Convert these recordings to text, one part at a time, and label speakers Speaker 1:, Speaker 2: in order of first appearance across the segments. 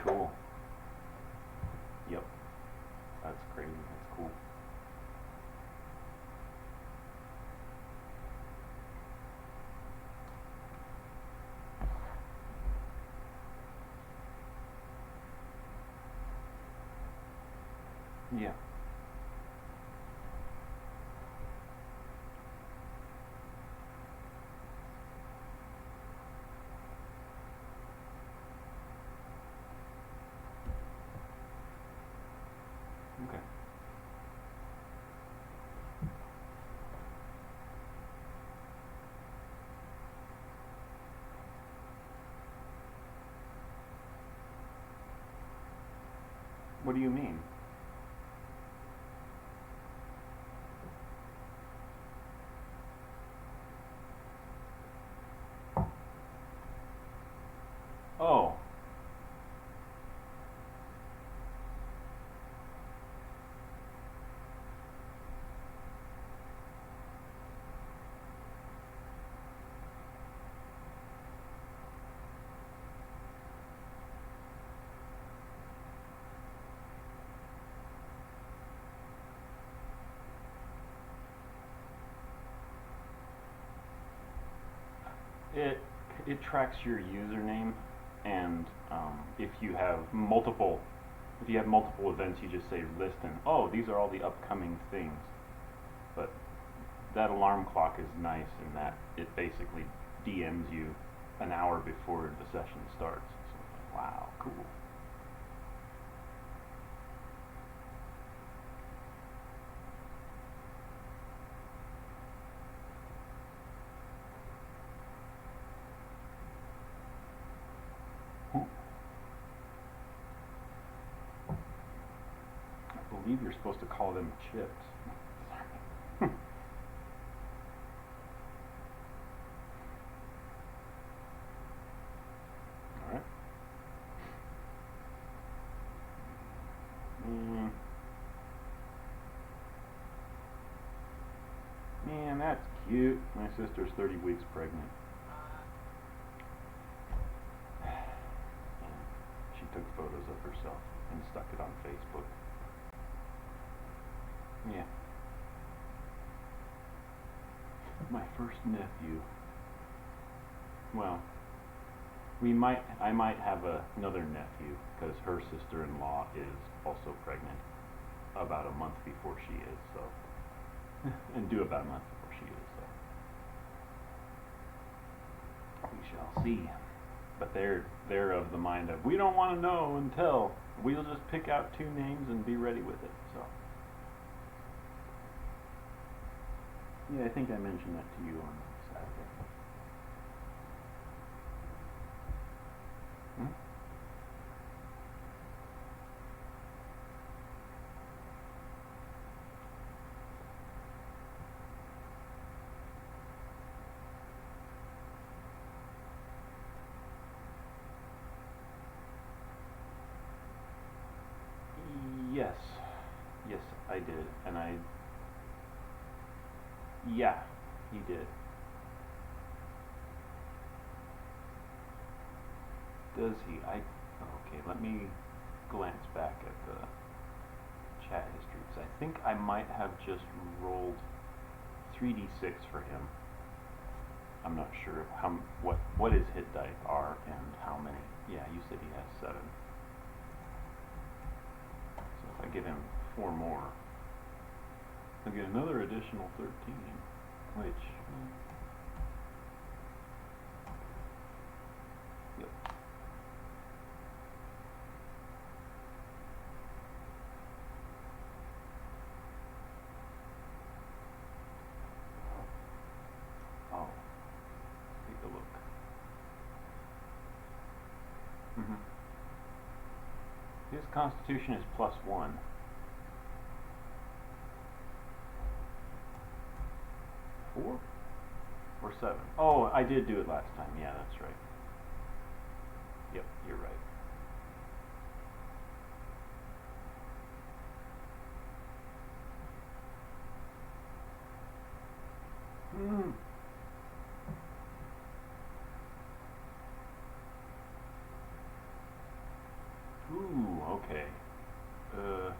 Speaker 1: cool. Yep. That's crazy. That's cool. Yeah. Okay. What do you mean? Oh. It it tracks your username, and if you have multiple events, you just say list and oh, these are all the upcoming things. But that alarm clock is nice in that it basically DMs you an hour before the session starts. So it's like, wow, cool. I believe you're supposed to call them chips. Alright. Man, that's cute. My sister's 30 weeks pregnant. And she took photos of herself and stuck it on Facebook. Yeah. My first nephew. Well, I might have another nephew because her sister-in-law is also pregnant about a month before she is, so and due about a month before she is, so we shall see. But they're of the mind of we don't want to know until we'll just pick out 2 names and be ready with it. So yeah, I think I mentioned that to you on Saturday. Hmm? Yes, yes, I did, and yeah, he did. Does he? Okay, let me glance back at the chat history, because I think I might have just rolled 3d6 for him. I'm not sure what his hit die are and how many. Yeah, you said he has 7. So if I give him 4 more, I'll get another additional 13, which... Yep. Oh, take a look. His constitution is +1. 4 or 7? Oh, I did do it last time. Yeah, that's right. Yep, you're right. Okay. Alright.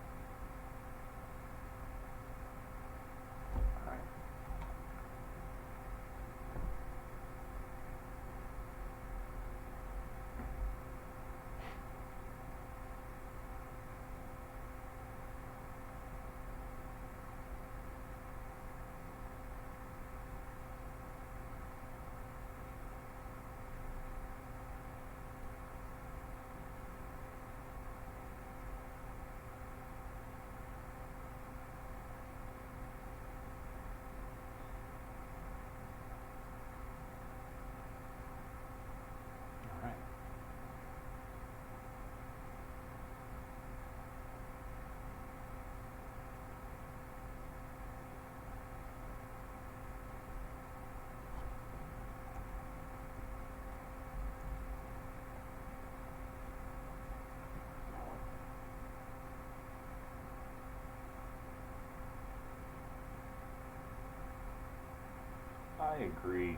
Speaker 1: I agree.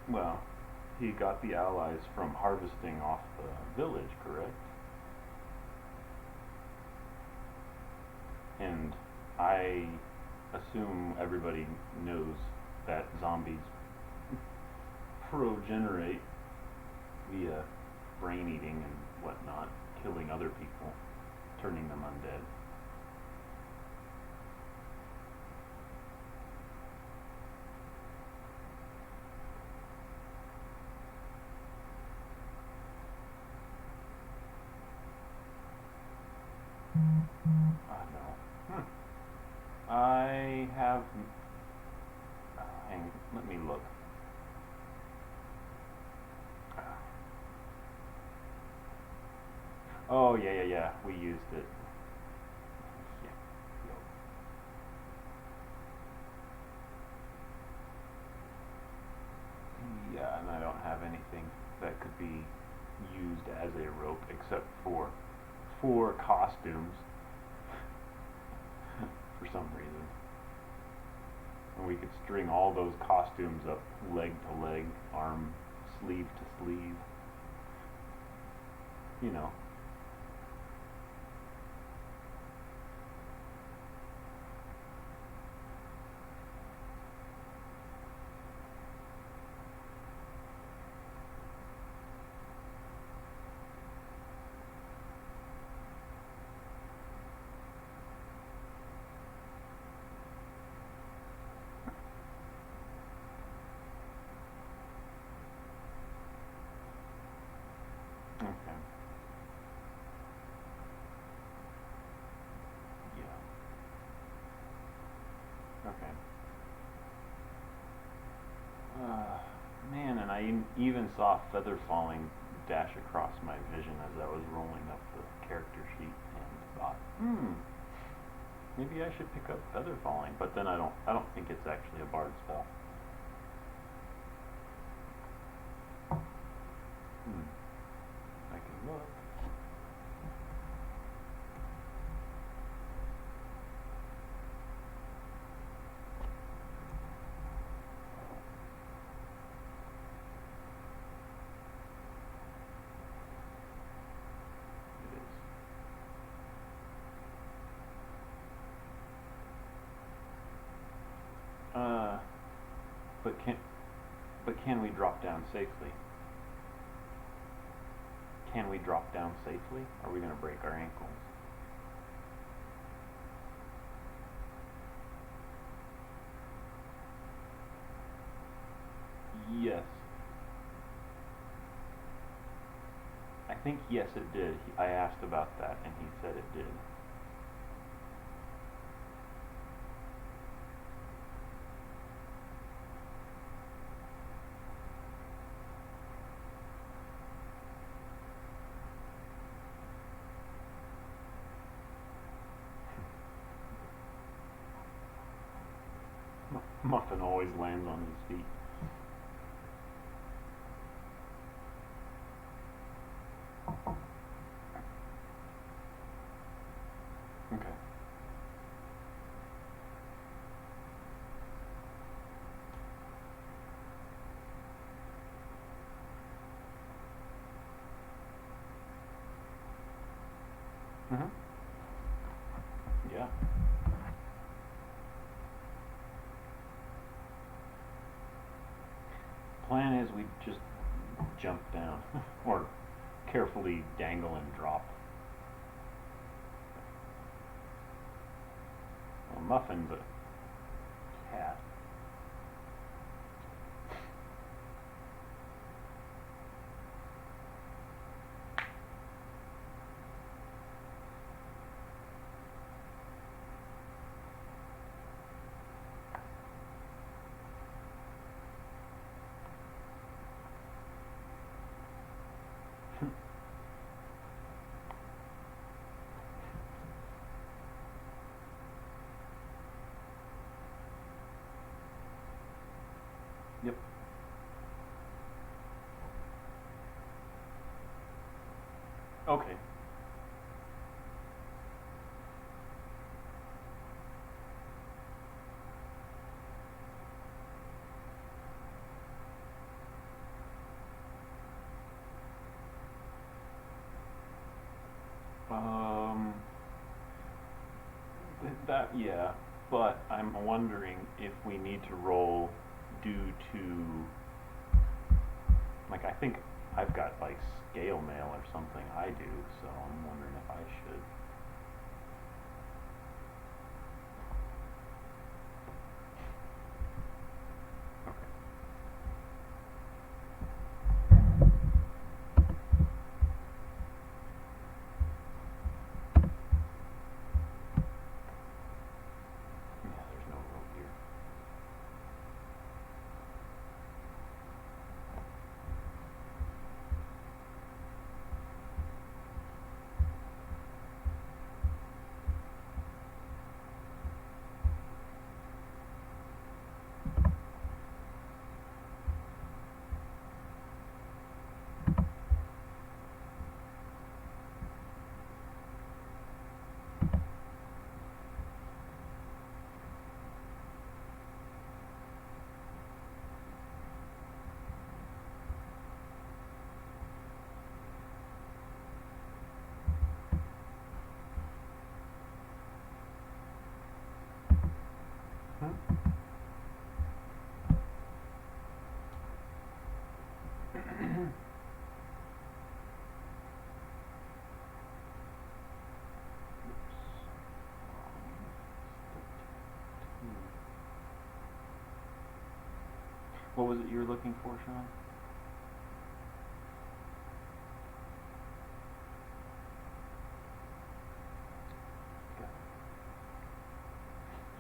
Speaker 1: Well, he got the allies from harvesting off the village, correct? And I assume everybody knows that zombies progenerate via brain eating and whatnot, killing other people, turning them undead. No. I have. Let me look. Oh, yeah. We used it. Yeah, and I don't have anything that could be used as a rope except for 4 costumes for some reason. And we could string all those costumes up leg to leg, arm, sleeve to sleeve. You know. Okay. Yeah. Okay. Man, and I even saw feather falling dash across my vision as I was rolling up the character sheet and thought, maybe I should pick up feather falling, but then I don't think it's actually a bard spell. I can look. But can we drop down safely? Can we drop down safely? Or are we going to break our ankles? Yes. I think yes it did. I asked about that and he said it did. Muffin always lands on his feet. Okay. Mhm. Yeah. Plan is we just jump down or carefully dangle and drop. Well, Muffin's a cat. Yep. Okay. Um, that, yeah, but I'm wondering if we need to roll due to, like, I think I've got, like, scale mail or something I do, so I'm wondering if I should. Okay. Yeah, there's no roll here. What was it you were looking for, Sean?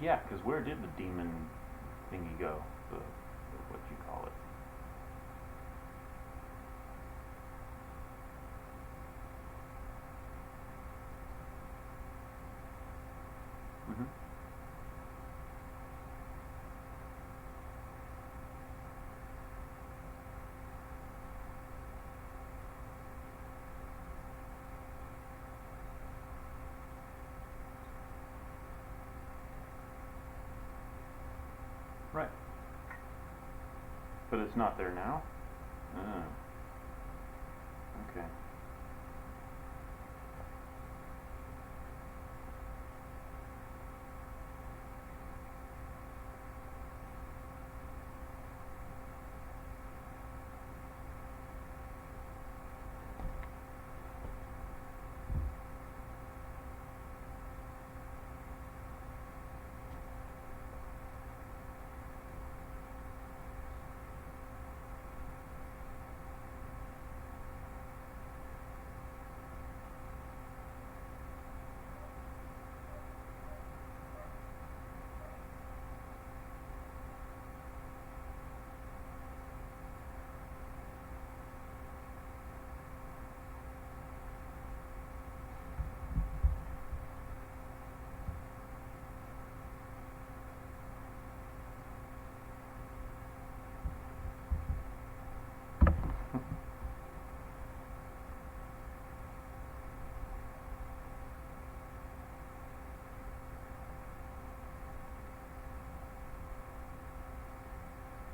Speaker 1: Yeah, because where did the demon thingy go? The what you call it? Mm-hmm. Right. But it's not there now? Oh. Okay.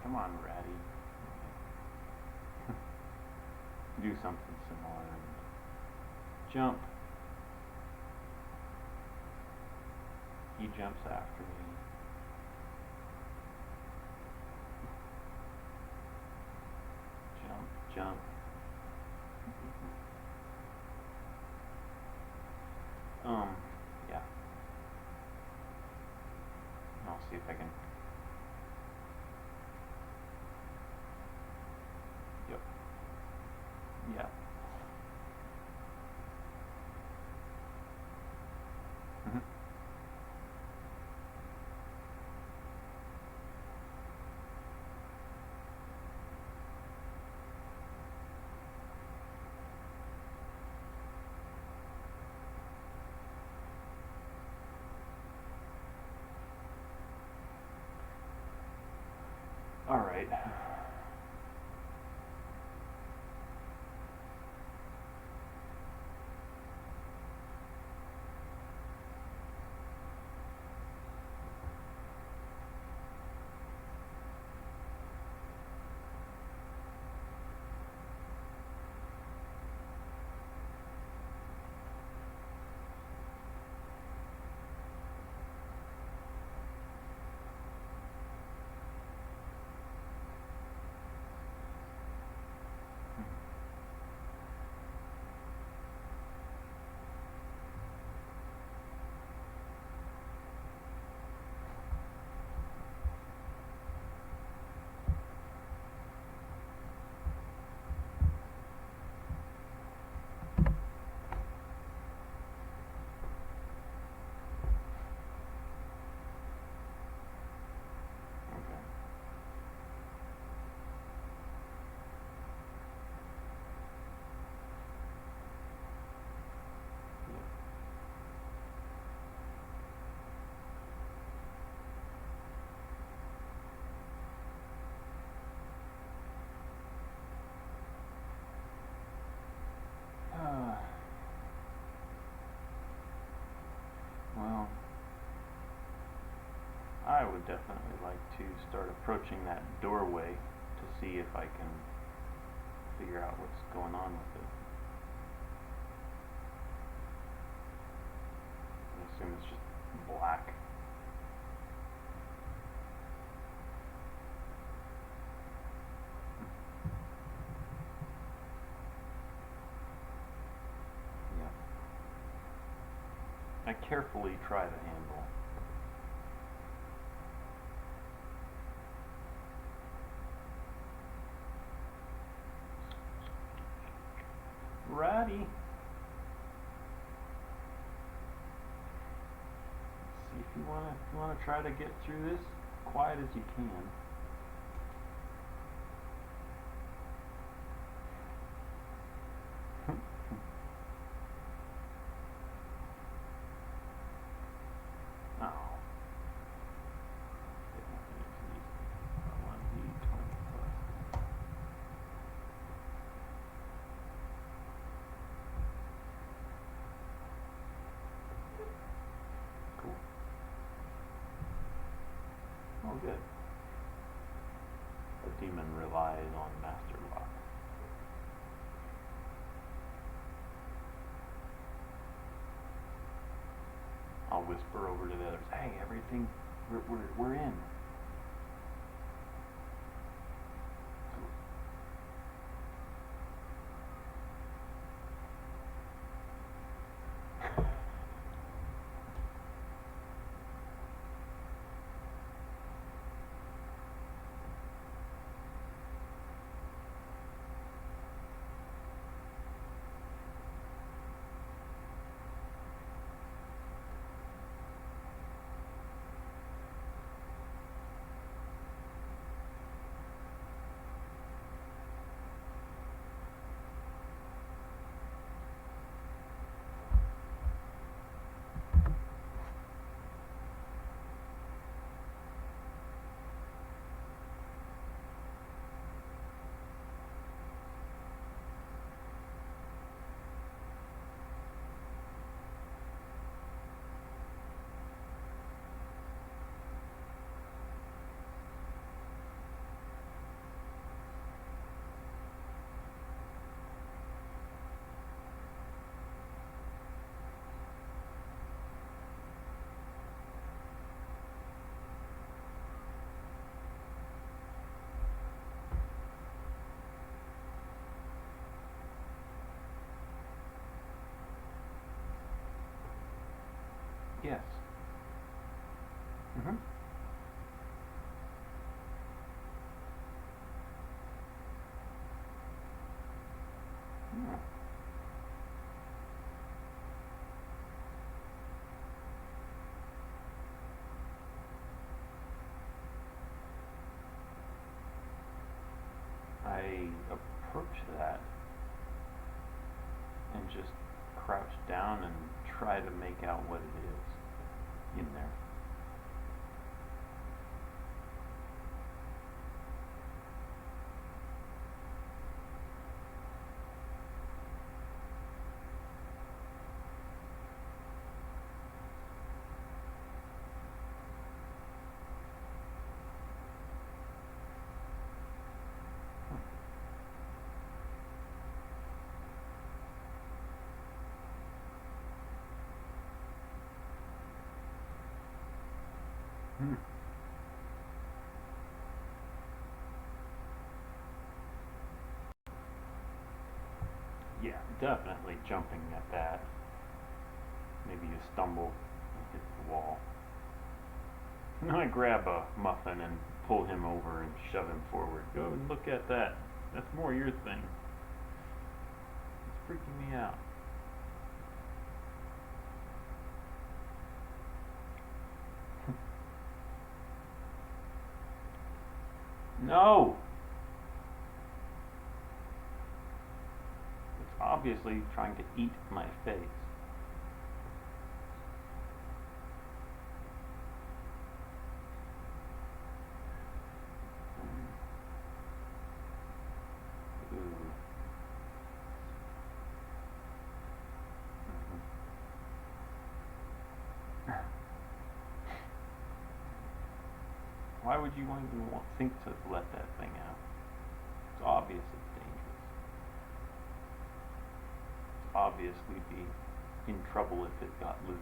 Speaker 1: Come on, Ratty. Do something similar and jump. He jumps after me. Jump, jump. Yeah. I'll see if I can. Yep. Yeah. Mhm. All right. Well, I would definitely like to start approaching that doorway to see if I can figure out what's going on with it. I assume it's just black. Yeah. I carefully try the handle. Ratty. See if you wanna try to get through this quiet as you can. Oh. Cool. Oh, good. The demon relies on master lock. I'll whisper over to the others, hey, everything, we're in. yes. Mm-hmm. Yeah. I approach that and just crouch down and try to make out what it is in there. Hmm. Yeah, definitely jumping at that. Maybe you stumble and hit the wall. And I grab a Muffin and pull him over and shove him forward. Go and look at that. That's more your thing. It's freaking me out. No! It's obviously trying to eat my face. Ooh. Why would you even think to let that thing out? It's obvious it's dangerous. It's obviously be in trouble if it got loose.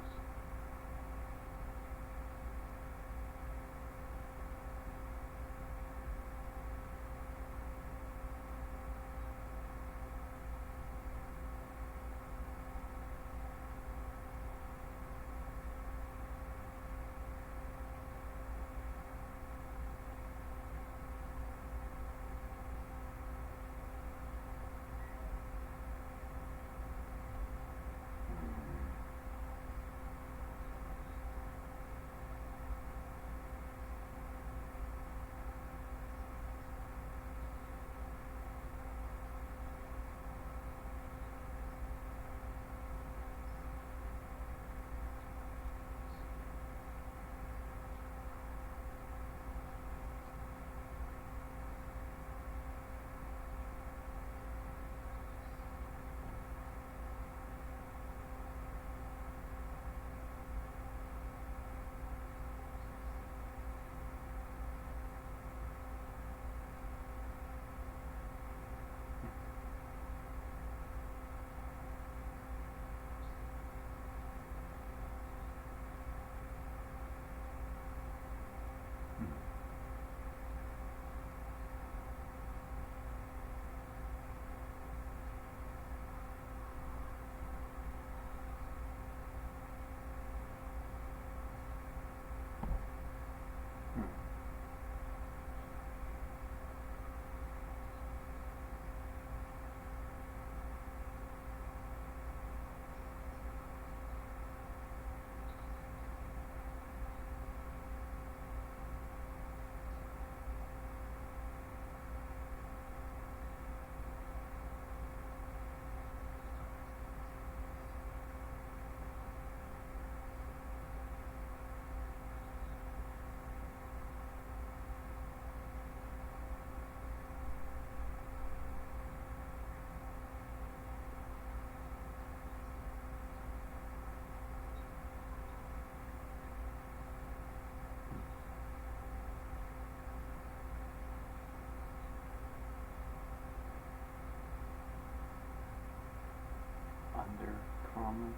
Speaker 1: Undercommon?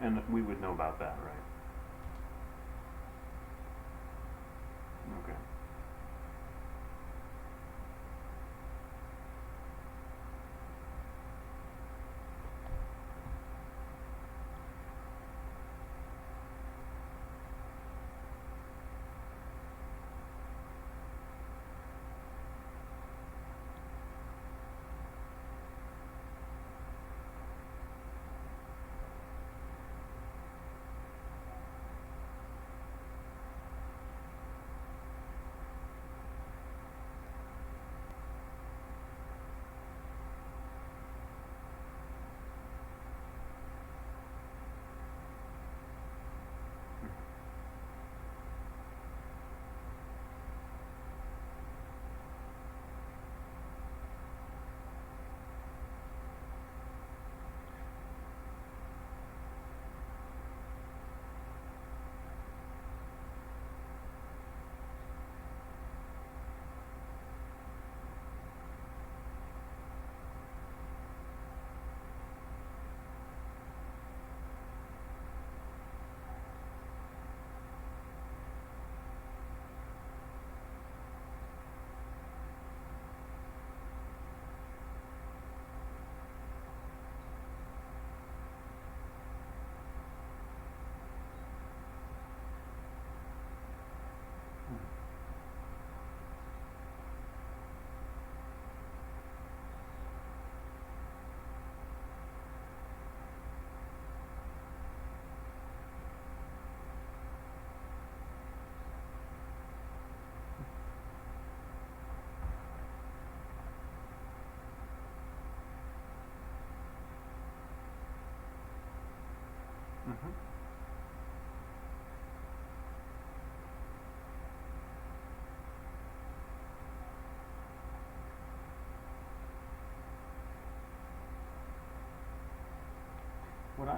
Speaker 1: And we would know about that, right? Okay.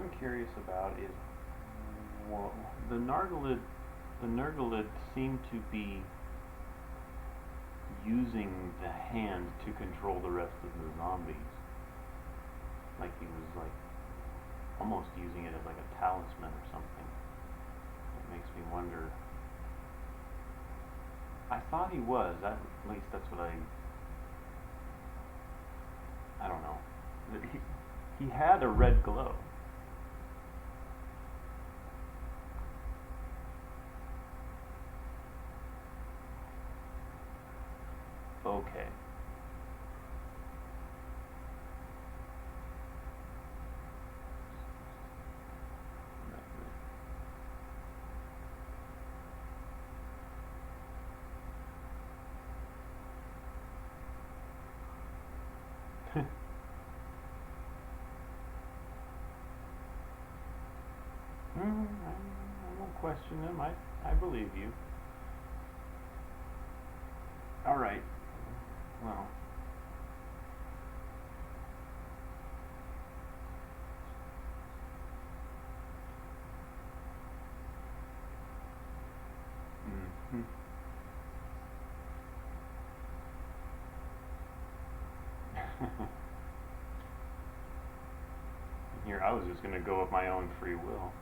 Speaker 1: I'm curious about is, well, the Nargalid seem to be using the hand to control the rest of the zombies. Like he was like almost using it as like a talisman or something. It makes me wonder. I thought he was. At least that's what I don't know. He had a red glow. Okay. I won't question him. I believe you. All right. Well. Mm-hmm. Here, I was just going to go of my own free will.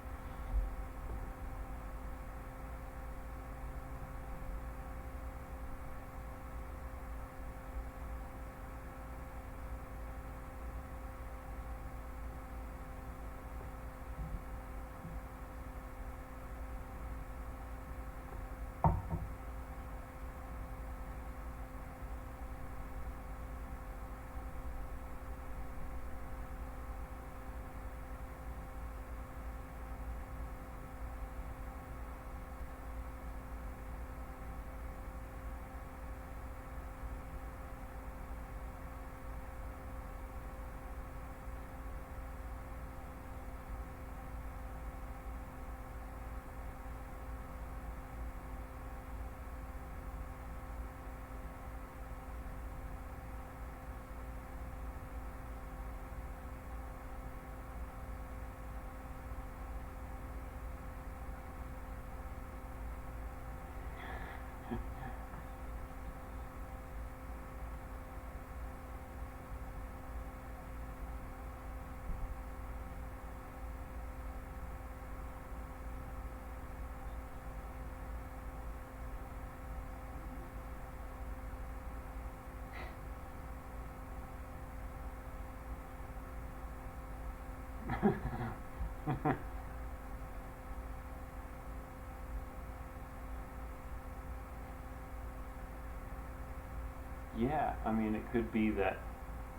Speaker 1: Yeah, I mean, it could be that,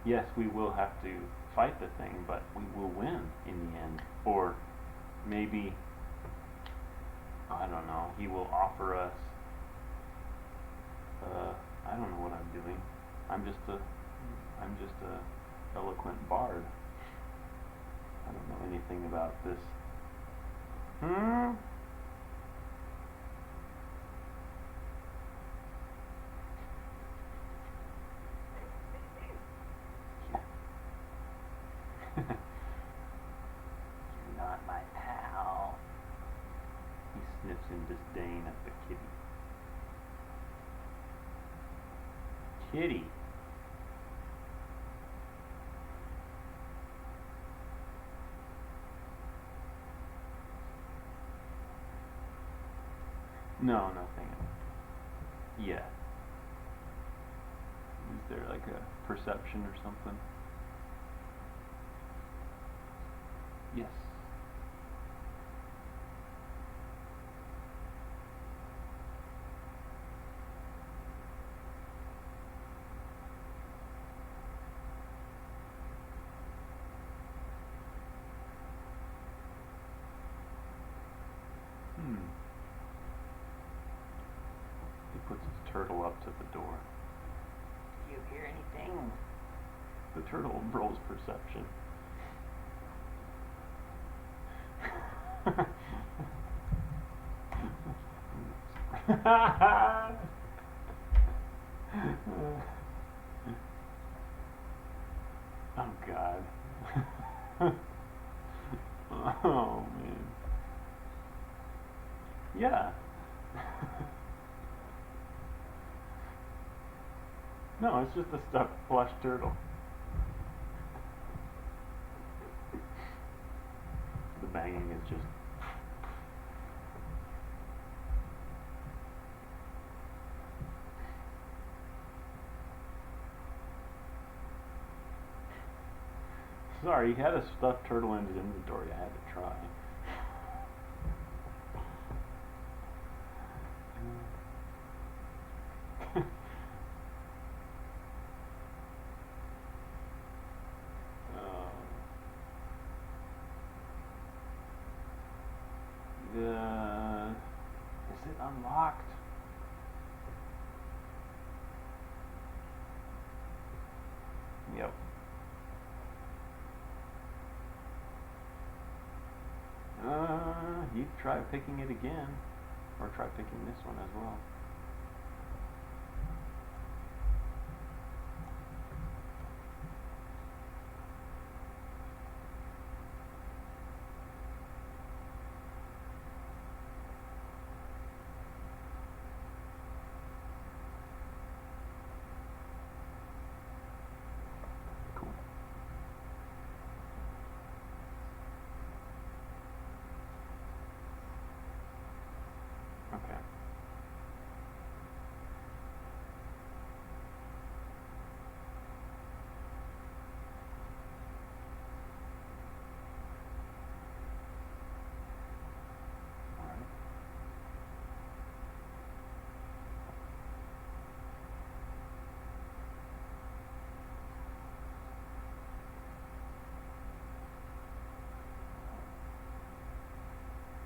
Speaker 1: yes, we will have to fight the thing, but we will win in the end. Or maybe, I don't know, he will offer us, I don't know what I'm doing. I'm just a eloquent bard. I don't know anything about this. You're not my pal. He sniffs in disdain at the kitty. Kitty. No, nothing. Yeah. Is there like a perception or something? Yes. He puts his turtle up to the door. Do you hear anything? The turtle rolls perception. Oh God. Oh man. Yeah. No, it's just a stuffed plush turtle. The banging is just... Sorry, he had a stuffed turtle in his inventory. I had to try. Is it unlocked? Yep. You try picking it again, or try picking this one as well. Cool. Okay. Alright.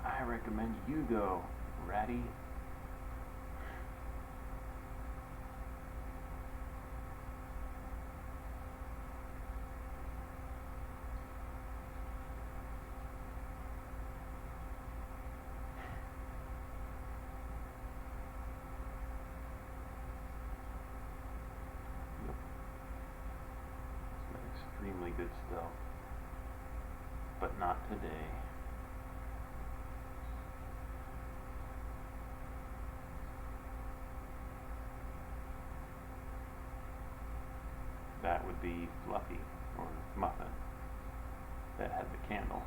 Speaker 1: I recommend you go, Ratty. Extremely good stealth, but not today. That would be Fluffy, or Muffin, that had the candle.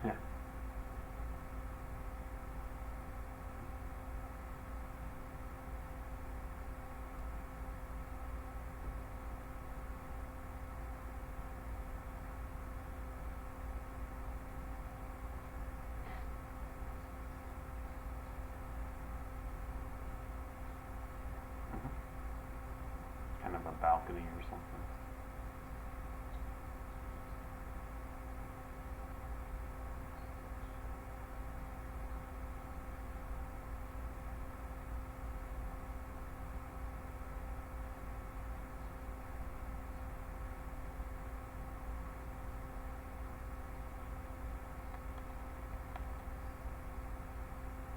Speaker 1: Yeah. Kind of a balcony or something.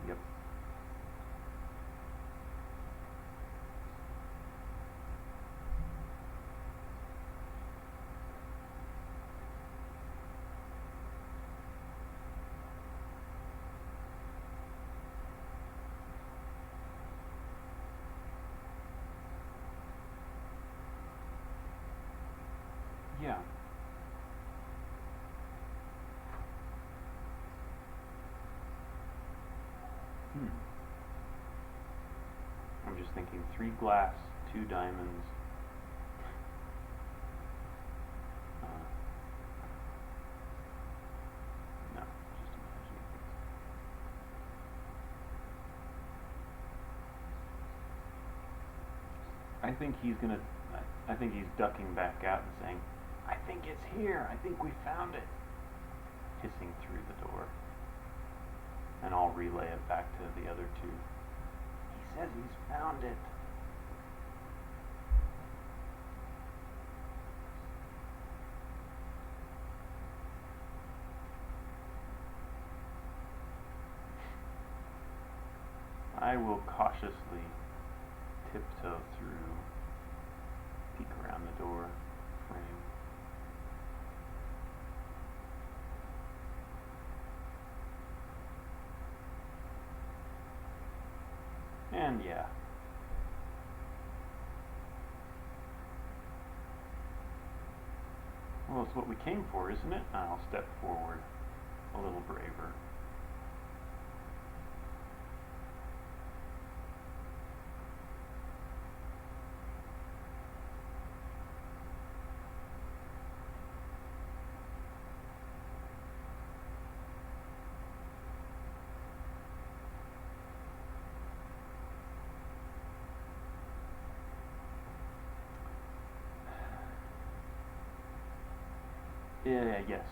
Speaker 1: Yep. Yeah. I'm just thinking 3 glass, 2 diamonds. No, just imagining things. I think he's ducking back out and saying, I think it's here, I think we found it. Hissing through the door. And I'll relay it back to the other 2. He says he's found it. I will cautiously tiptoe through, peek around the door frame. And yeah. Well, it's what we came for, isn't it? I'll step forward a little braver. Yes.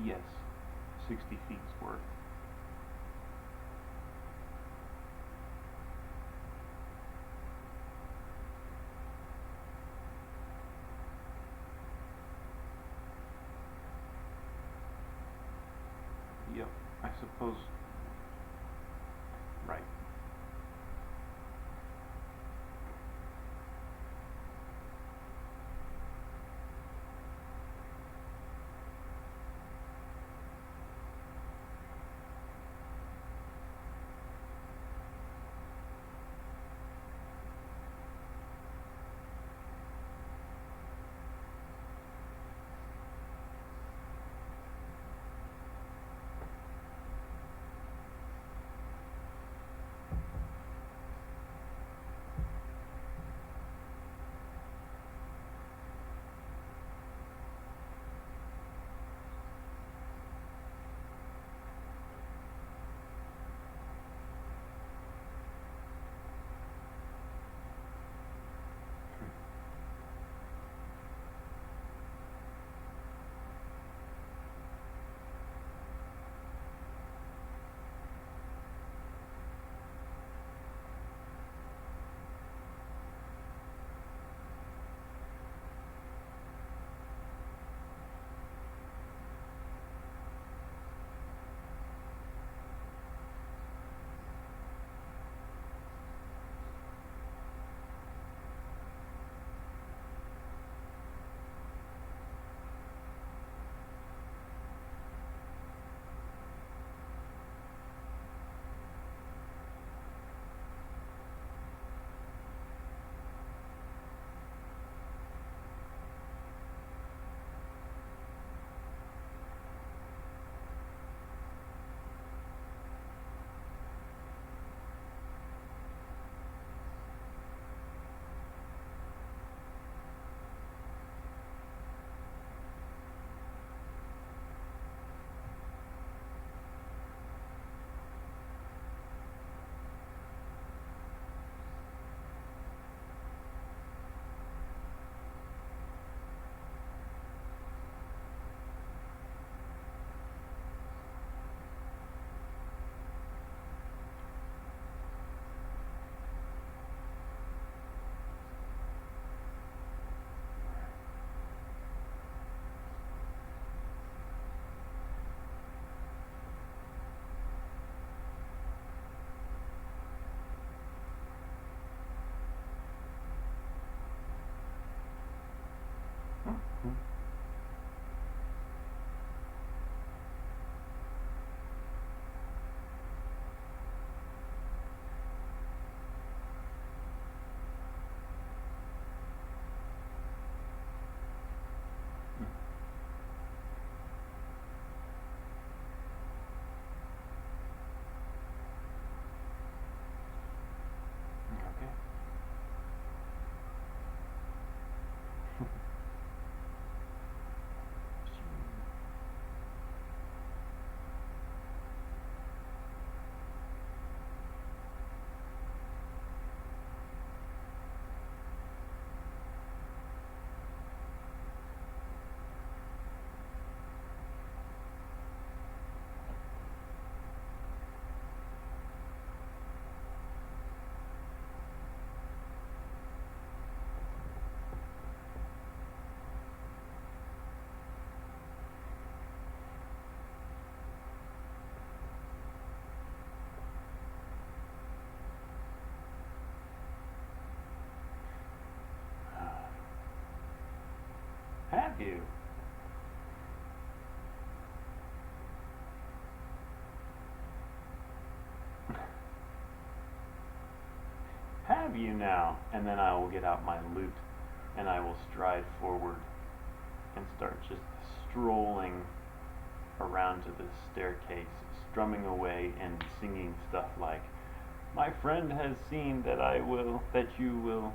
Speaker 1: Yes. 60 feet's worth. Yep, I suppose. Right. Ew. Have you now? And then I will get out my lute, and I will stride forward and start just strolling around to the staircase, strumming away and singing stuff like, "My friend has seen that you will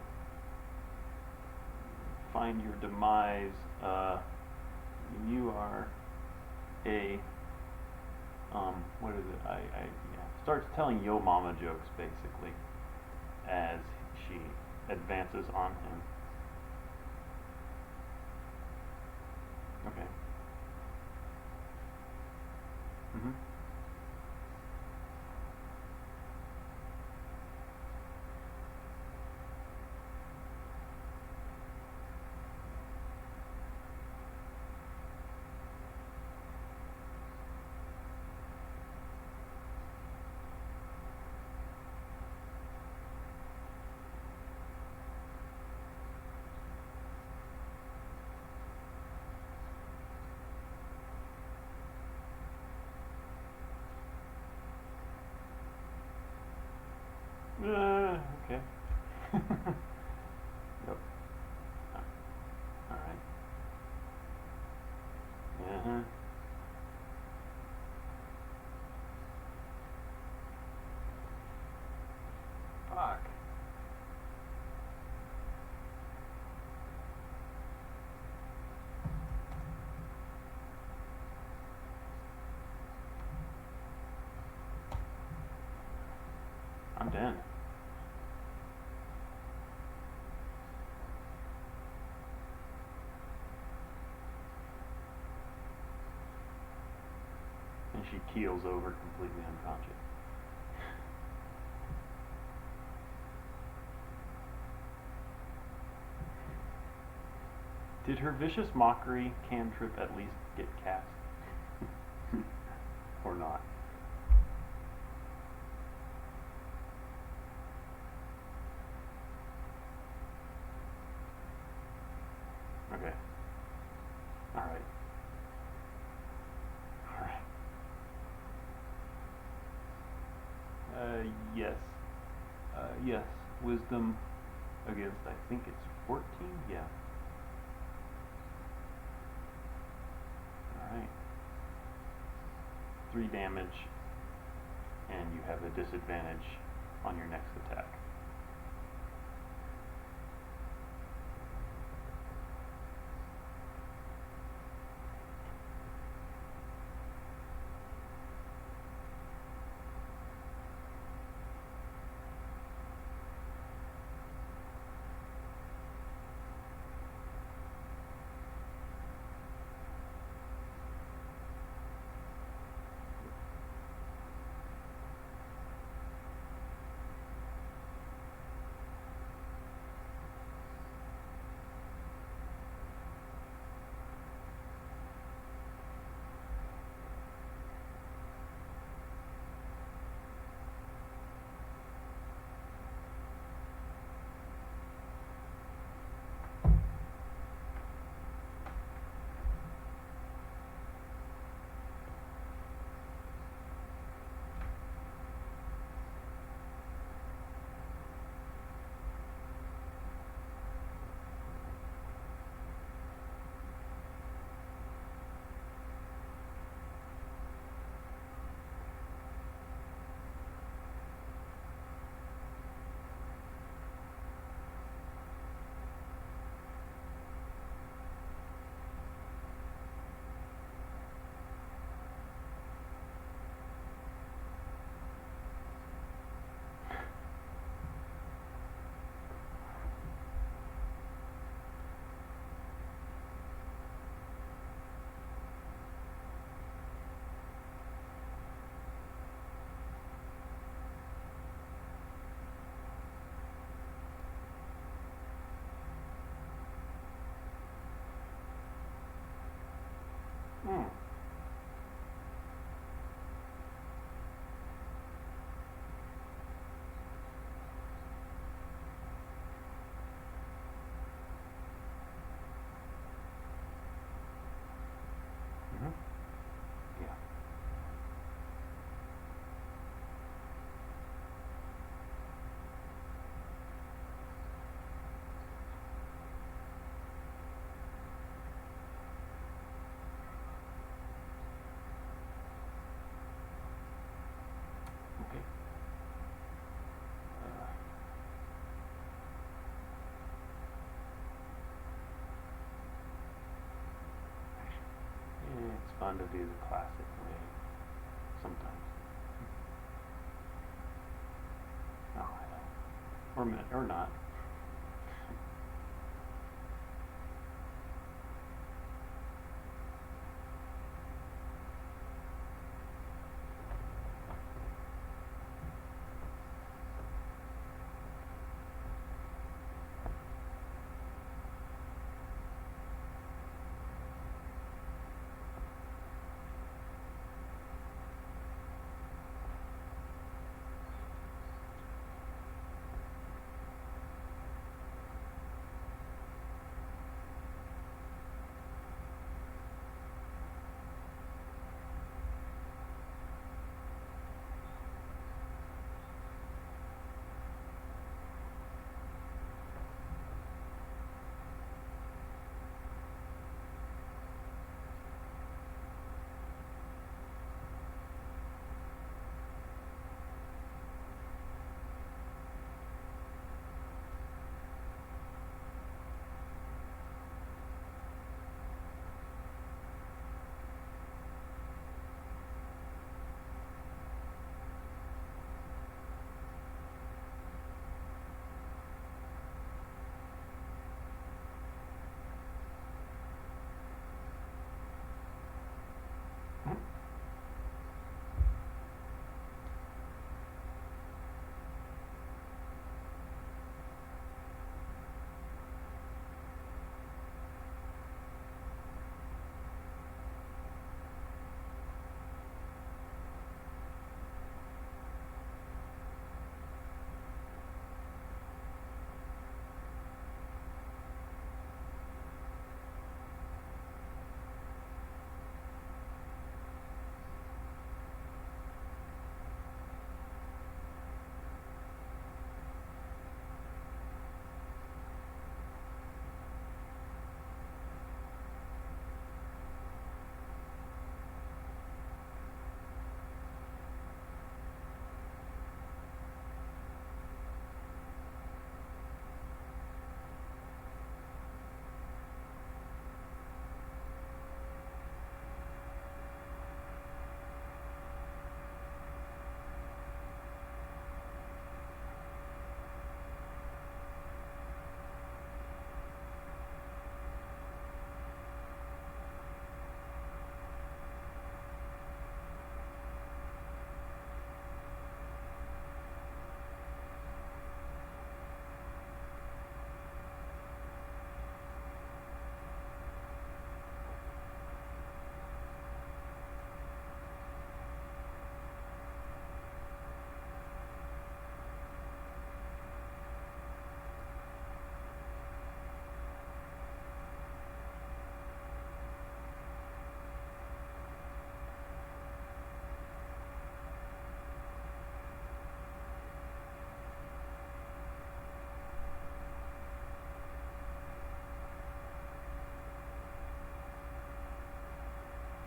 Speaker 1: find your demise. You are a, what is it? Yeah. Starts telling yo mama jokes basically as she advances on him. Okay. Mhm. Okay. Yep. Alright. Uh-huh. Fuck. I'm dead. And she keels over completely unconscious. Did her vicious mockery cantrip at least get cast? Or not? Okay. Alright. Alright. Yes. Yes. Wisdom against, I think it's 14? Yeah. Alright. 3 damage, and you have a disadvantage on your next attack. Hmm. fun to do the classic way sometimes. No, I don't. Or not.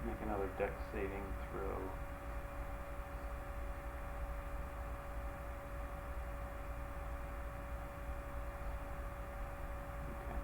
Speaker 1: Make another dex saving throw. Okay.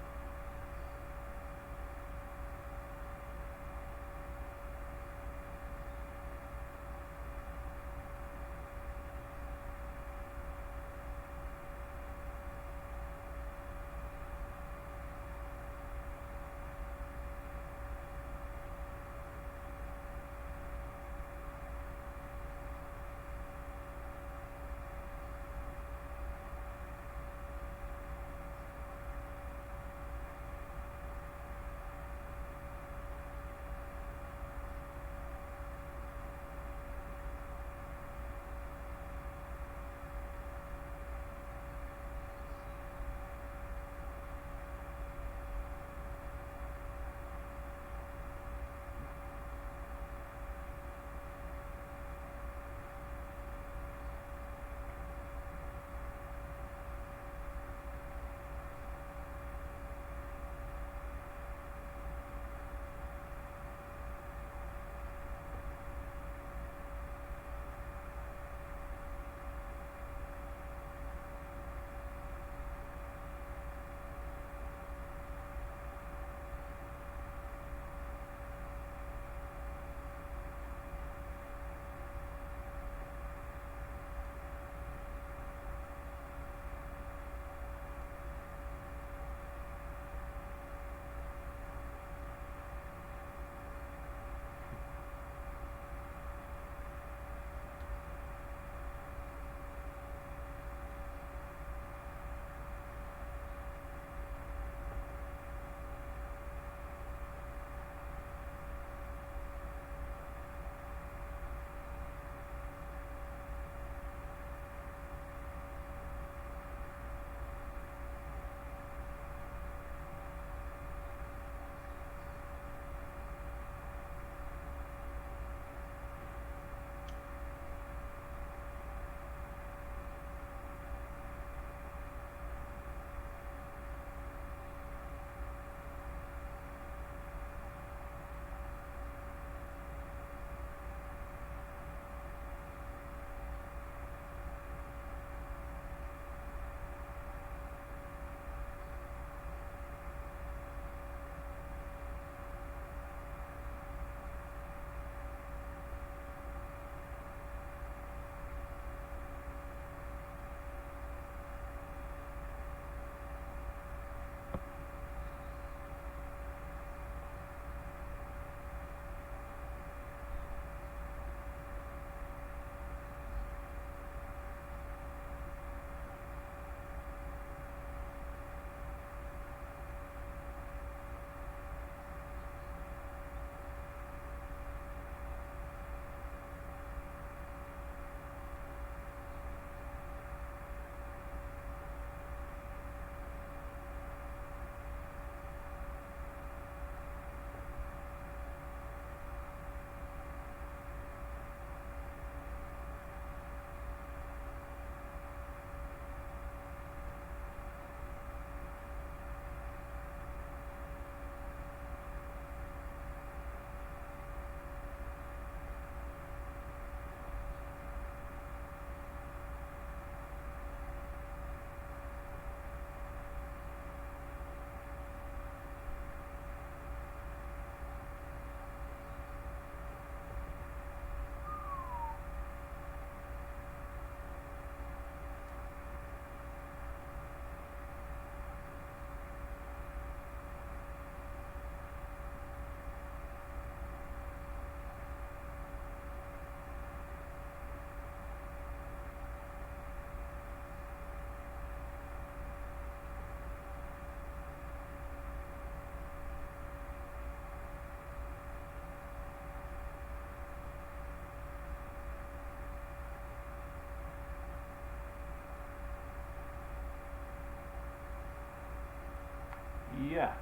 Speaker 1: Yeah.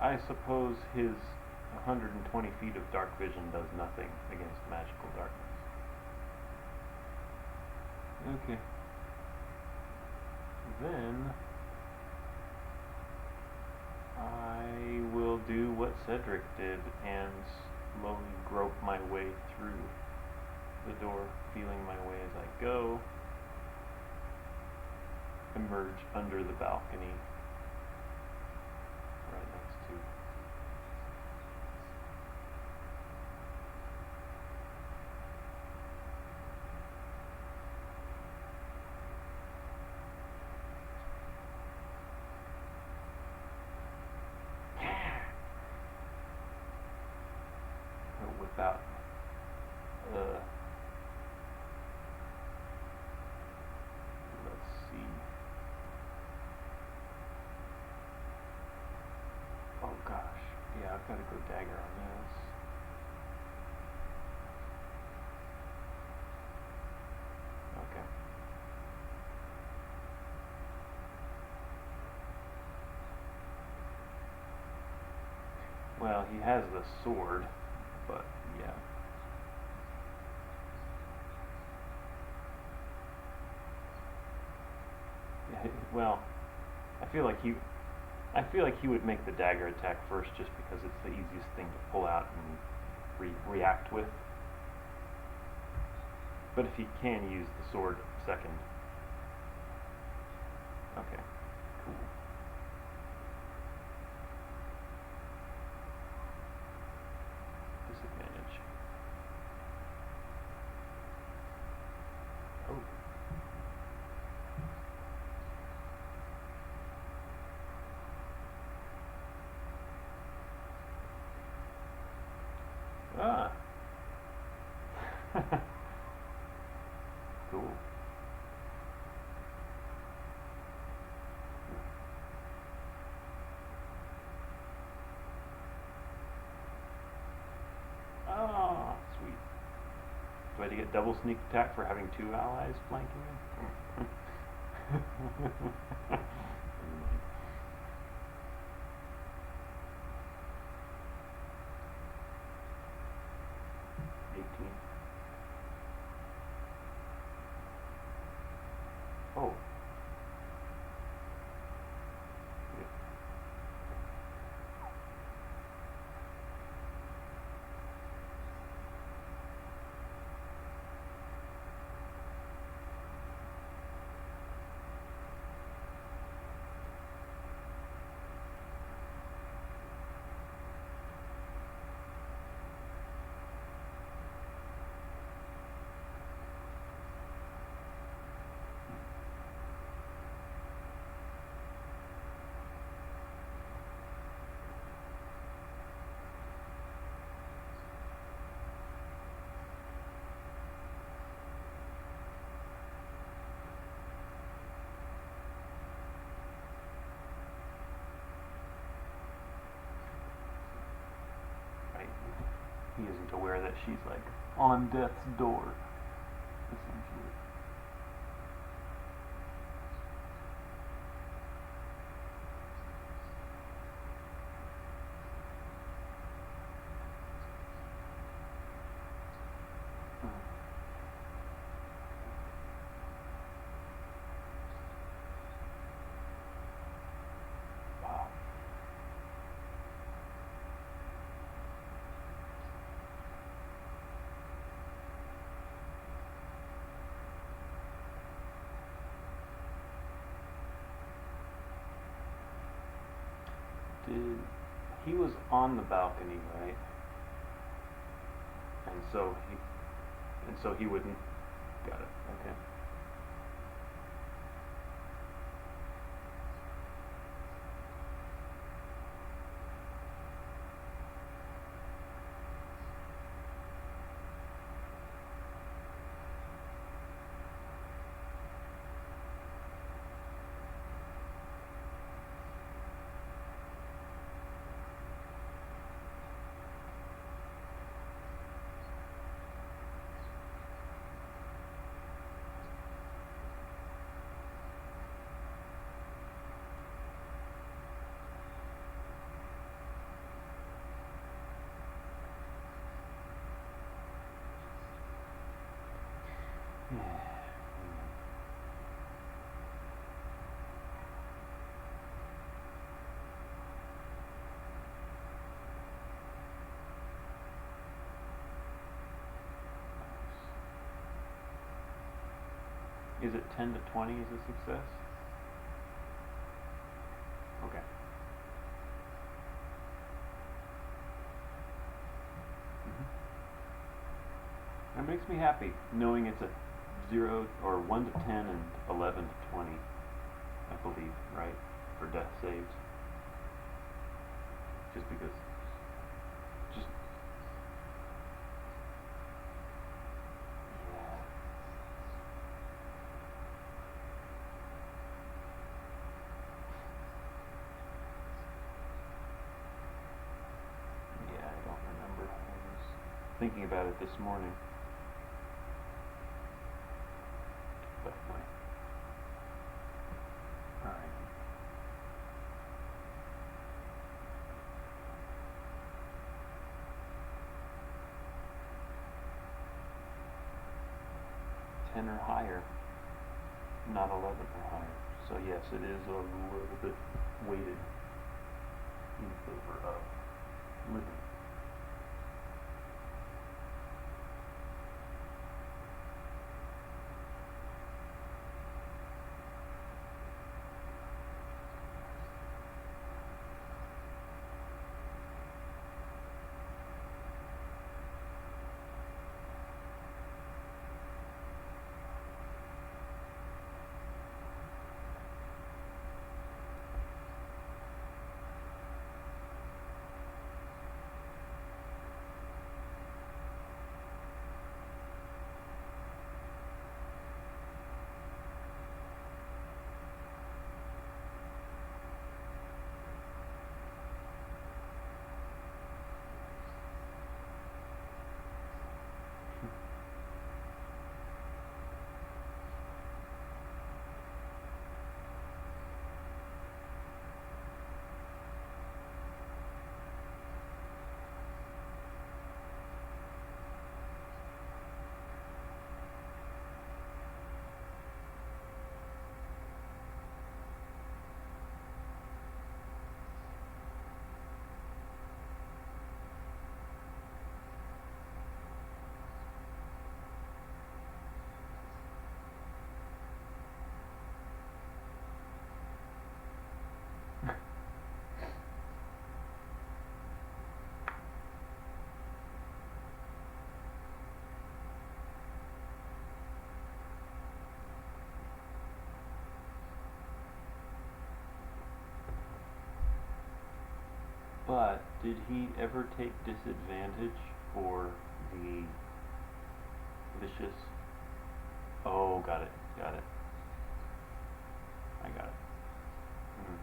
Speaker 1: I suppose his 120 feet of dark vision does nothing against magical darkness. Okay. Then I will do what Cedric did and slowly grope my way through the door, feeling my way as I go. Emerge under the balcony right next to without let's see. Oh gosh. Yeah, I've got to go dagger on this. Okay. Well, he has the sword, but yeah. Well, I feel like he would make the dagger attack first, just because it's the easiest thing to pull out and react with. But if he can use the sword second. Okay, cool. Disadvantage. Oh. Ah. Cool. Ah, sweet. Do I have to get double sneak attack for having 2 allies flanking me? 18. Oh. Yeah. He isn't aware that she's like on death's door, essentially. Wow. He was on the balcony, right? And so he wouldn't. Got it. Okay. Is it 10 to 20 is a success? Okay. That makes me happy, knowing it's a 0 or 1 to 10 and 11 to 20, I believe, right? For death saves. Just because. Just. Yeah, I don't remember. I was thinking about it this morning. But anyway. Alright. Ten or higher, not 11 or higher. So yes, it is a little bit weighted in favor of living. But did he ever take disadvantage for the vicious? Oh, got it, got it. I got it. Mhm.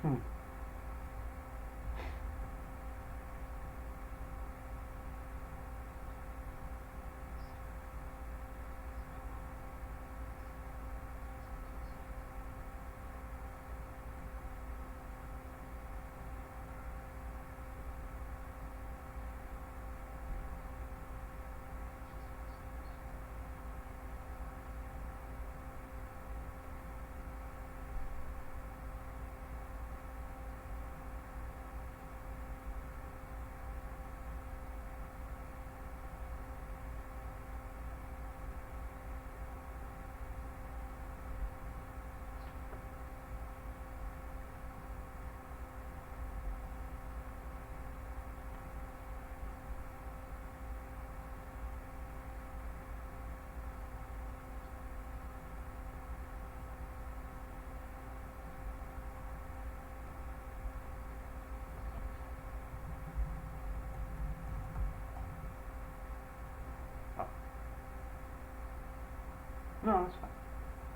Speaker 1: Hmm. No, that's fine.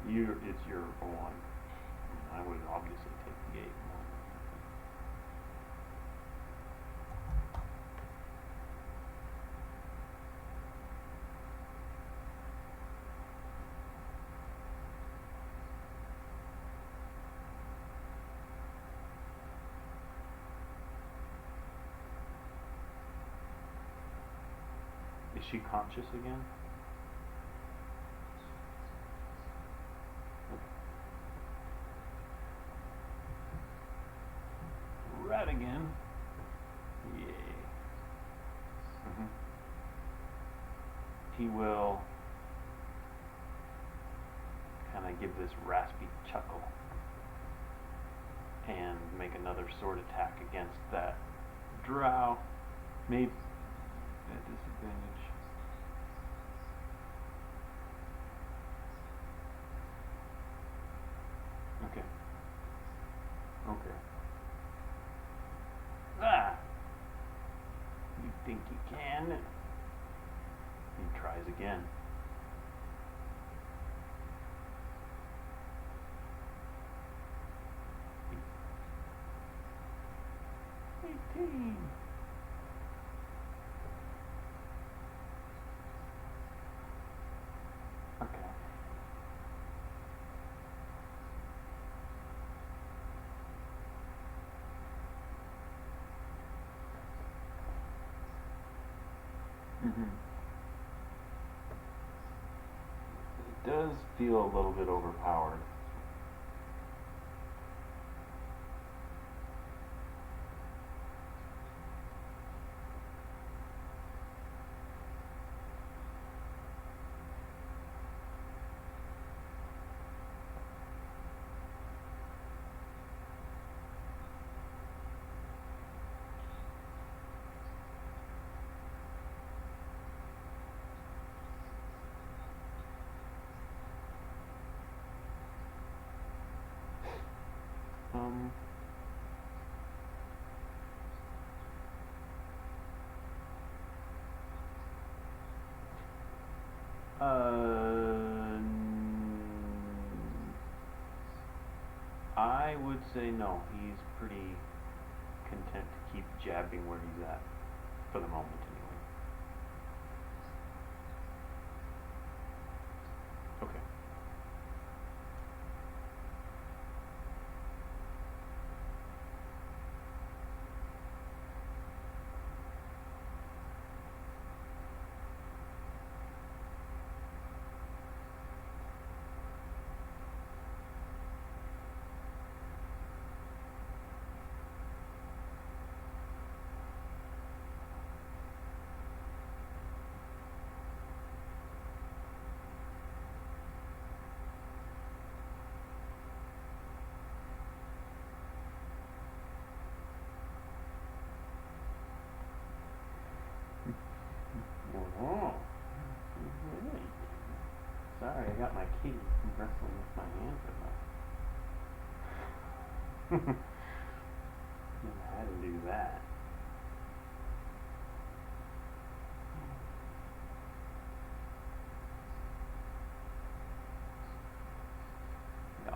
Speaker 1: It's your one. I would obviously take the 8 more than anything. Is she conscious again? Ratigan. Yay. He will kind of give this raspy chuckle and make another sword attack against that drow. Maybe at disadvantage. Okay. Okay. Ah! You think you can? He tries again. Okay. It does feel a little bit overpowered. I would say no. He's pretty content to keep jabbing where he's at, for the moment anyway. Okay. Oh, right. Sorry, I got my kitty wrestling with my hand for that. I had to do that. No.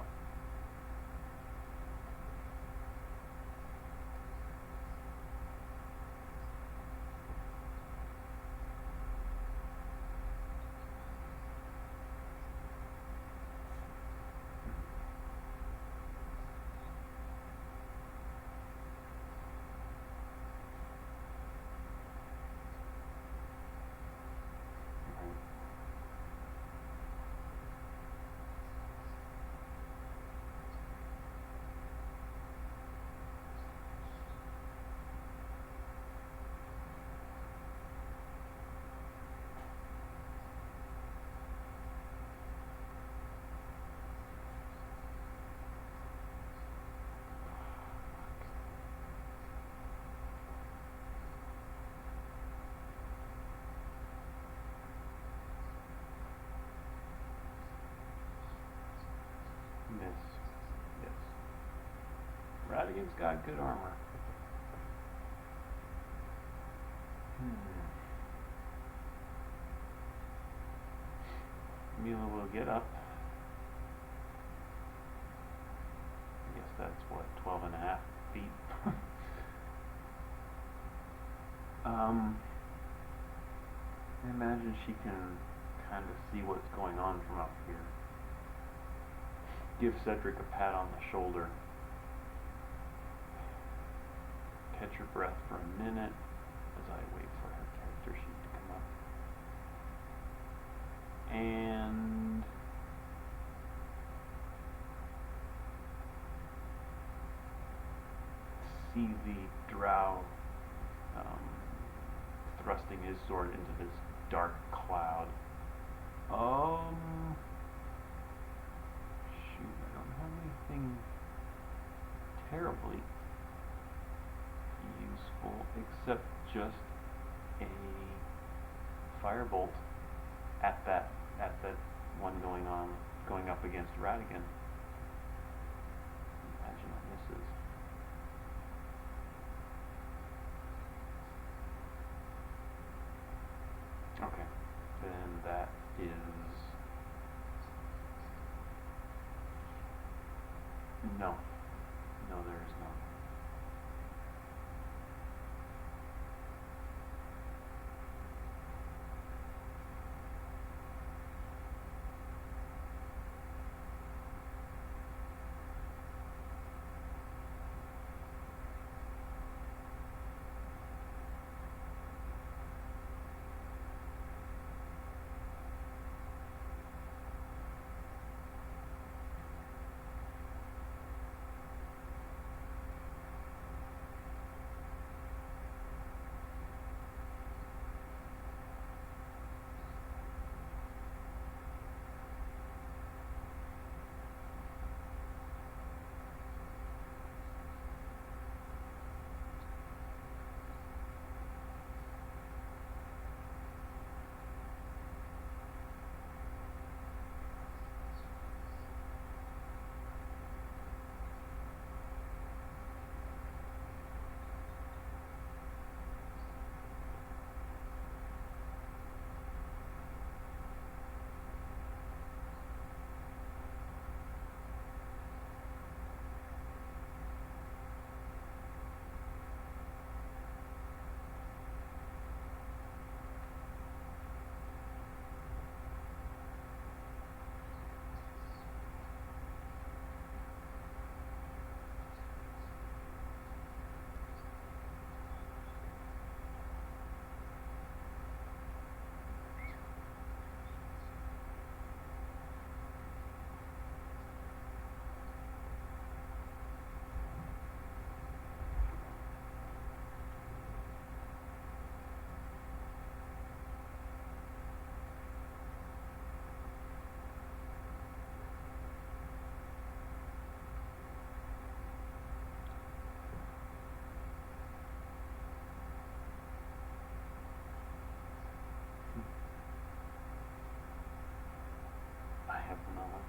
Speaker 1: Miss. Yes. Ratigan's got good armor. Amila will get up. I guess that's what, 12.5 feet. I imagine she can kind of see what's going on from up here. Give Cedric a pat on the shoulder. Catch her breath for a minute as I wait for her character sheet to come up. And see the drow thrusting his sword into this dark cloud. Shoot, I don't have anything terribly useful except just a firebolt at that one going up against Ratigan. Imagine that misses. Okay, then that is no, there is none. I have another.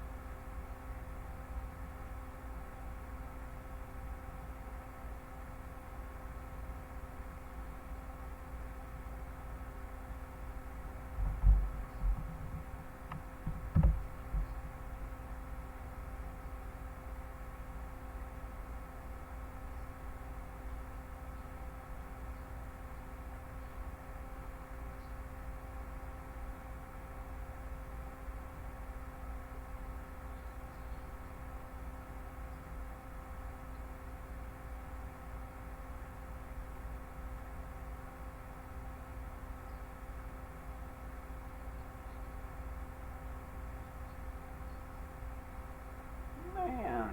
Speaker 1: Man,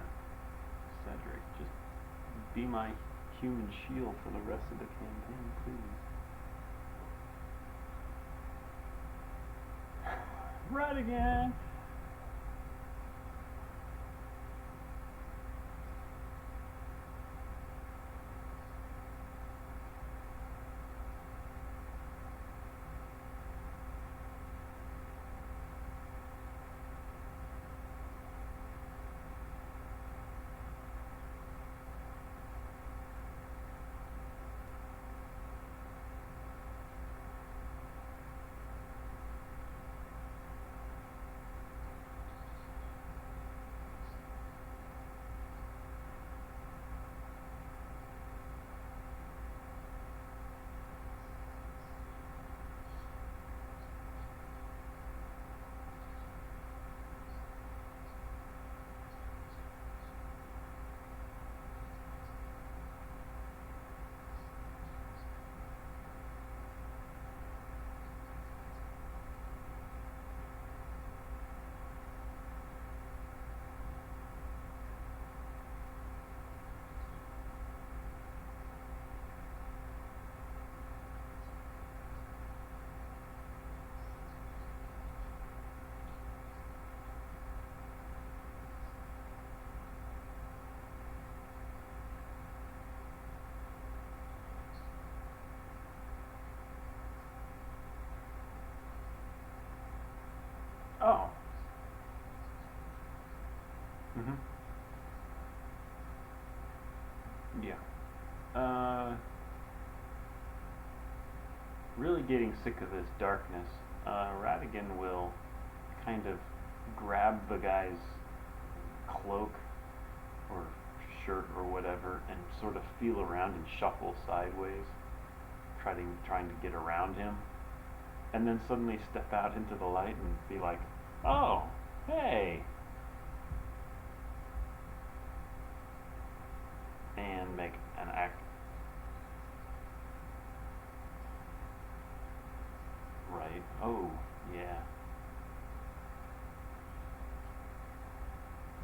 Speaker 1: Cedric, just be my human shield for the rest of the campaign, please. Ratigan! Oh. Mhm. Yeah. Really getting sick of this darkness. Ratigan will kind of grab the guy's cloak or shirt or whatever and sort of feel around and shuffle sideways, trying to get around him, and then suddenly step out into the light and be like, "Oh, hey," and make an act. Right. Oh, yeah.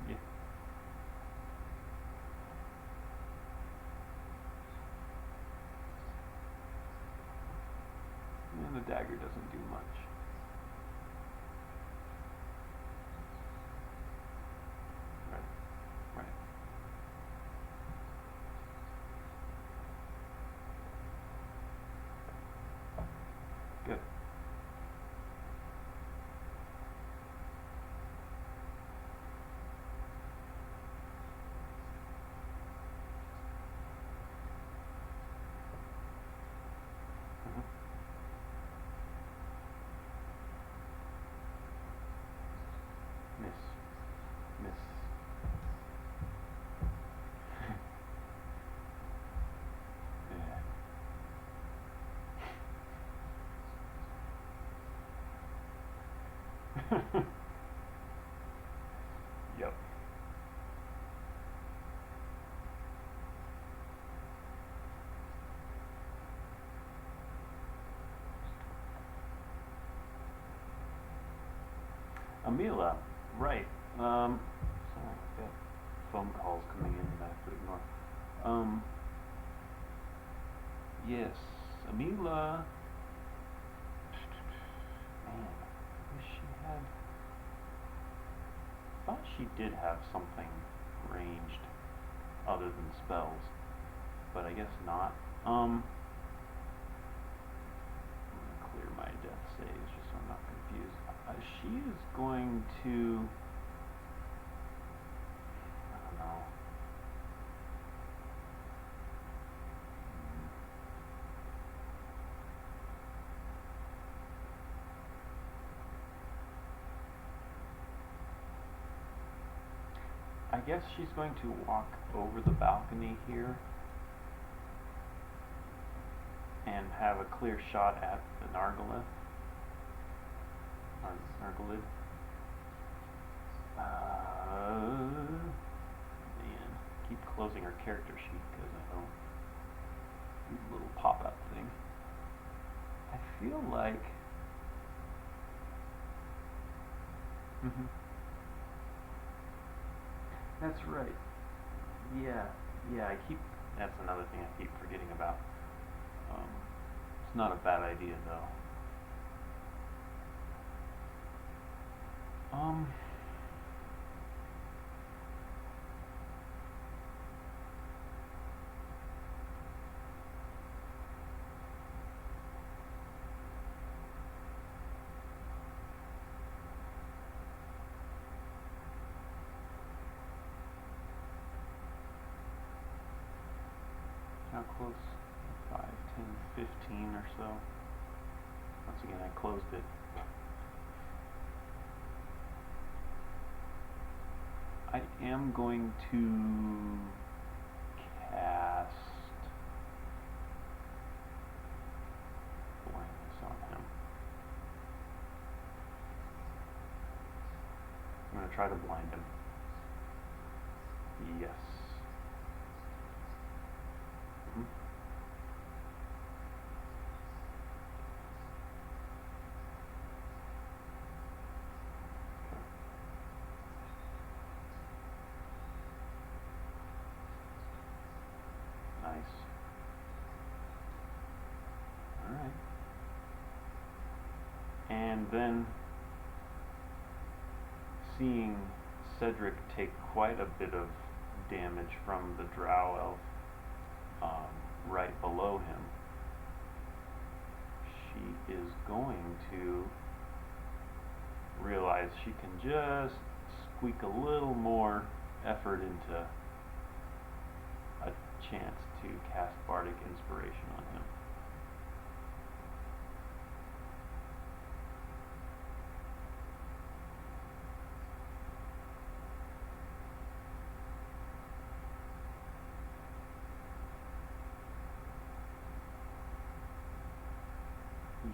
Speaker 1: Yeah. And the dagger doesn't do much. Right. Right. Good. Mhm. Miss. Miss. Yeah. Yep. Amila, right. Sorry, I've got phone calls coming in that I have to ignore. Um, yes, Amila. Man, wish she had. Thought she did have something ranged other than spells, but I guess not. I'm gonna clear my death saves just so I'm not confused. She is going to. I don't know. I guess she's going to walk over the balcony here and have a clear shot at the Nargolith. Or Nargolid. Man, keep closing her character sheet because I don't do the little pop-up thing. I feel like. Mhm. That's right. Yeah, yeah. That's another thing I keep forgetting about. It's not a bad idea though. Um. How close? 5, 10, 15 or so. Once again, I closed it. I am going to cast blindness on him. I'm going to try to blind him. Yes. Mhm. Nice. Alright. And then seeing Cedric take quite a bit of damage from the drow elf right below him, she is going to realize she can just squeak a little more effort into a chance to cast Bardic Inspiration on him.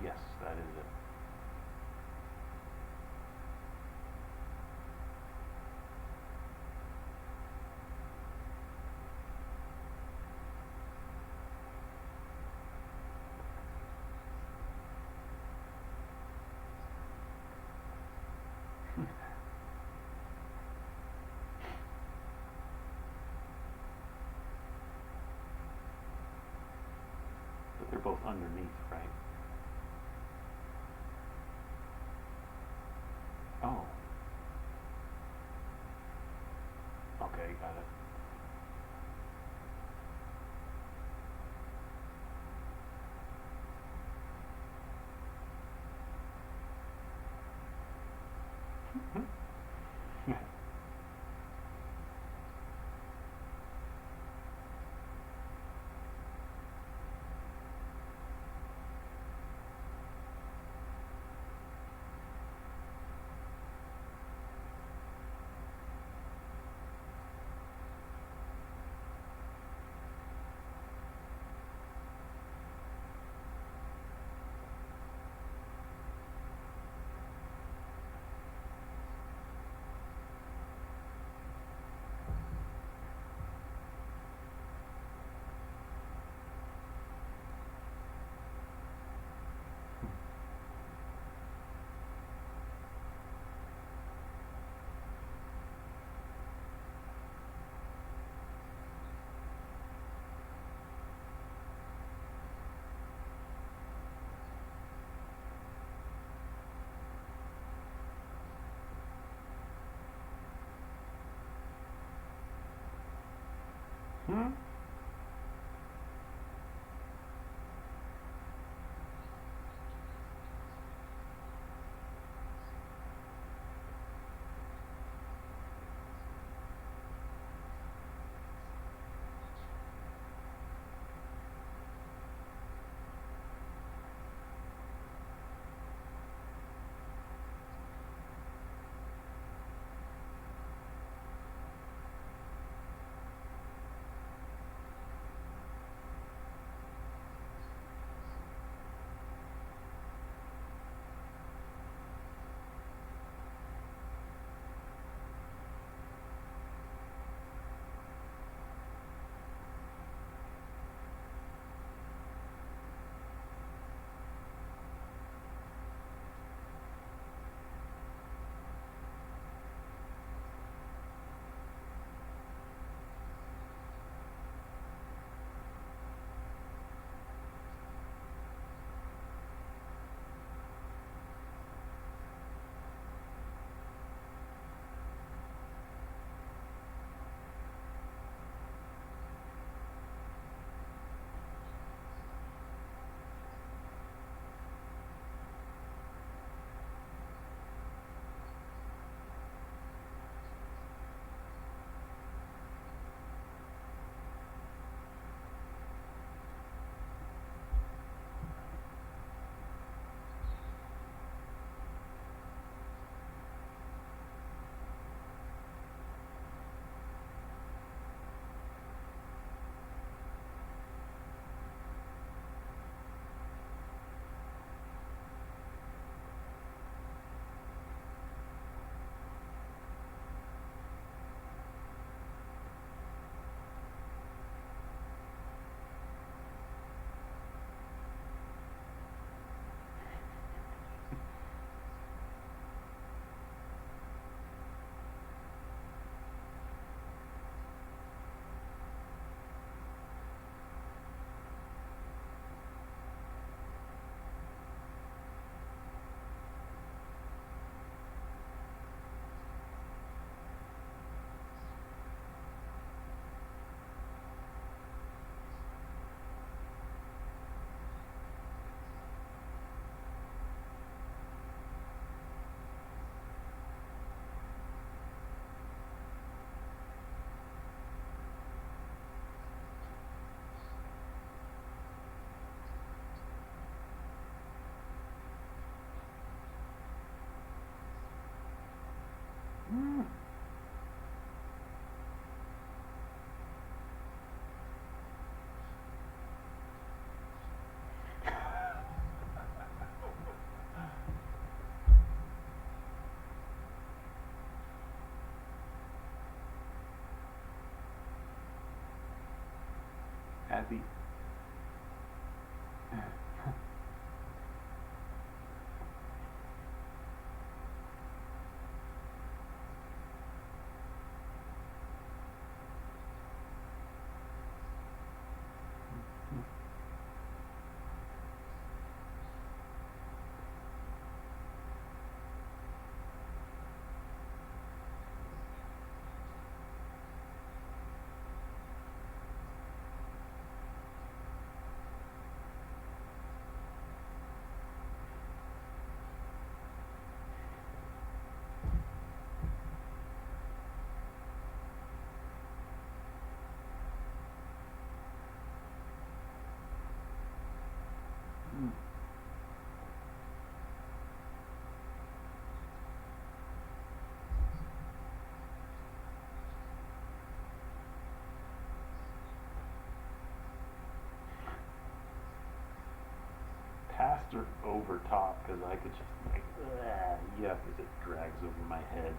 Speaker 1: Yes, that is it. But they're both underneath, right? Oh. Okay, got it. Hmm? the past or over top, because I could just like, yeah, because it drags over my head.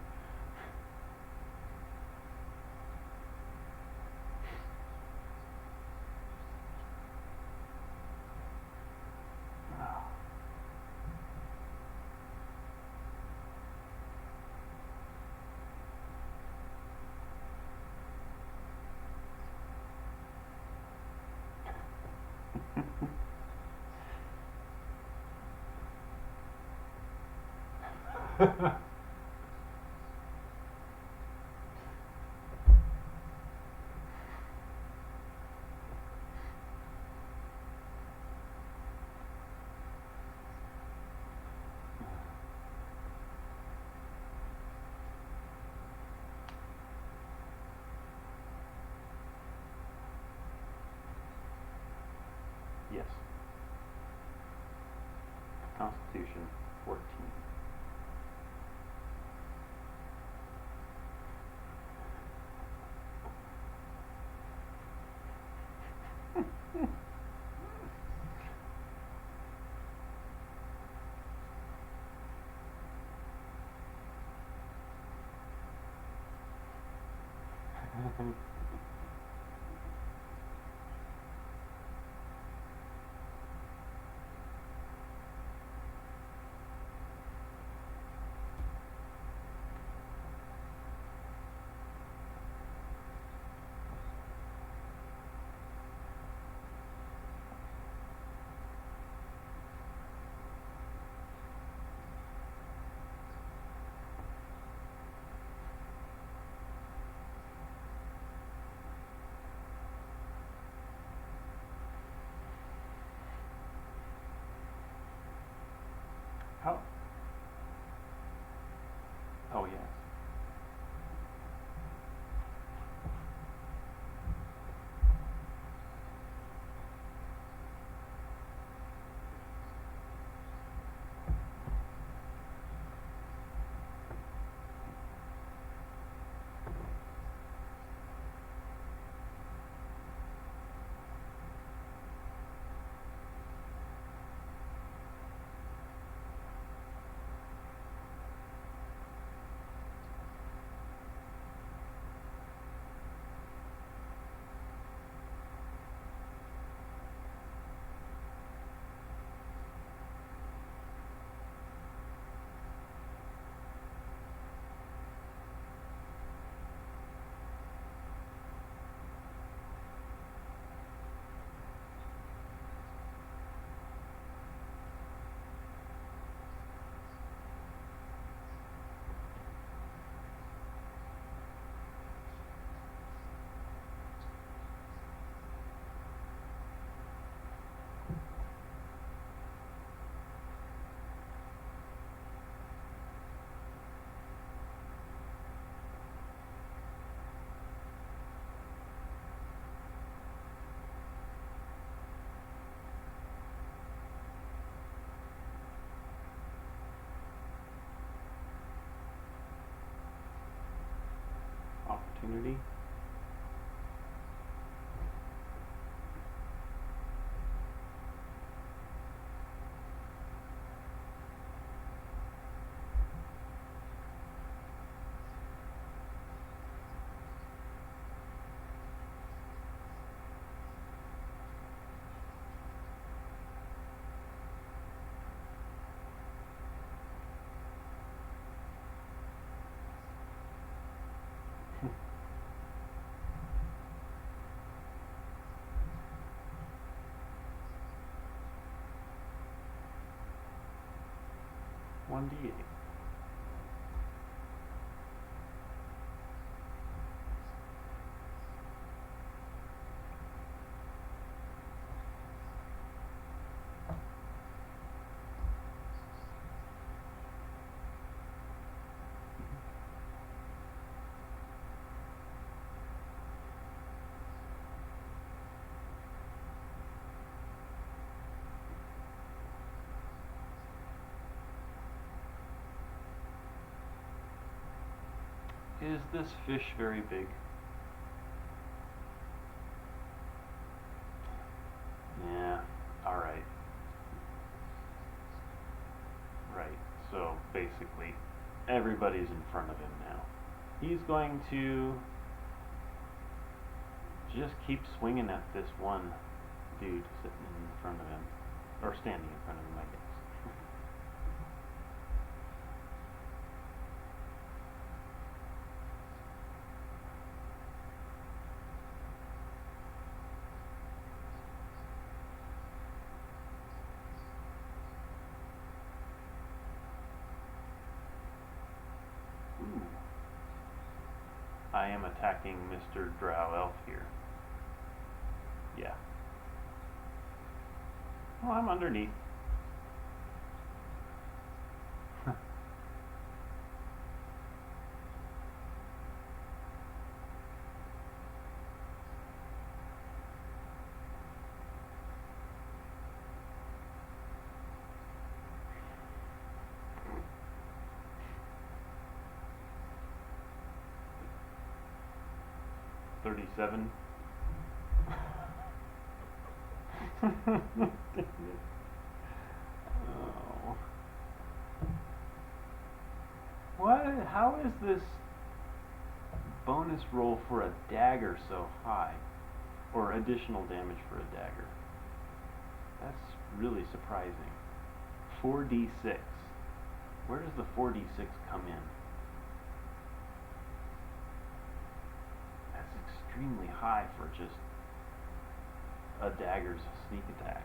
Speaker 1: Yes. Constitution 14. How? Oh, yes. Opportunity. 1d8. Is this fish very big? Yeah, alright. Right, so basically everybody's in front of him now. He's going to just keep swinging at this one dude sitting in front of him. Or standing in front of him, I guess. I am attacking Mr. Drow Elf here. Yeah. Well, I'm underneath. $37. Oh. What? How is this bonus roll for a dagger so high? Or additional damage for a dagger? That's really surprising. 4d6. Where does the 4d6 come in? Extremely high for just a dagger's sneak attack.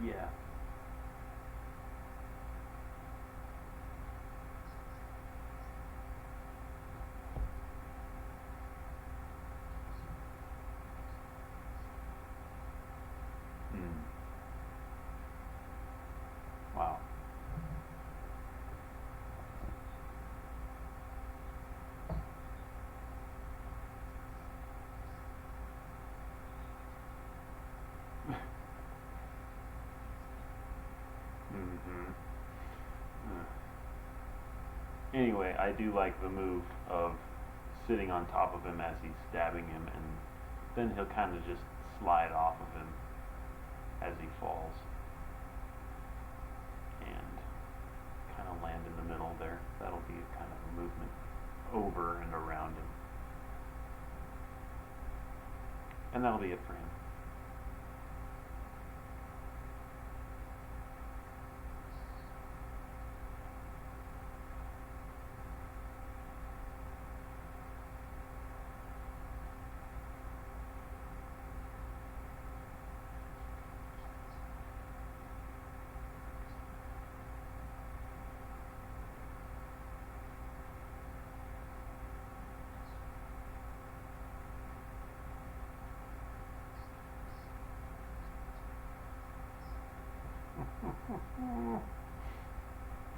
Speaker 1: Yeah. Wow. Anyway, I do like the move of sitting on top of him as he's stabbing him, and then he'll kind of just slide off of him as he falls and kind of land in the middle there. That'll be kind of a movement over and around him. And that'll be it for him.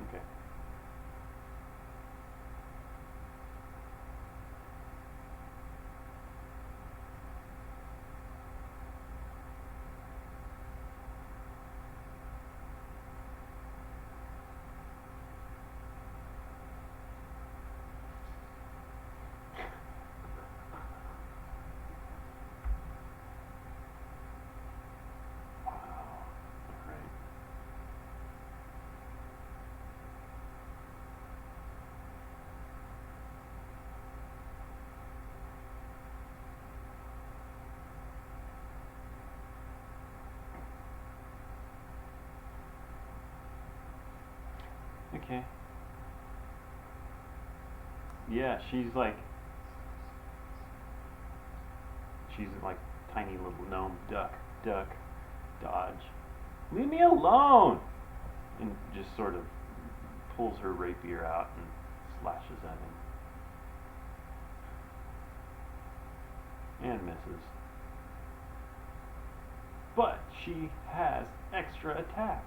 Speaker 1: Okay. Wow. All right. Okay. Yeah, she's like tiny little gnome. Duck, duck, dodge. Leave me alone! And just sort of pulls her rapier out and slashes at him. And misses. But she has extra attack.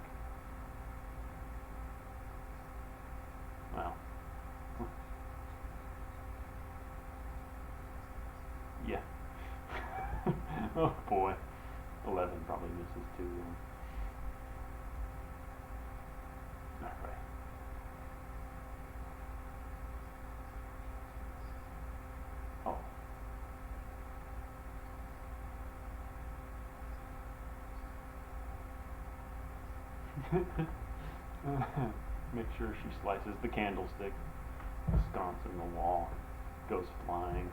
Speaker 1: Well. Yeah. Oh boy. 11 probably misses too. Alright. Oh. Make sure she slices the candlestick. The sconce in the wall goes flying.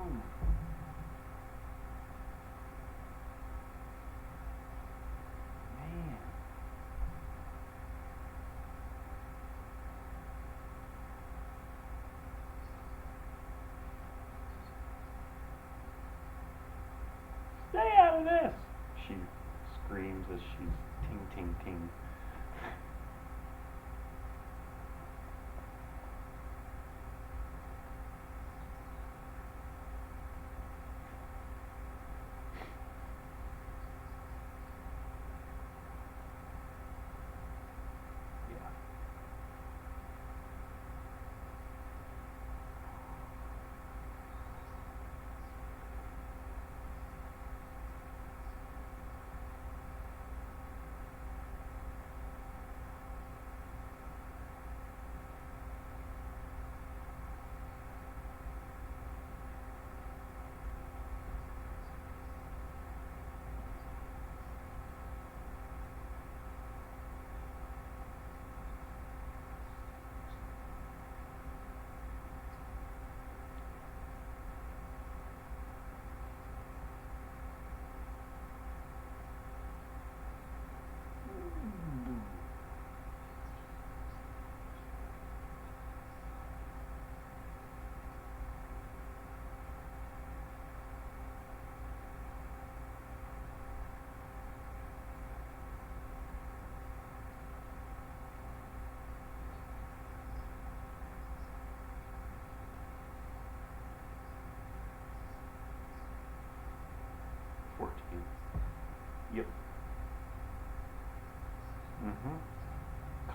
Speaker 1: Man. Stay out of this! She screams as she's ting ting ting.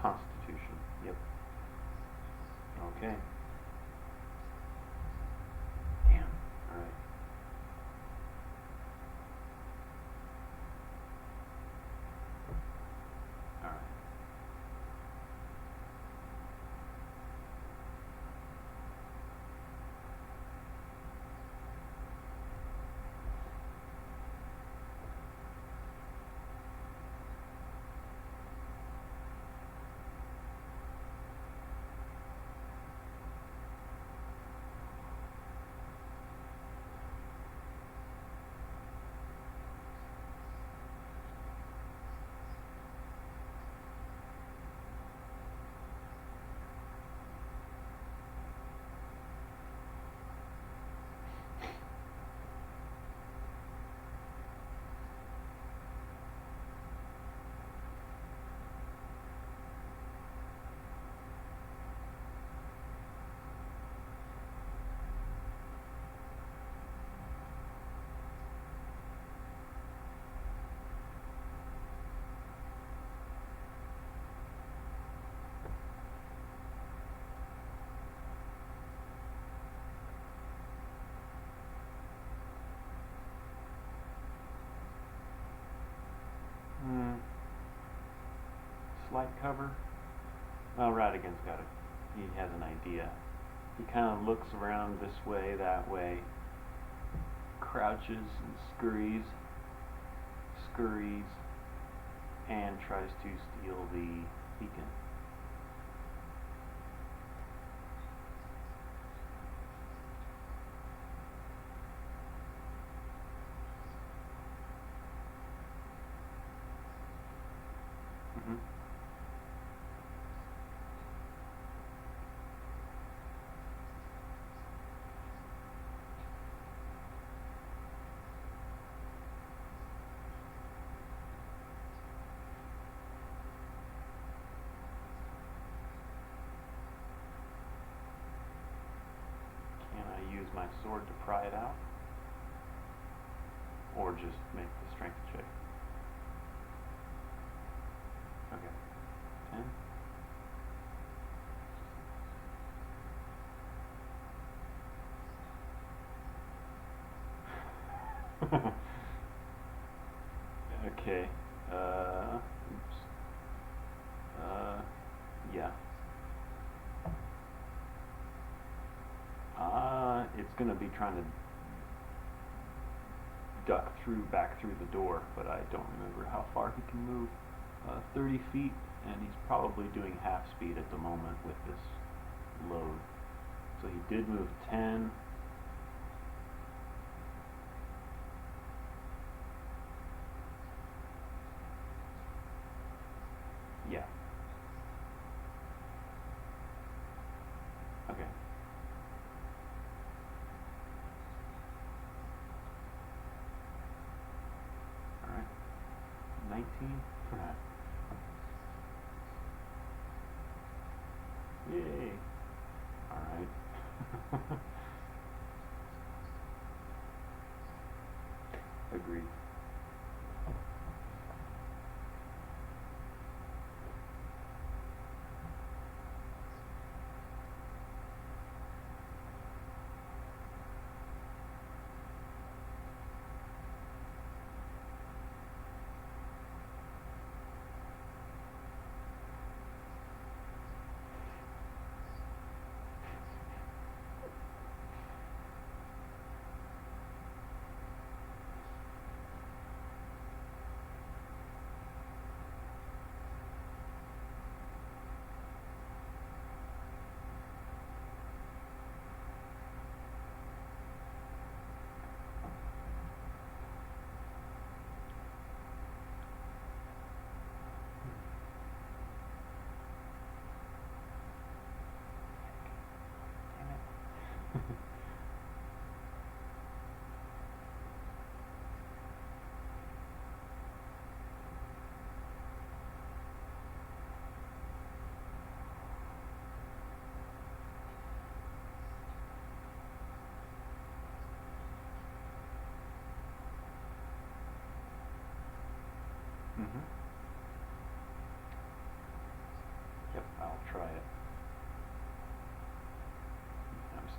Speaker 1: Constitution. Yep. Okay. Damn. Alright. Alright. Slight cover. Well, Ratigan's got it. He has an idea. He kind of looks around this way, that way, crouches and scurries, and tries to steal the beacon. Use my sword to pry it out, or just make the strength check. Okay, 10. Okay, oops. Yeah. It's gonna be trying to duck back through the door, but I don't remember how far he can move. 30 feet, and he's probably doing half speed at the moment with this load. So he did move 10. Yeah. Okay. Alright. 19 for that. Yay. Alright. Agreed.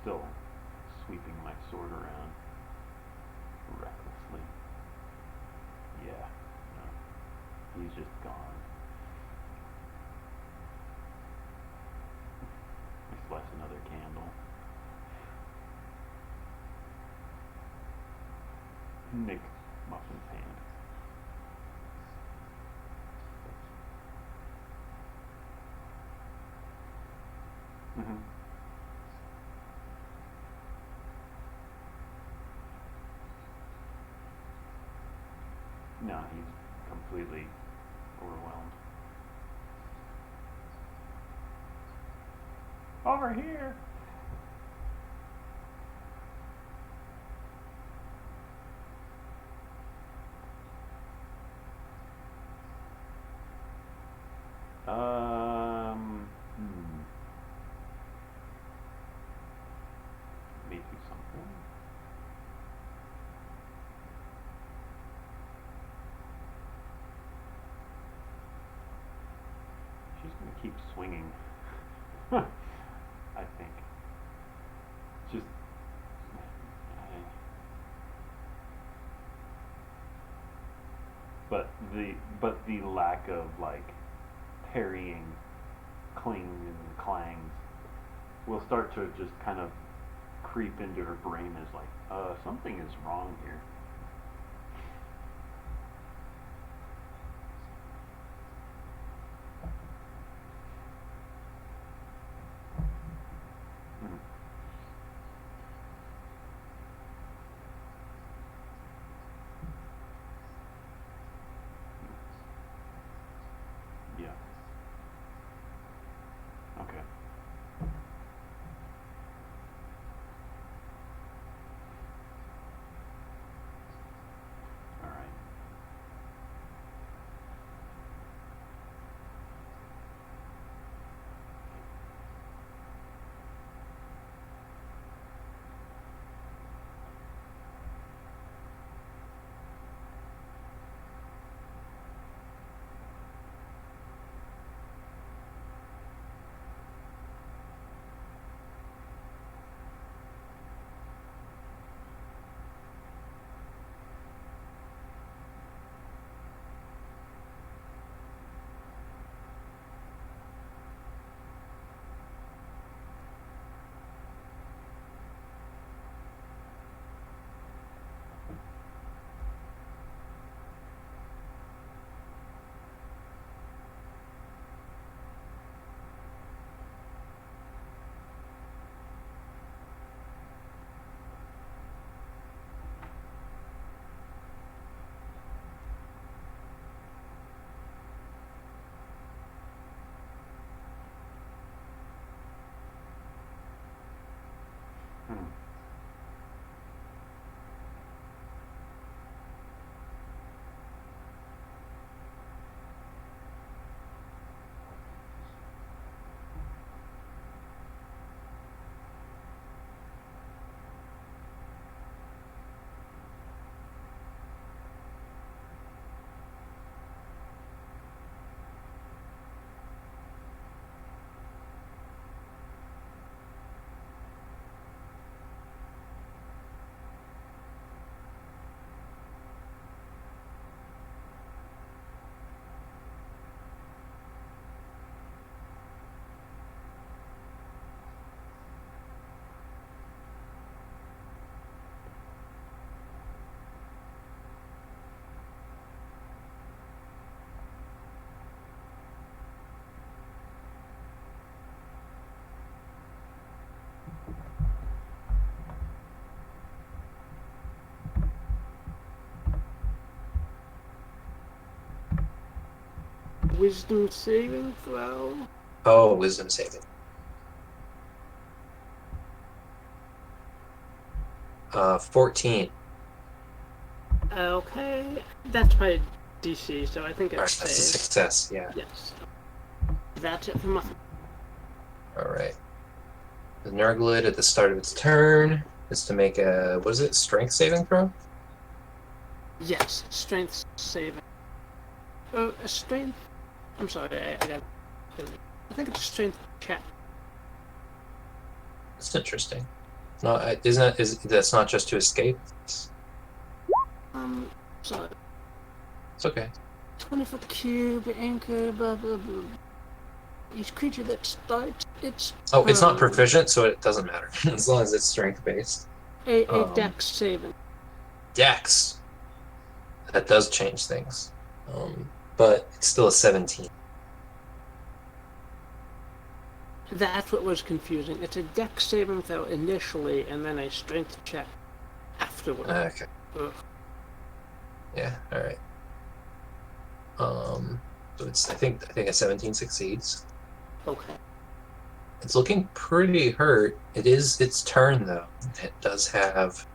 Speaker 1: still sweeping my sword around recklessly. Yeah, no, he's just gone. I slice another candle. Nick Muffin's hand. Mm-hmm. No, he's completely overwhelmed. Over here! Maybe something. She's gonna keep swinging. I think. Just. But the lack of like parrying, clings and clangs will start to just kind of creep into her brain as like, something is wrong here. Yeah. Okay. All right. Hmm.
Speaker 2: Wisdom saving throw?
Speaker 3: Oh, wisdom saving. 14.
Speaker 2: Okay, that's my DC, so I think
Speaker 3: All right,
Speaker 2: it's
Speaker 3: that's a
Speaker 2: saved.
Speaker 3: success, yeah.
Speaker 2: Yes. That's it for Muffin.
Speaker 3: All right. The Nurglid at the start of its turn is to make a, what is it, strength saving throw?
Speaker 2: Yes, strength saving. Oh, a strength? I'm sorry, I got. I think it's a strength check.
Speaker 3: That's interesting. No, that's not just to escape?
Speaker 2: Sorry.
Speaker 3: It's okay.
Speaker 2: 20-foot cube, anchor, blah, blah, blah. Each creature that starts its
Speaker 3: Oh, it's not
Speaker 2: turn-
Speaker 3: proficient, so it doesn't matter as long as it's strength based.
Speaker 2: A dex saving.
Speaker 3: Dex. That does change things, but it's still a 17.
Speaker 2: That's what was confusing. It's a dex saving throw initially, and then a strength check afterward.
Speaker 3: Okay.
Speaker 2: Ugh.
Speaker 3: Yeah. All right. So it's I think a 17 succeeds.
Speaker 2: Okay.
Speaker 3: It's looking pretty hurt. It is its turn though. It does have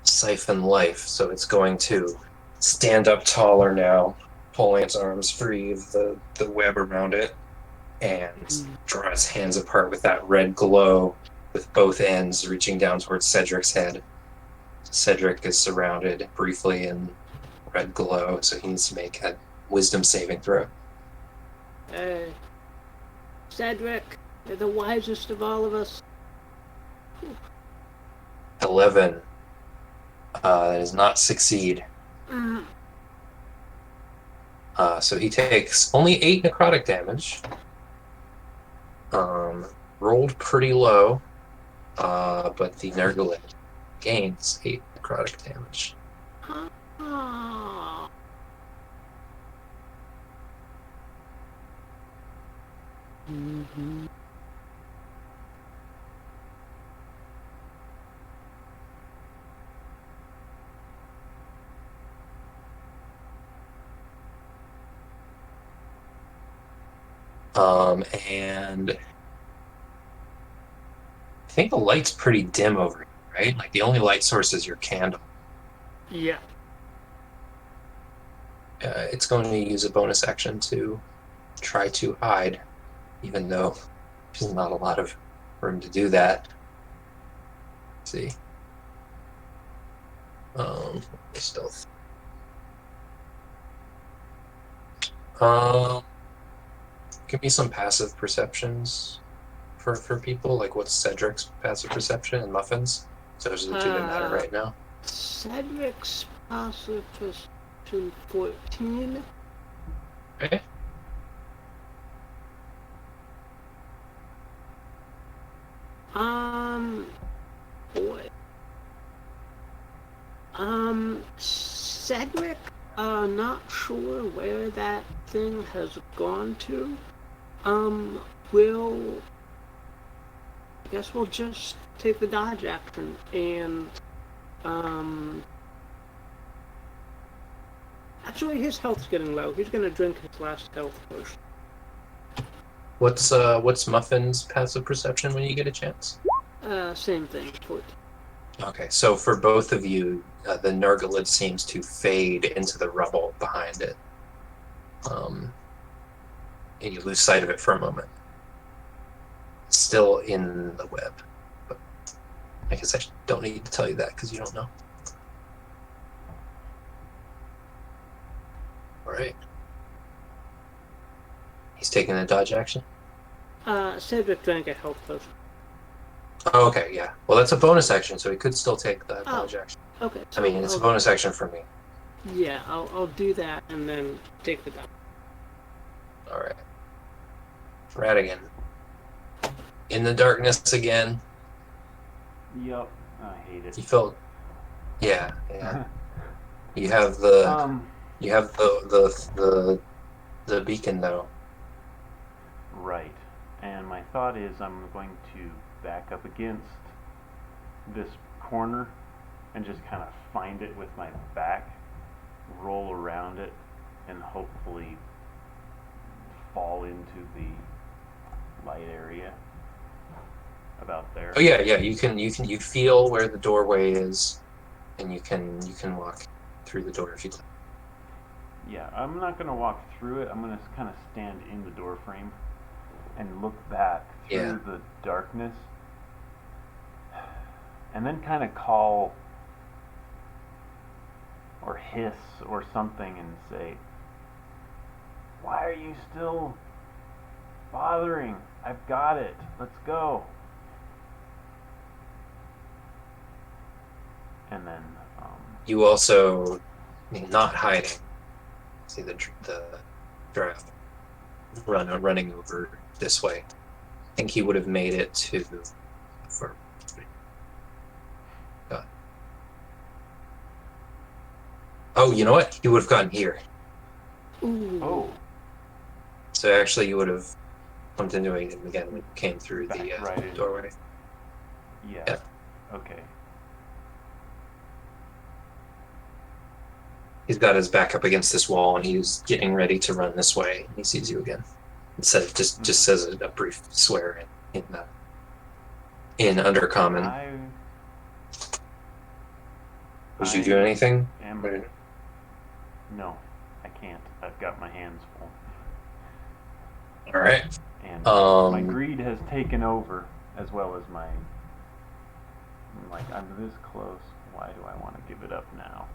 Speaker 3: siphon life, so it's going to stand up taller now, pulling its arms free of the web around it, and draw its hands apart with that red glow, with both ends reaching down towards Cedric's head. Cedric is surrounded briefly in red glow, so he needs to make a wisdom saving throw.
Speaker 2: Hey. Cedric, you're the wisest of all of us.
Speaker 3: 11. That does not succeed. So he takes only 8 necrotic damage. Rolled pretty low, but the Nergalid gains 8 necrotic damage.
Speaker 2: Oh. Mm-hmm.
Speaker 3: And I think the light's pretty dim over here, right? Like the only light source is your candle.
Speaker 2: Yeah.
Speaker 3: It's going to use a bonus action to try to hide, even though there's not a lot of room to do that. Let's see. Stealth. Give me some passive perceptions for people. Like, what's Cedric's passive perception and Muffin's? So those are the two that matter right now.
Speaker 2: Cedric's passive perception 14.
Speaker 3: Okay.
Speaker 2: Boy. Cedric, not sure where that thing has gone to. I guess we'll just take the dodge action and, actually his health's getting low. He's gonna drink his last health potion.
Speaker 3: What's Muffin's passive perception when you get a chance?
Speaker 2: Same thing, 14.
Speaker 3: Okay, so for both of you, the Nergalid seems to fade into the rubble behind it. And you lose sight of it for a moment. It's still in the web. But I guess I don't need to tell you that because you don't know. Alright. He's taking a dodge action?
Speaker 2: Cedric drank a health potion.
Speaker 3: Oh, okay, yeah. Well, that's a bonus action, so he could still take the dodge action.
Speaker 2: Okay.
Speaker 3: I mean, it's a bonus action for me.
Speaker 2: Yeah, I'll do that and then take the dodge.
Speaker 3: Alright. Ratigan. In the darkness again.
Speaker 1: Yup, I hate it.
Speaker 3: You felt... Yeah. You have the... You have the beacon, though.
Speaker 1: Right. And my thought is I'm going to back up against this corner and just kind of find it with my back, roll around it, and hopefully fall into the light area about there.
Speaker 3: Oh yeah. You feel where the doorway is, and you can walk through the door if you'd like.
Speaker 1: Yeah, I'm not going to walk through it. I'm going to kind of stand in the door frame and look back through the darkness, and then kind of call or hiss or something and say, "Why are you still bothering? I've got it. Let's go." And then,
Speaker 3: You also, not hiding, see the draft running over this way. I think he would have made it to for. God. Oh, you know what? He would have gotten here.
Speaker 2: Ooh.
Speaker 1: oh,
Speaker 3: So actually, you would have bumped into him again when you came through
Speaker 1: back
Speaker 3: the
Speaker 1: right in.
Speaker 3: doorway.
Speaker 1: Yeah.
Speaker 3: Yeah.
Speaker 1: Okay.
Speaker 3: He's got his back up against this wall, and he's getting ready to run this way. He sees you again. Instead of just says a brief swear in Undercommon. Would you do anything?
Speaker 1: No, I can't. I've got my hands full.
Speaker 3: All right.
Speaker 1: And my greed has taken over, as well as I'm this close. Why do I want to give it up now?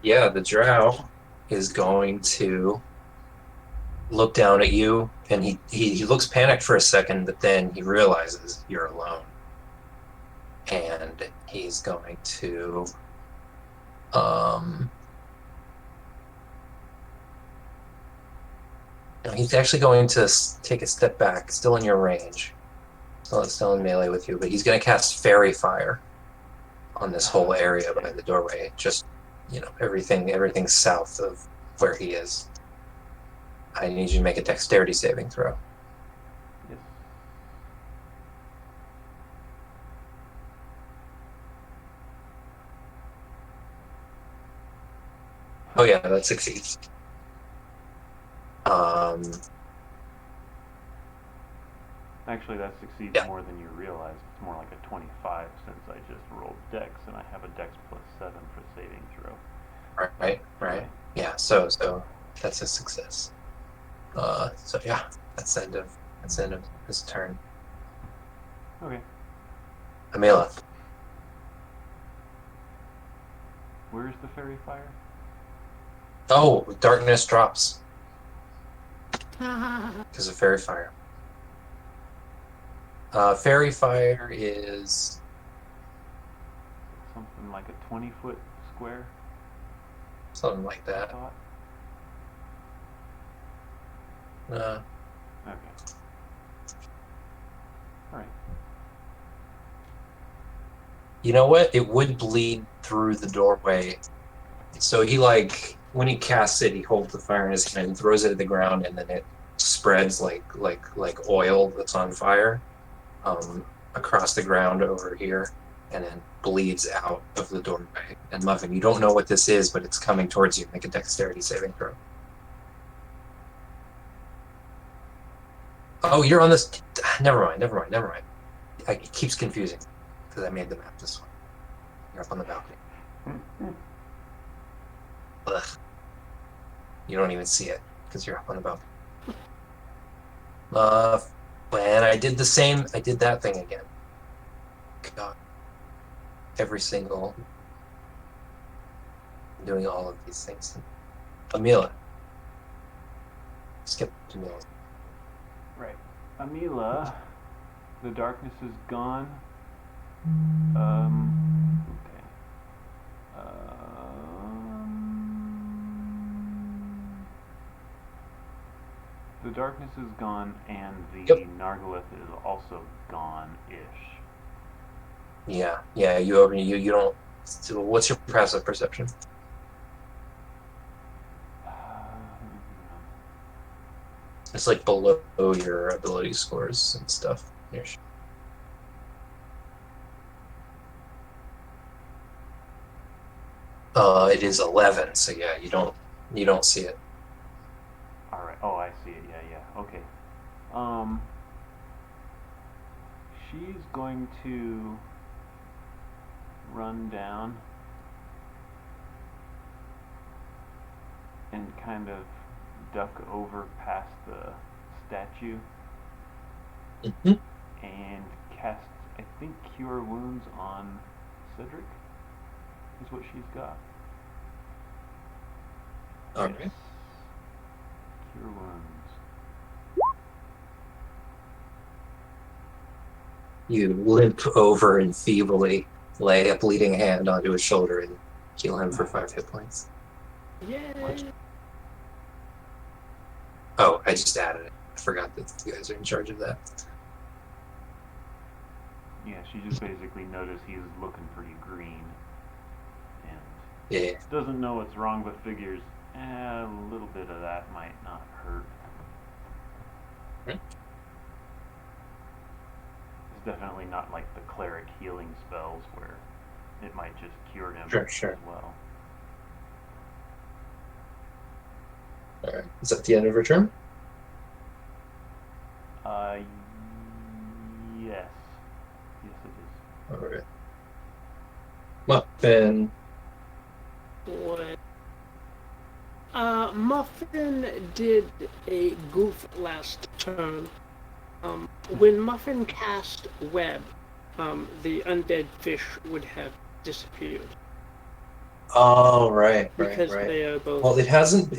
Speaker 3: Yeah, the drow is going to look down at you, and he looks panicked for a second, but then he realizes you're alone. And he's going to he's actually going to take a step back, still in your range. Still in melee with you, but he's going to cast Fairy Fire on this whole area by the doorway. Just, everything south of where he is. I need you to make a dexterity saving throw.
Speaker 1: Yes.
Speaker 3: Oh yeah, that succeeds.
Speaker 1: Actually, that succeeds more than you realize. It's more like a 25 since I just rolled Dex, and I have a Dex +7 for saving throw.
Speaker 3: Right. Yeah, so that's a success. So yeah, that's the end of his turn.
Speaker 1: Okay.
Speaker 3: Amila.
Speaker 1: Where's the fairy fire?
Speaker 3: Oh, darkness drops because of fairy fire. Fairy fire is
Speaker 1: something like a 20-foot square.
Speaker 3: Something like that.
Speaker 1: Okay. All right.
Speaker 3: You know what? It would bleed through the doorway. So he when he casts it, he holds the fire in his hand and throws it at the ground, and then it spreads like oil that's on fire across the ground over here, and then bleeds out of the doorway. And Muffin, you don't know what this is, but it's coming towards you. Make a dexterity saving throw. Oh, you're on this. Never mind. It keeps confusing because I made the map this way. You're up on the balcony. Ugh. You don't even see it because you're up on the balcony. And I did that thing again. God. I'm doing all of these things. Amila. Skip to Amila.
Speaker 1: Right. Amila, the darkness is gone. Okay. The darkness is gone, and the Nargolith is also gone-ish.
Speaker 3: Yeah. You don't. So what's your passive perception? It's like below your ability scores and stuff. It is 11, so yeah, you don't see it.
Speaker 1: All right. Oh, I see it. Yeah. Okay. She's going to run down and kind of duck over past the statue and cast, I think, Cure Wounds on Cedric is what she's got.
Speaker 3: All right.
Speaker 1: Cure wounds.
Speaker 3: You limp over and feebly lay a bleeding hand onto his shoulder and heal him for 5 hit points.
Speaker 2: Yay!
Speaker 3: Oh, I just added it. I forgot that you guys are in charge of that.
Speaker 1: Yeah, she just basically noticed he's looking pretty green. And
Speaker 3: Yeah.
Speaker 1: doesn't know what's wrong, but figures a little bit of that might not hurt.
Speaker 3: Hmm.
Speaker 1: It's definitely not like the cleric healing spells where it might just cure him
Speaker 3: Sure.
Speaker 1: as well.
Speaker 3: All right. Is that the end of her turn?
Speaker 1: Yes. Yes, it is.
Speaker 3: All right. Muffin.
Speaker 2: Boy. Muffin did a goof last turn. When Muffin cast Web, the undead fish would have disappeared.
Speaker 3: Oh, right.
Speaker 2: Because they are both.
Speaker 3: Well, it hasn't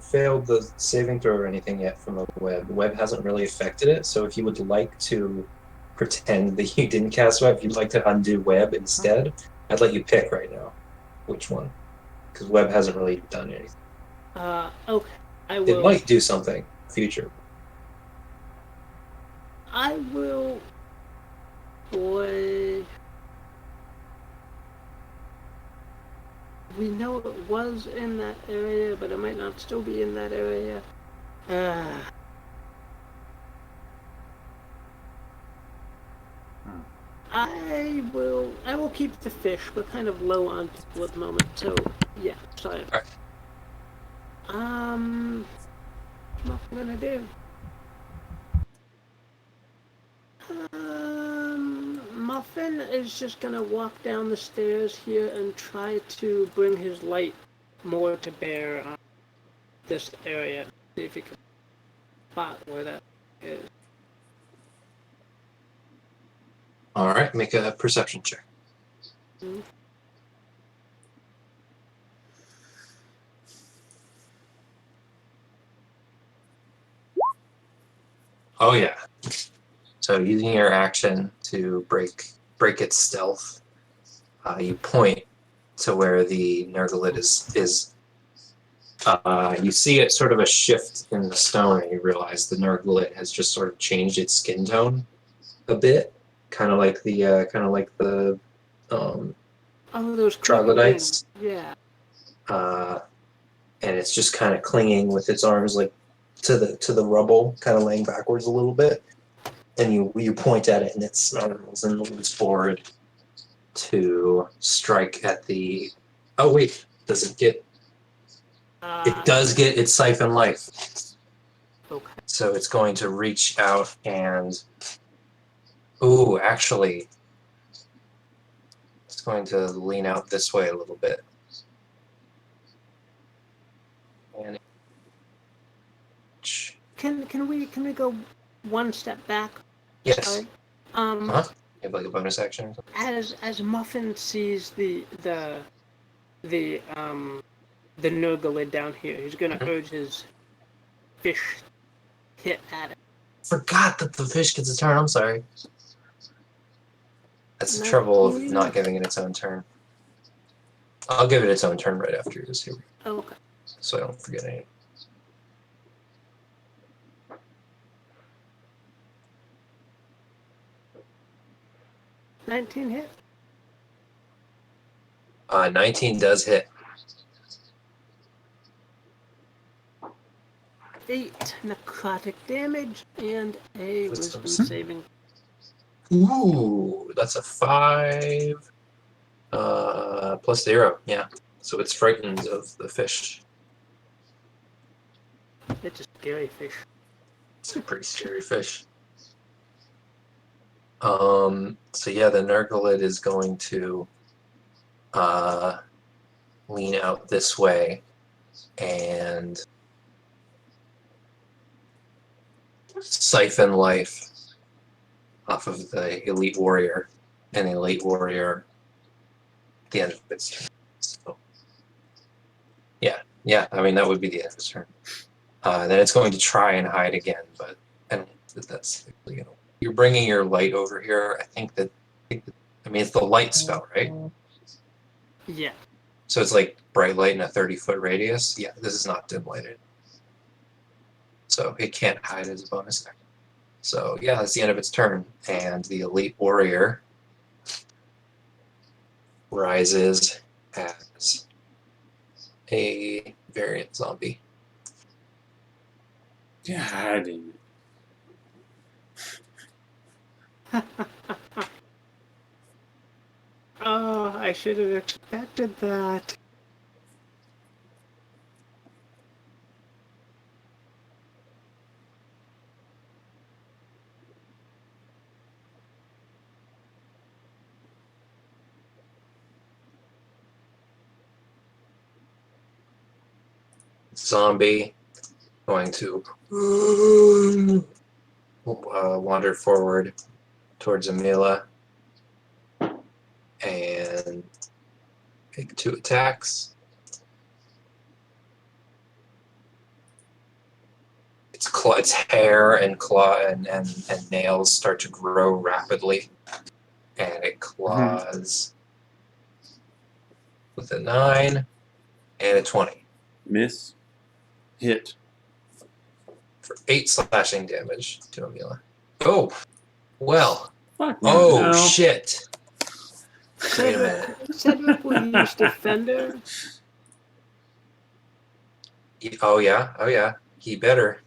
Speaker 3: failed the saving throw or anything yet from the web. The web hasn't really affected it. So if you would like to pretend that you didn't cast web, if you'd like to undo web instead, I'd let you pick right now which one, because web hasn't really done anything.
Speaker 2: Okay. I will.
Speaker 3: It might do something in the future.
Speaker 2: I will. Boy. We know it was in that area, but it might not still be in that area. I will keep the fish. We're kind of low on people at the moment, so yeah, sorry.
Speaker 3: All right.
Speaker 2: What am I gonna do? Muffin is just gonna walk down the stairs here and try to bring his light more to bear on this area. See if he can spot where that is.
Speaker 3: All right, make a perception check.
Speaker 2: Mm-hmm.
Speaker 3: Oh yeah. So using your action to break its stealth, you point to where the Nergalid is. You see it sort of a shift in the stone, and you realize the Nergalid has just sort of changed its skin tone a bit, kind of like the
Speaker 2: those
Speaker 3: troglodytes.
Speaker 2: Yeah.
Speaker 3: And it's just kind of clinging with its arms like to the rubble, kind of laying backwards a little bit. And you point at it, and it snarls and moves forward to strike at the. Oh wait, does it get? It does get its siphon life.
Speaker 2: Okay.
Speaker 3: So it's going to reach out and. Ooh, actually, it's going to lean out this way a little bit. And.
Speaker 2: Can we go one step back?
Speaker 3: Yes.
Speaker 2: Sorry.
Speaker 3: You have like a bonus action or something?
Speaker 2: As Muffin sees the Nergalid down here, he's gonna urge his fish hit at it.
Speaker 3: Forgot that the fish gets a turn. I'm sorry. That's the trouble of not giving it its own turn. I'll give it its own turn right after yours here.
Speaker 2: Oh, okay.
Speaker 3: So I don't forget anything.
Speaker 2: $19 hit.
Speaker 3: 19 does hit.
Speaker 2: 8 necrotic damage and a wisdom saving.
Speaker 3: Ooh, that's a 5 plus 0. Yeah, so it's frightened of the fish.
Speaker 2: It's a scary fish.
Speaker 3: It's a pretty scary fish. So yeah, the Nergalid is going to lean out this way and siphon life off of the elite warrior, and the elite warrior at the end of its turn. So, yeah, Yeah, I mean, that would be the end of its turn. Then it's going to try and hide again, but I don't think that that's, you're bringing your light over here. I mean, it's the light spell, right?
Speaker 2: Yeah.
Speaker 3: So it's like bright light in a 30-foot radius. Yeah, this is not dim lighted. So it can't hide as a bonus action. So yeah, that's the end of its turn. And the elite warrior rises as a variant zombie.
Speaker 4: God.
Speaker 2: Oh, I should have expected that.
Speaker 3: Zombie going to wander forward towards Amila and take 2 attacks. Its hair and claw and nails start to grow rapidly, and it claws with a 9 and a 20
Speaker 4: Miss. Hit.
Speaker 3: for 8 slashing damage to Amila. Oh, well.
Speaker 4: Fuck.
Speaker 3: Oh,
Speaker 4: no.
Speaker 3: shit. Wait a minute.
Speaker 2: Cedric will use Defender.
Speaker 3: Oh, yeah. Oh, yeah. He better.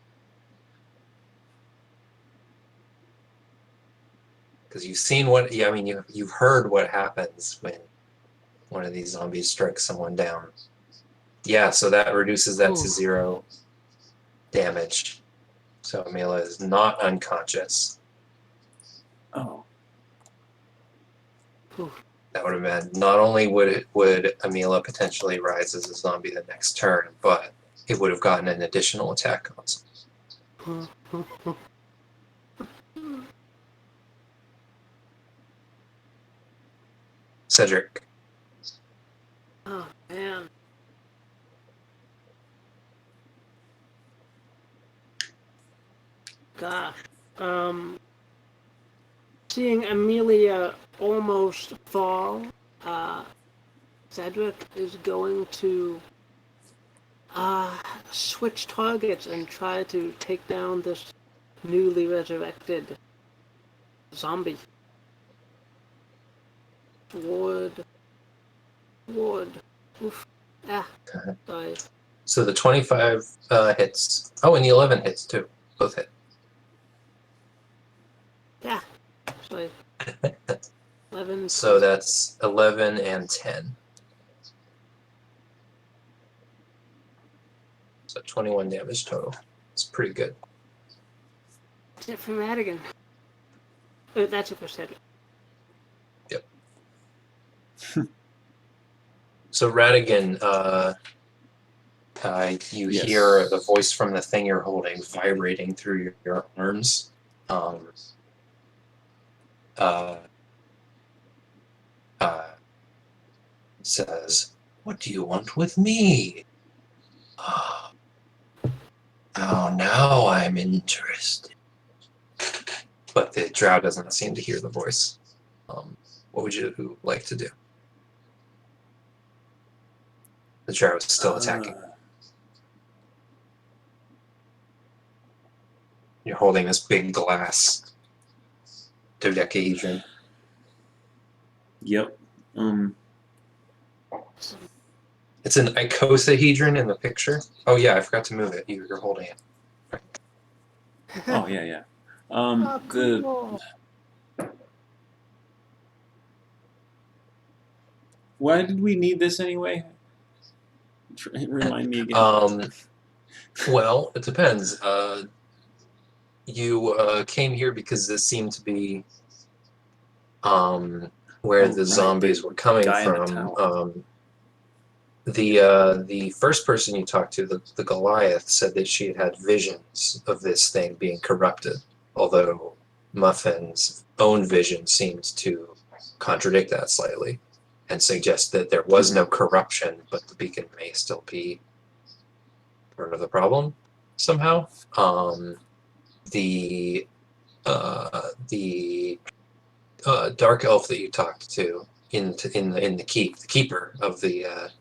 Speaker 3: Because you've seen what... Yeah, I mean, you've heard what happens when one of these zombies strikes someone down. Yeah, so that reduces that to 0 damage. So Amila is not unconscious.
Speaker 4: Oh.
Speaker 3: That would have been... Not only would Amila potentially rise as a zombie the next turn, but it would have gotten an additional attack on. Cedric.
Speaker 2: Oh, man. Gosh. Seeing Amelia almost fall, Cedric is going to switch targets and try to take down this newly resurrected zombie. Ward. Oof. Sorry.
Speaker 3: So the 25 hits. Oh, and the 11 hits too. Both hit.
Speaker 2: Yeah. Sorry. 11.
Speaker 3: So that's 11 and 10. So 21 damage total. It's pretty good.
Speaker 2: That's it for Ratigan. That's it for Cedric.
Speaker 3: Yep. So Ratigan, you
Speaker 4: Yes.
Speaker 3: hear the voice from the thing you're holding vibrating through your arms. Says, "What do you want with me?" Oh, now I'm interested. But the drow doesn't seem to hear the voice. What would you like to do? The drow is still attacking. You're holding this big glass dodecahedron.
Speaker 4: Yep.
Speaker 3: It's an icosahedron in the picture. Oh yeah, I forgot to move it. You're holding it.
Speaker 4: Oh, yeah.
Speaker 2: Cool.
Speaker 4: Why did we need this anyway? Remind me again.
Speaker 3: Well, it depends. You came here because this seemed to be where the zombies were coming
Speaker 4: guy in the
Speaker 3: from.
Speaker 4: tower.
Speaker 3: The first person you talked to, the Goliath, said that she had visions of this thing being corrupted, although Muffin's own vision seems to contradict that slightly and suggest that there was no corruption, but the beacon may still be part of the problem somehow. The dark elf that you talked to in the keeper of the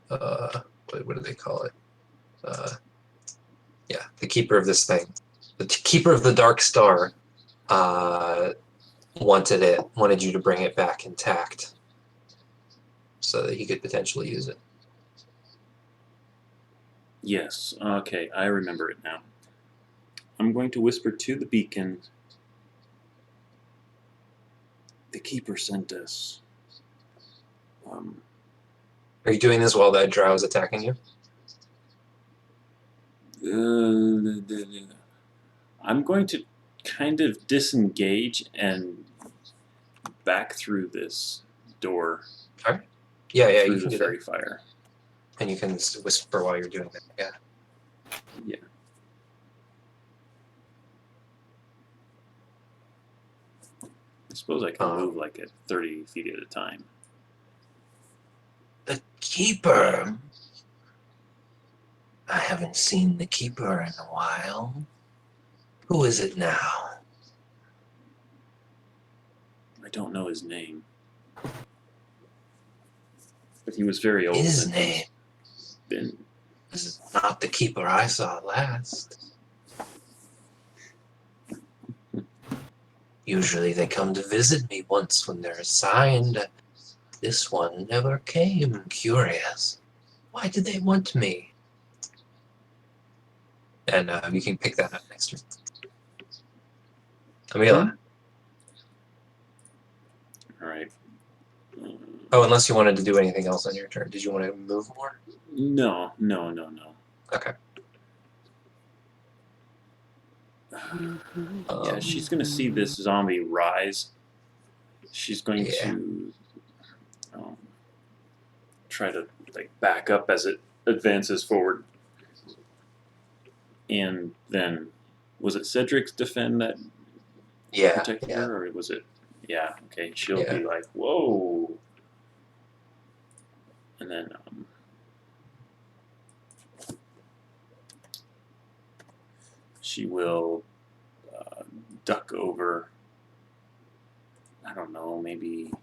Speaker 3: what do they call it? Yeah, the keeper of this thing, the keeper of the dark star, wanted you to bring it back intact, so that he could potentially use it.
Speaker 4: Yes, okay, I remember it now. I'm going to whisper to the beacon. The keeper sent us.
Speaker 3: Are you doing this while that drow is attacking you?
Speaker 4: I'm going to kind of disengage and back through this door.
Speaker 3: All right. Yeah,
Speaker 4: Through
Speaker 3: you can
Speaker 4: the
Speaker 3: do
Speaker 4: fairy
Speaker 3: that.
Speaker 4: fire.
Speaker 3: And you can whisper while you're doing that. Yeah.
Speaker 4: Yeah. I suppose I can move like at 30 feet at a time.
Speaker 3: The keeper. I haven't seen the keeper in a while. Who is it now?
Speaker 4: I don't know his name. But he was very old.
Speaker 3: His name
Speaker 4: been...
Speaker 3: is not the keeper I saw last. Usually they come to visit me once when they're assigned. This one never came. Curious. Why did they want me? And you can pick that up next turn. Amila.
Speaker 4: Alright.
Speaker 3: Oh, unless you wanted to do anything else on your turn. Did you want to move more?
Speaker 4: No.
Speaker 3: Okay.
Speaker 4: Yeah, she's going to see this zombie rise. She's going to try to back up as it advances forward. And then, was it Cedric's defend that protected her, or was it? Yeah, okay. She'll be like, whoa. And then, she will duck over, I don't know, maybe,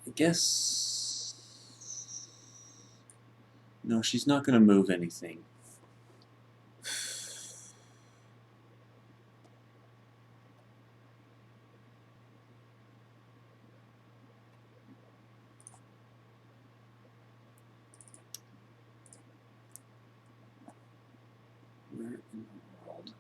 Speaker 4: I guess, no, she's not going to move anything. Where in the world?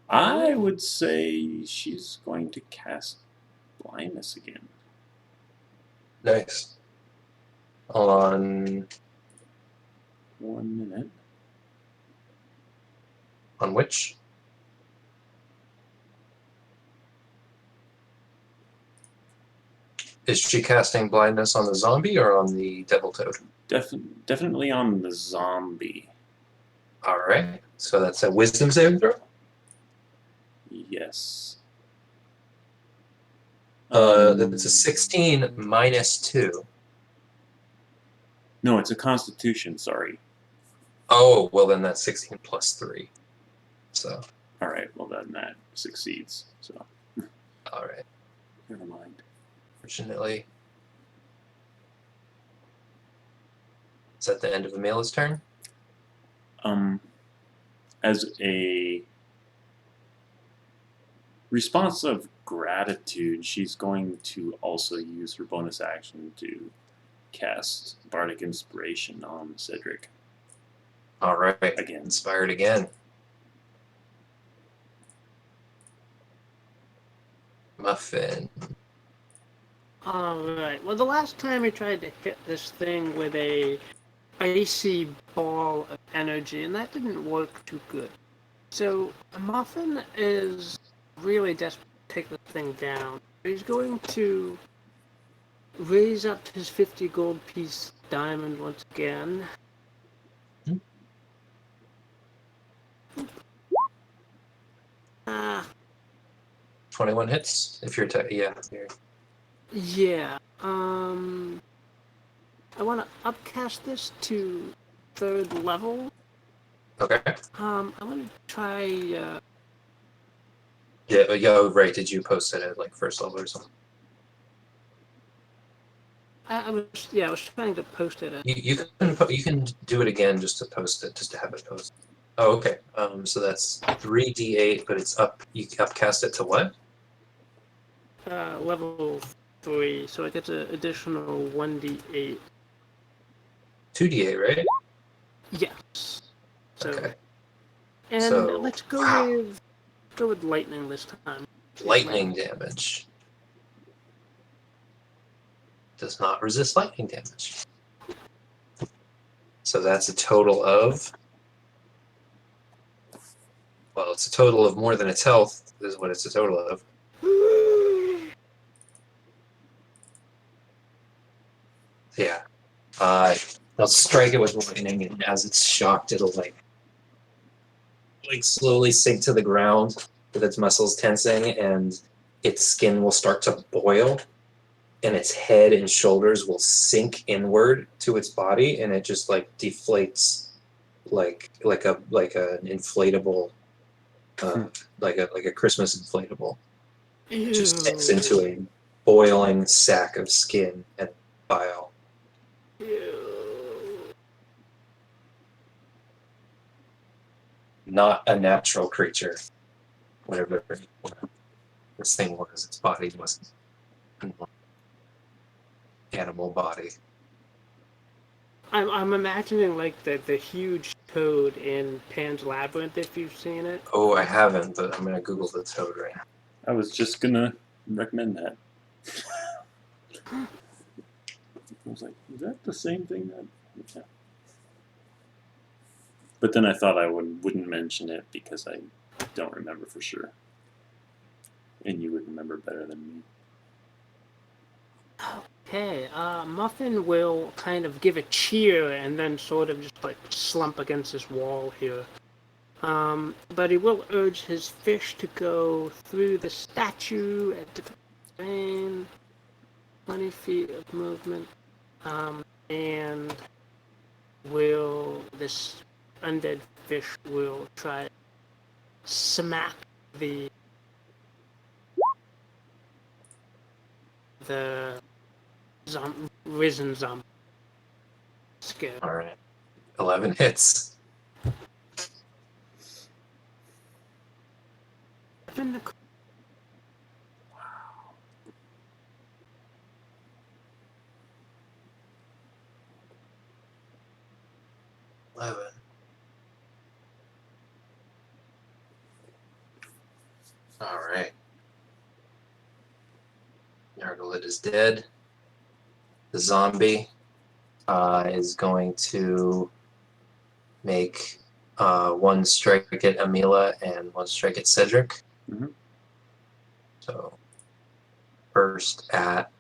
Speaker 4: I would say she's going to cast blindness again.
Speaker 3: Nice. On
Speaker 4: 1 minute.
Speaker 3: On which? Is she casting blindness on the zombie or on the devil toad?
Speaker 4: Definitely on the zombie.
Speaker 3: Alright. So that's a wisdom saving throw?
Speaker 4: Yes.
Speaker 3: That's a 16 minus 2.
Speaker 4: No, it's a constitution, sorry.
Speaker 3: Oh, well then that's 16 plus 3. So.
Speaker 4: Alright, well then that succeeds. So.
Speaker 3: Alright.
Speaker 4: Never mind.
Speaker 3: Fortunately. Is that the end of Amila's turn?
Speaker 4: As a response of gratitude, she's going to also use her bonus action to cast Bardic Inspiration on Cedric.
Speaker 3: Alright.
Speaker 4: Again.
Speaker 3: Inspired again. Muffin.
Speaker 2: Alright, well the last time I tried to hit this thing with a icy ball of energy, and that didn't work too good. So, Muffin is really desperate to take the thing down. He's going to raise up his 50 gold piece diamond once again.
Speaker 3: 21 hits if you're yeah.
Speaker 2: Yeah. I want to upcast this to 3rd level.
Speaker 3: Okay.
Speaker 2: I want to try.
Speaker 3: Yeah, right. Did you post it at like 1st level or something?
Speaker 2: I was trying to post it.
Speaker 3: You can do it again just to post it, just to have it posted. Oh, okay. So that's 3d8, but it's up. You upcast it to what?
Speaker 2: Level 3, so it gets an additional 1d8.
Speaker 3: 2d8, right?
Speaker 2: Yes. So,
Speaker 3: Okay.
Speaker 2: and
Speaker 3: So,
Speaker 2: let's go
Speaker 3: wow.
Speaker 2: with lightning this time.
Speaker 3: Lightning damage. Does not resist lightning damage. So that's a total of. Well, it's a total of more than its health, is what it's a total of. Yeah. I'll strike it with lightning, and as it's shocked, it'll like slowly sink to the ground with its muscles tensing, and its skin will start to boil, and its head and shoulders will sink inward to its body, and it just like deflates like an inflatable, like a Christmas inflatable. It just sinks into a boiling sack of skin and bile. Not a natural creature. Whatever this thing was, its body wasn't a normal animal body.
Speaker 2: I'm imagining like the huge toad in Pan's Labyrinth, if you've seen it.
Speaker 3: Oh, I haven't, but I'm gonna Google the toad right now.
Speaker 4: I was just gonna recommend that. I was like, is that the same thing that? Yeah. But then I thought I wouldn't mention it because I don't remember for sure, and you would remember better than me.
Speaker 2: Okay, Muffin will kind of give a cheer and then sort of just like slump against this wall here. But he will urge his fish to go through the statue at different range, 20 feet of movement, and this undead fish will try to smack the risen zombie. Scare.
Speaker 3: All right, 11 hits.
Speaker 2: In the
Speaker 3: 11. All right. Nargalit is dead. The zombie is going to make 1 strike at Amila and 1 strike at Cedric.
Speaker 4: Mm-hmm.
Speaker 3: So first at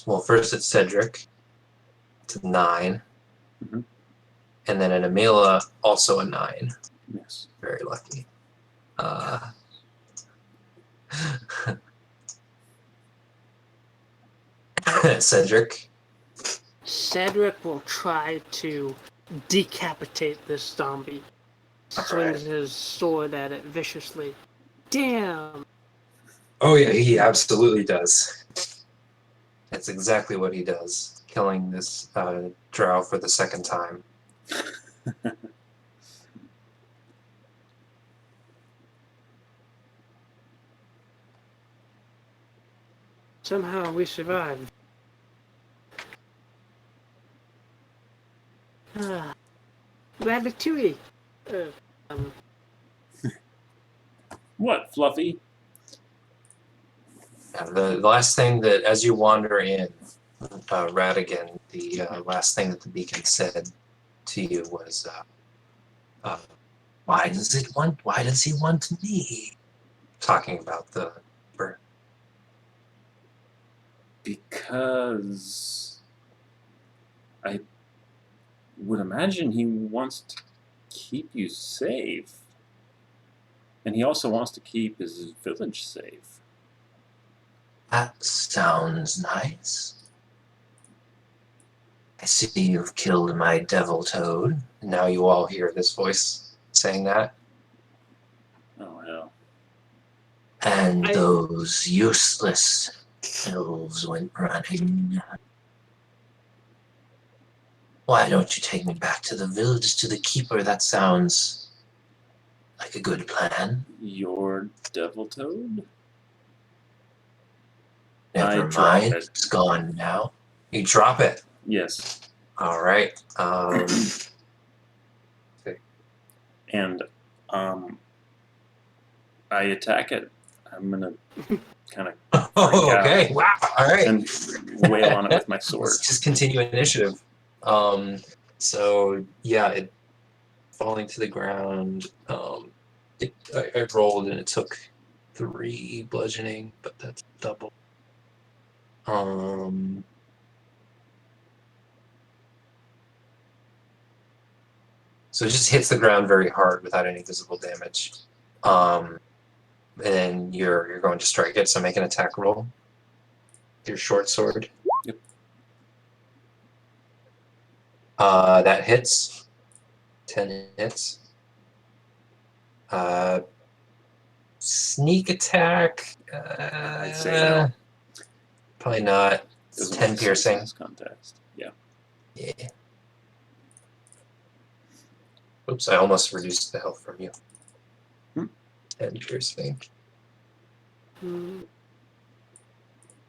Speaker 3: Cedric to 9.
Speaker 4: Mm-hmm.
Speaker 3: And then at Amila also a 9.
Speaker 4: Yes.
Speaker 3: Very lucky. Cedric.
Speaker 2: Cedric will try to decapitate this zombie. Swings his sword at it viciously. Damn!
Speaker 3: Oh yeah, he absolutely does. That's exactly what he does, killing this drow for the 2nd time.
Speaker 2: Somehow we survived. Ratatouille!
Speaker 4: What, Fluffy?
Speaker 3: The last thing that, as you wander in, Ratigan, the last thing that the beacon said to you was, why does he want me? Talking about the bird.
Speaker 4: Because I would imagine he wants to keep you safe. And he also wants to keep his village safe.
Speaker 3: That sounds nice. I see you've killed my devil toad. Now you all hear this voice saying that.
Speaker 4: Oh hell.
Speaker 3: And those useless elves went running. Why don't you take me back to the village, to the keeper? That sounds like a good plan.
Speaker 4: Your devil toad?
Speaker 3: Never
Speaker 4: drop
Speaker 3: mind,
Speaker 4: it.
Speaker 3: it's gone now. You drop it.
Speaker 4: Yes.
Speaker 3: All right.
Speaker 4: And I attack it. I'm gonna kind of
Speaker 3: Oh, okay.
Speaker 4: out.
Speaker 3: Wow. All right.
Speaker 4: And wail on it with my sword.
Speaker 3: Let's just continue initiative. So yeah, it falling to the ground. I rolled and it took 3 bludgeoning, but that's double. So it just hits the ground very hard without any visible damage. And then you're going to strike it, so make an attack roll. Your short sword.
Speaker 4: Yep.
Speaker 3: That hits. 10 hits. Sneak attack.
Speaker 4: I'd say no.
Speaker 3: Probably not. It's
Speaker 4: Doesn't
Speaker 3: 10
Speaker 4: make sense in
Speaker 3: piercing.
Speaker 4: this context. Yeah.
Speaker 3: Yeah. Oops, I almost reduced the health from you. 10 piercing.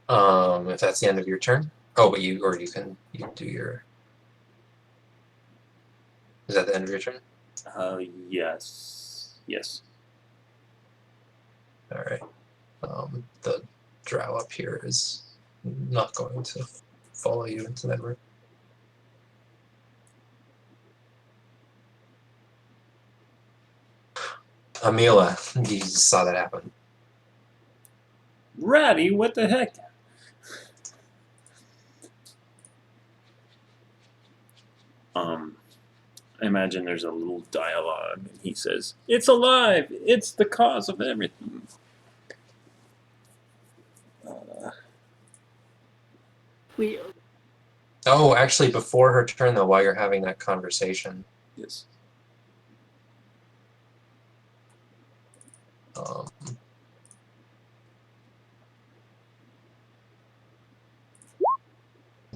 Speaker 3: If that's the end of your turn. Oh, but you can do your. Is that the end of your turn?
Speaker 4: Yes. Yes.
Speaker 3: All right. The drow up here is not going to follow you into that room. Amila, you just saw that happen.
Speaker 4: Ratty, what the heck? I imagine there's a little dialogue, and he says, "It's alive! It's the cause of everything."
Speaker 3: Oh, actually, before her turn, though, while you're having that conversation,
Speaker 4: Yes.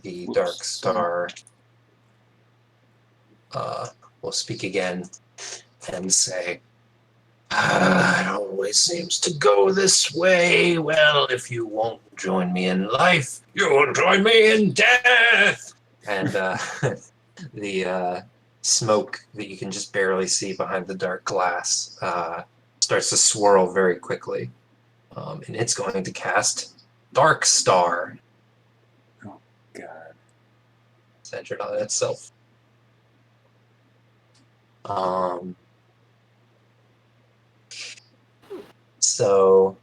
Speaker 3: The
Speaker 4: Whoops.
Speaker 3: Dark Star will speak again and say, it always seems to go this way. Well, if you won't join me in life, you will join me in death. And the smoke that you can just barely see behind the dark glass starts to swirl very quickly. And it's going to cast Dark Star.
Speaker 4: Oh, God.
Speaker 3: Centered on itself. So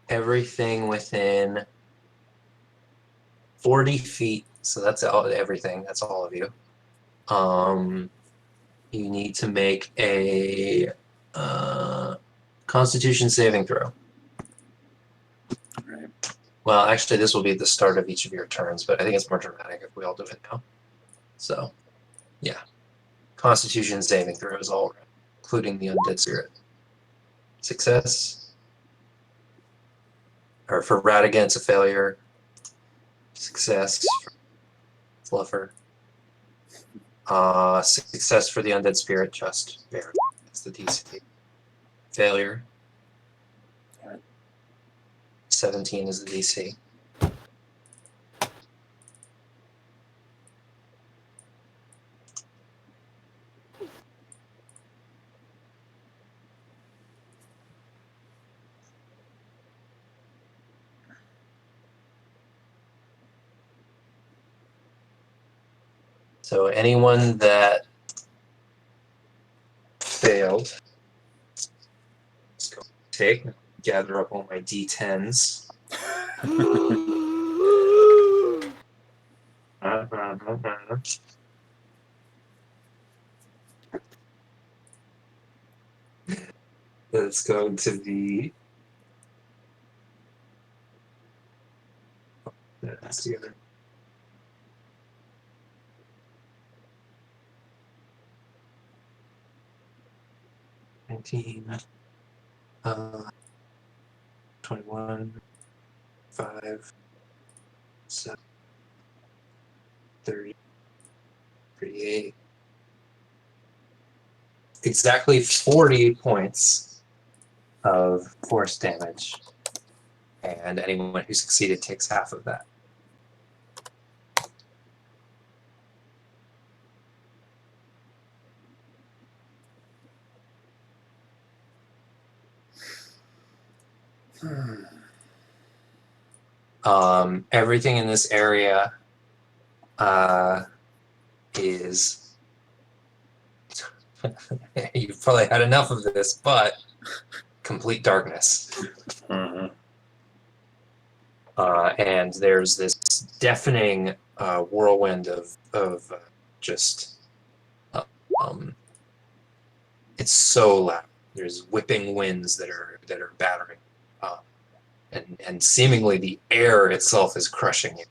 Speaker 3: everything within 40 feet, so that's everything, that's all of you. You need to make a Constitution saving throw.
Speaker 4: Right.
Speaker 3: Well, actually, this will be the start of each of your turns, but I think it's more dramatic if we all do it now. So, yeah. Constitution saving throws all around, including the undead spirit. Success. Or for Ratigan, it's a failure. Success for Fluffer. Success for the undead spirit, just barely. That's the DC. Failure. 17 is the DC. So anyone that failed, let's go gather up all my D10s. It's going to be What's the other? Uh, 21, 5, 7, 30, 38. Exactly 40 points of force damage. And anyone who succeeded takes half of that. Everything in this area is you've probably had enough of this, but complete darkness.
Speaker 4: Uh-huh.
Speaker 3: And there's this deafening whirlwind of just it's so loud. There's whipping winds that are battering, and seemingly the air itself is crushing you.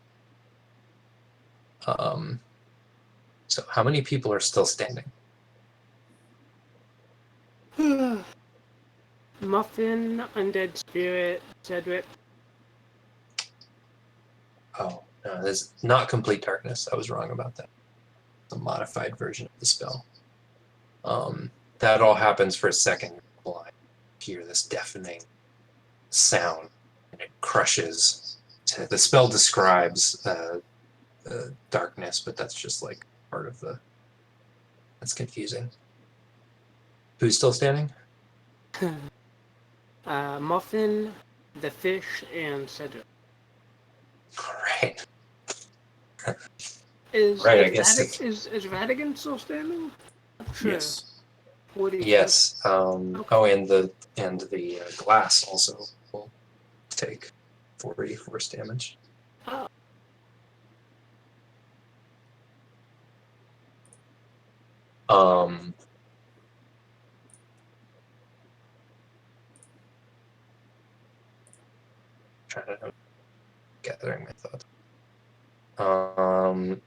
Speaker 3: So how many people are still standing?
Speaker 2: Muffin, Undead Spirit, Cedric.
Speaker 3: Oh, no, there's not complete darkness. I was wrong about that. It's a modified version of the spell. That all happens for a second. You're blind. You hear this deafening sound, and it crushes. The spell describes darkness, but that's just like part of the. That's confusing. Who's still standing?
Speaker 2: Muffin, the fish, and Cedric.
Speaker 3: All right.
Speaker 2: Is
Speaker 3: Right, I guess
Speaker 2: is Ratigan still standing? Sure.
Speaker 4: Yes.
Speaker 2: 40.
Speaker 3: Yes. Oh, and the glass also will take 40 force damage.
Speaker 2: Oh.
Speaker 3: Trying to gathering my thoughts.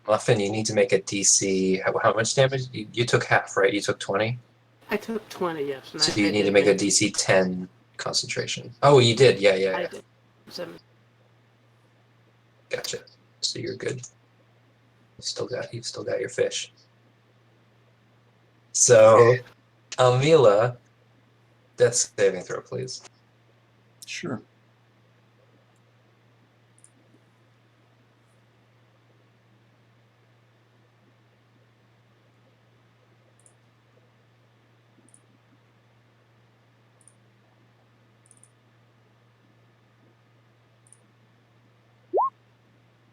Speaker 3: Muffin, you need to make a DC. How much damage? You took half, right? You took 20?
Speaker 2: I took 20, yes. And
Speaker 3: So
Speaker 2: I
Speaker 3: you need to
Speaker 2: did
Speaker 3: make a
Speaker 2: it.
Speaker 3: DC 10 concentration. Oh, you did? Yeah.
Speaker 2: I did. 7.
Speaker 3: Gotcha. So you're good. You've still got your fish. So, Amila, death saving throw, please.
Speaker 4: Sure.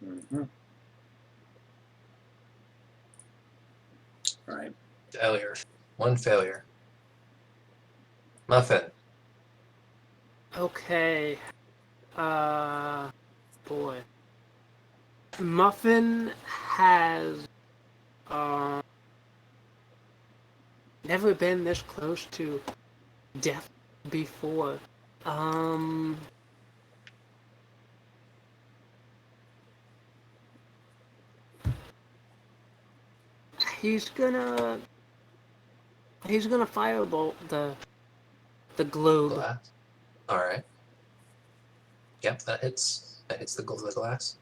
Speaker 4: Mm-hmm. All right.
Speaker 3: Failure. One failure. Muffin.
Speaker 2: Okay. Boy. Muffin has never been this close to death before. He's gonna firebolt the globe.
Speaker 3: Glass. All right. Yep, that hits. That hits the glass.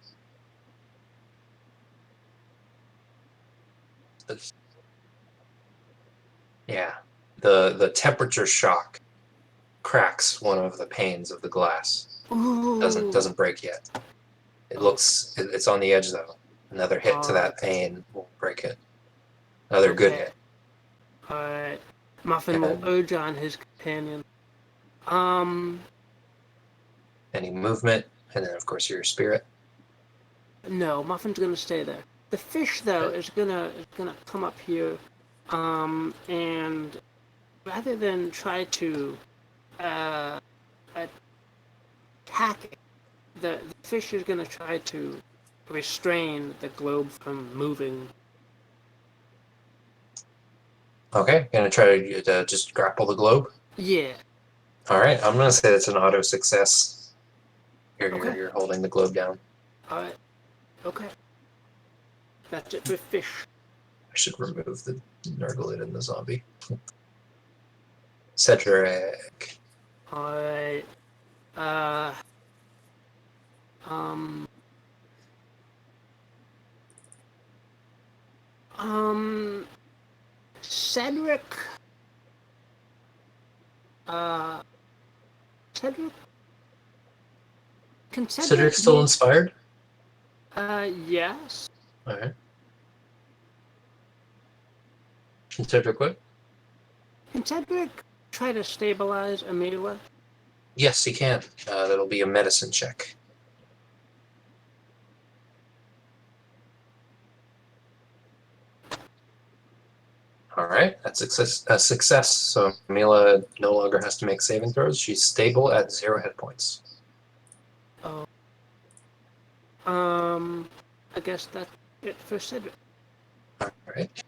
Speaker 3: Yeah. The temperature shock cracks one of the panes of the glass.
Speaker 2: Ooh.
Speaker 3: Doesn't break yet. It's on the edge though. Another hit to that pane will break it. Another good hit.
Speaker 2: Alright. Muffin will urge on his companion.
Speaker 3: Any movement, and then of course your spirit.
Speaker 2: No, Muffin's gonna stay there. The fish though is gonna come up here, and rather than try to attack it, the fish is gonna try to restrain the globe from moving.
Speaker 3: Okay, gonna try to just grapple the globe.
Speaker 2: Yeah.
Speaker 3: All right, I'm gonna say it's an auto success.
Speaker 2: Okay.
Speaker 3: You're holding the globe down.
Speaker 2: Alright. Okay. That's it for fish.
Speaker 3: I should remove the Nurglid and the zombie. Cedric.
Speaker 2: Alright. Uh. Um. Cedric. Cedric. Can Cedric
Speaker 3: Cedric's still
Speaker 2: be-
Speaker 3: inspired?
Speaker 2: Yes.
Speaker 3: Alright. Can Cedric what?
Speaker 2: Can Cedric try to stabilize Amila?
Speaker 3: Yes, he can. That'll be a medicine check. Alright, that's a success. So Amila no longer has to make saving throws. She's stable at 0 hit points.
Speaker 2: Oh. I guess that's it for Cedric.
Speaker 3: Alright.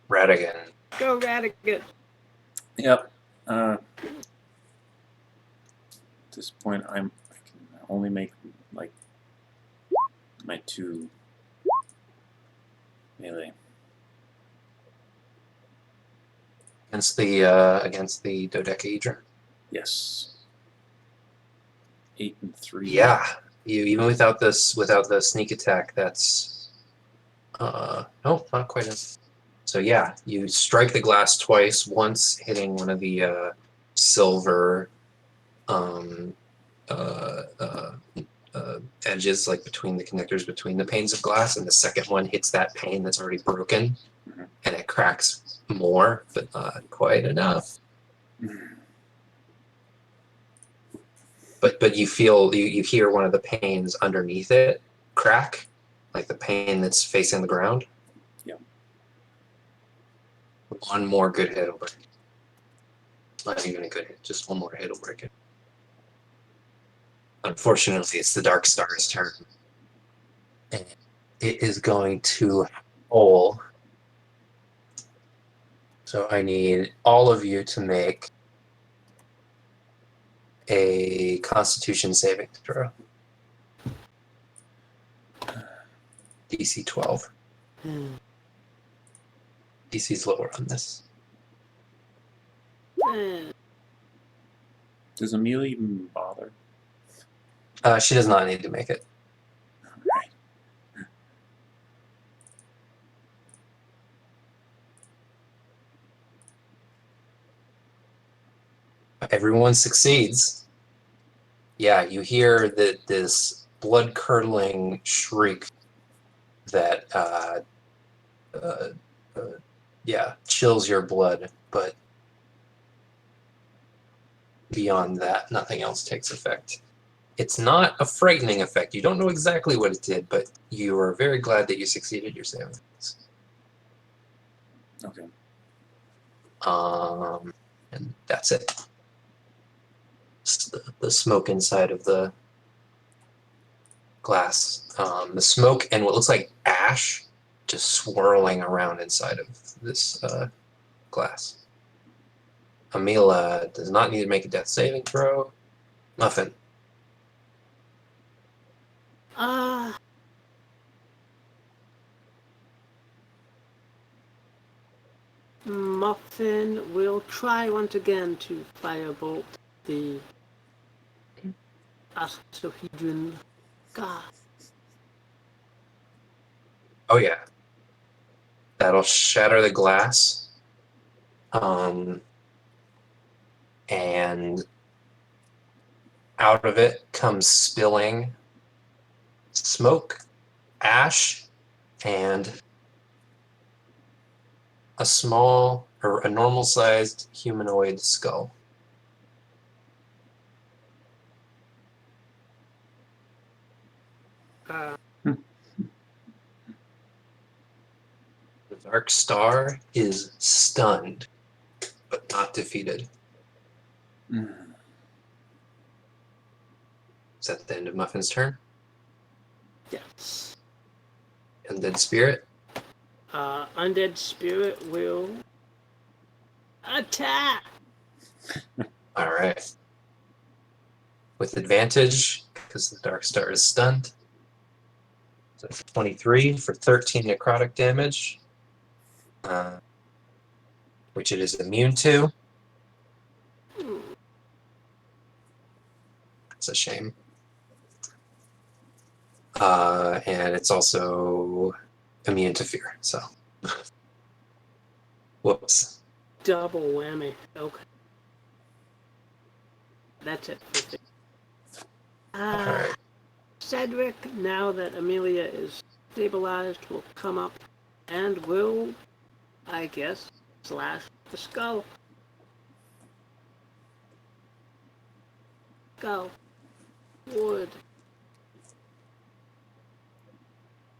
Speaker 3: Ratigan.
Speaker 2: Go Ratigan.
Speaker 4: Yep. At this point, I can only make like my 2 melee.
Speaker 3: Against the dodecahedron.
Speaker 4: Yes. 8 and 3.
Speaker 3: Yeah. You even without the sneak attack, that's no, not quite as. So yeah, you strike the glass twice, once hitting one of the silver edges, like between the connectors between the panes of glass, and the second one hits that pane that's already broken, and it cracks more, but not quite enough. But you feel you hear one of the panes underneath it crack, like the pane that's facing the ground.
Speaker 4: Yeah.
Speaker 3: One more good hit will break it. Not even a good hit, just one more hit will break it. Unfortunately, it's the Dark Star's turn. And it is going to roll. So I need all of you to make a Constitution saving throw. DC 12. DC's lower on this.
Speaker 4: Does Amila even bother?
Speaker 3: She does not need to make it.
Speaker 4: Alright.
Speaker 3: Everyone succeeds. Yeah, you hear that this blood-curdling shriek that chills your blood, but beyond that, nothing else takes effect. It's not a frightening effect. You don't know exactly what it did, but you are very glad that you succeeded your savings.
Speaker 4: Okay.
Speaker 3: And that's it. It's the smoke inside of the glass. The smoke and what looks like ash just swirling around inside of this glass. Amila does not need to make a death saving throw. Muffin.
Speaker 2: Muffin will try once again to firebolt the octahedron. God.
Speaker 3: Oh yeah. That'll shatter the glass. And out of it comes spilling smoke, ash, and a small or a normal-sized humanoid skull. The Dark Star is stunned, but not defeated. Is that the end of Muffin's turn?
Speaker 2: Yes.
Speaker 3: Undead Spirit?
Speaker 2: Undead Spirit will attack.
Speaker 3: All right. With advantage, because the Dark Star is stunned. So 23 for 13 necrotic damage, which it is immune to. It's a shame. And it's also immune to fear, so. Whoops.
Speaker 2: Double whammy. Okay. That's it.
Speaker 3: Alright.
Speaker 2: Cedric, now that Amelia is stabilized, will come up and will, I guess, slash the skull. Go. Wood.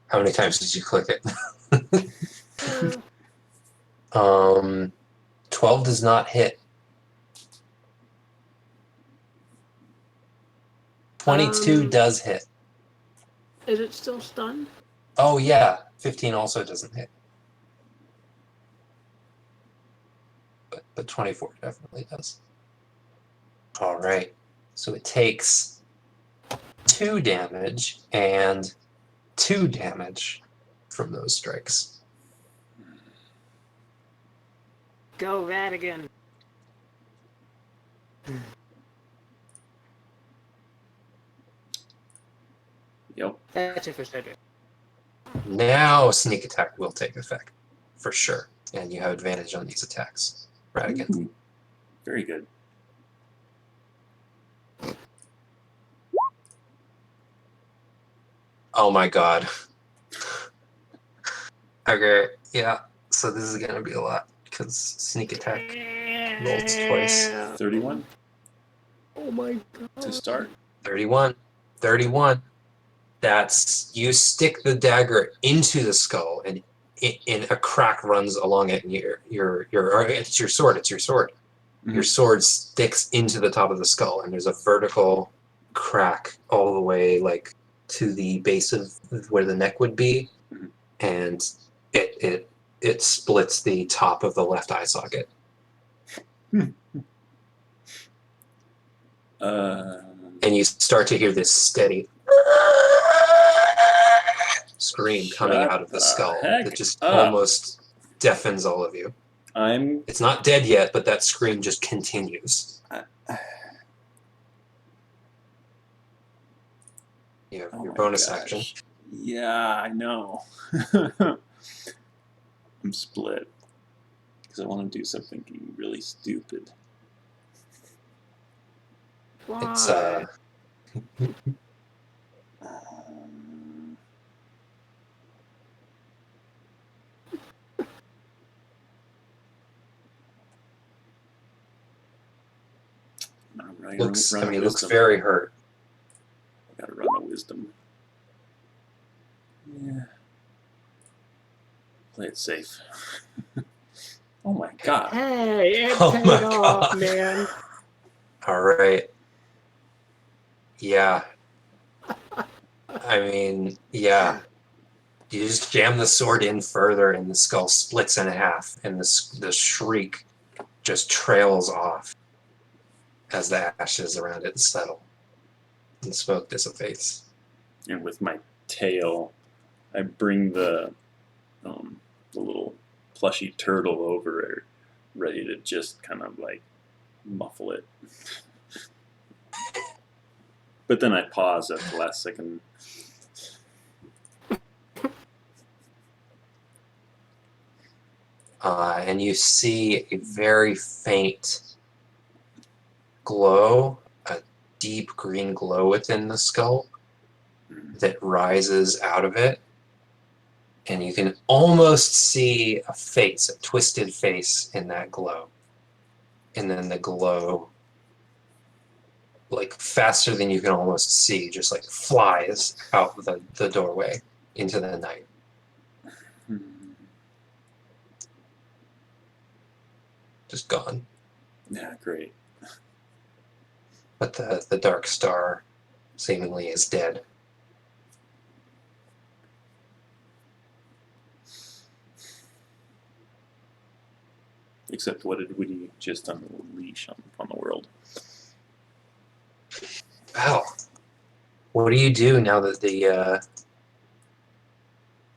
Speaker 3: How many times did you click it? 12 does not hit. 22 does hit.
Speaker 2: Is it still stunned?
Speaker 3: Oh yeah, 15 also doesn't hit. But 24 definitely does. All right, so it takes 2 damage and 2 damage from those strikes.
Speaker 2: Go Ratigan.
Speaker 4: Yep.
Speaker 2: That's it for Cedric.
Speaker 3: Now sneak attack will take effect, for sure. And you have advantage on these attacks. Ratigan.
Speaker 4: Ooh, very good.
Speaker 3: Oh my god. Okay, yeah. So this is gonna be a lot, because sneak attack rolled twice.
Speaker 4: 31
Speaker 2: Oh my god.
Speaker 4: to start.
Speaker 3: 31. 31. That's, you stick the dagger into the skull, and in a crack runs along it, and it's your sword.
Speaker 4: Mm-hmm.
Speaker 3: Your sword sticks into the top of the skull, and there's a vertical crack all the way like to the base of where the neck would be,
Speaker 4: mm-hmm.
Speaker 3: and it splits the top of the left eye socket. And you start to hear this steady scream coming out of the skull that just almost deafens all of you. It's not dead yet, but that scream just continues. You have your bonus action.
Speaker 4: Yeah, I know. I'm split because I want to do something really stupid.
Speaker 2: Why?
Speaker 3: It's looks. I mean, it looks very hurt.
Speaker 4: I gotta run a wisdom. Yeah. Play it safe. Oh my god.
Speaker 2: Hey, it
Speaker 3: Oh
Speaker 2: paid
Speaker 3: my
Speaker 2: off,
Speaker 3: God.
Speaker 2: man.
Speaker 3: All right. Yeah. I mean, yeah. You just jam the sword in further, and the skull splits in half, and the shriek just trails off as the ashes around it settle, and smoke dissipates.
Speaker 4: And with my tail, I bring the little plushy turtle over it, ready to just kind of like muffle it. But then I pause at the last second.
Speaker 3: And you see a very faint glow, a deep green glow within the skull that rises out of it. And you can almost see a face, a twisted face in that glow. And then the glow, like faster than you can almost see, just like flies out the doorway into the night. Just gone.
Speaker 4: Yeah, great.
Speaker 3: But the Dark Star seemingly is dead.
Speaker 4: Except what did Woody just unleash on the world?
Speaker 3: Well, What do you do now that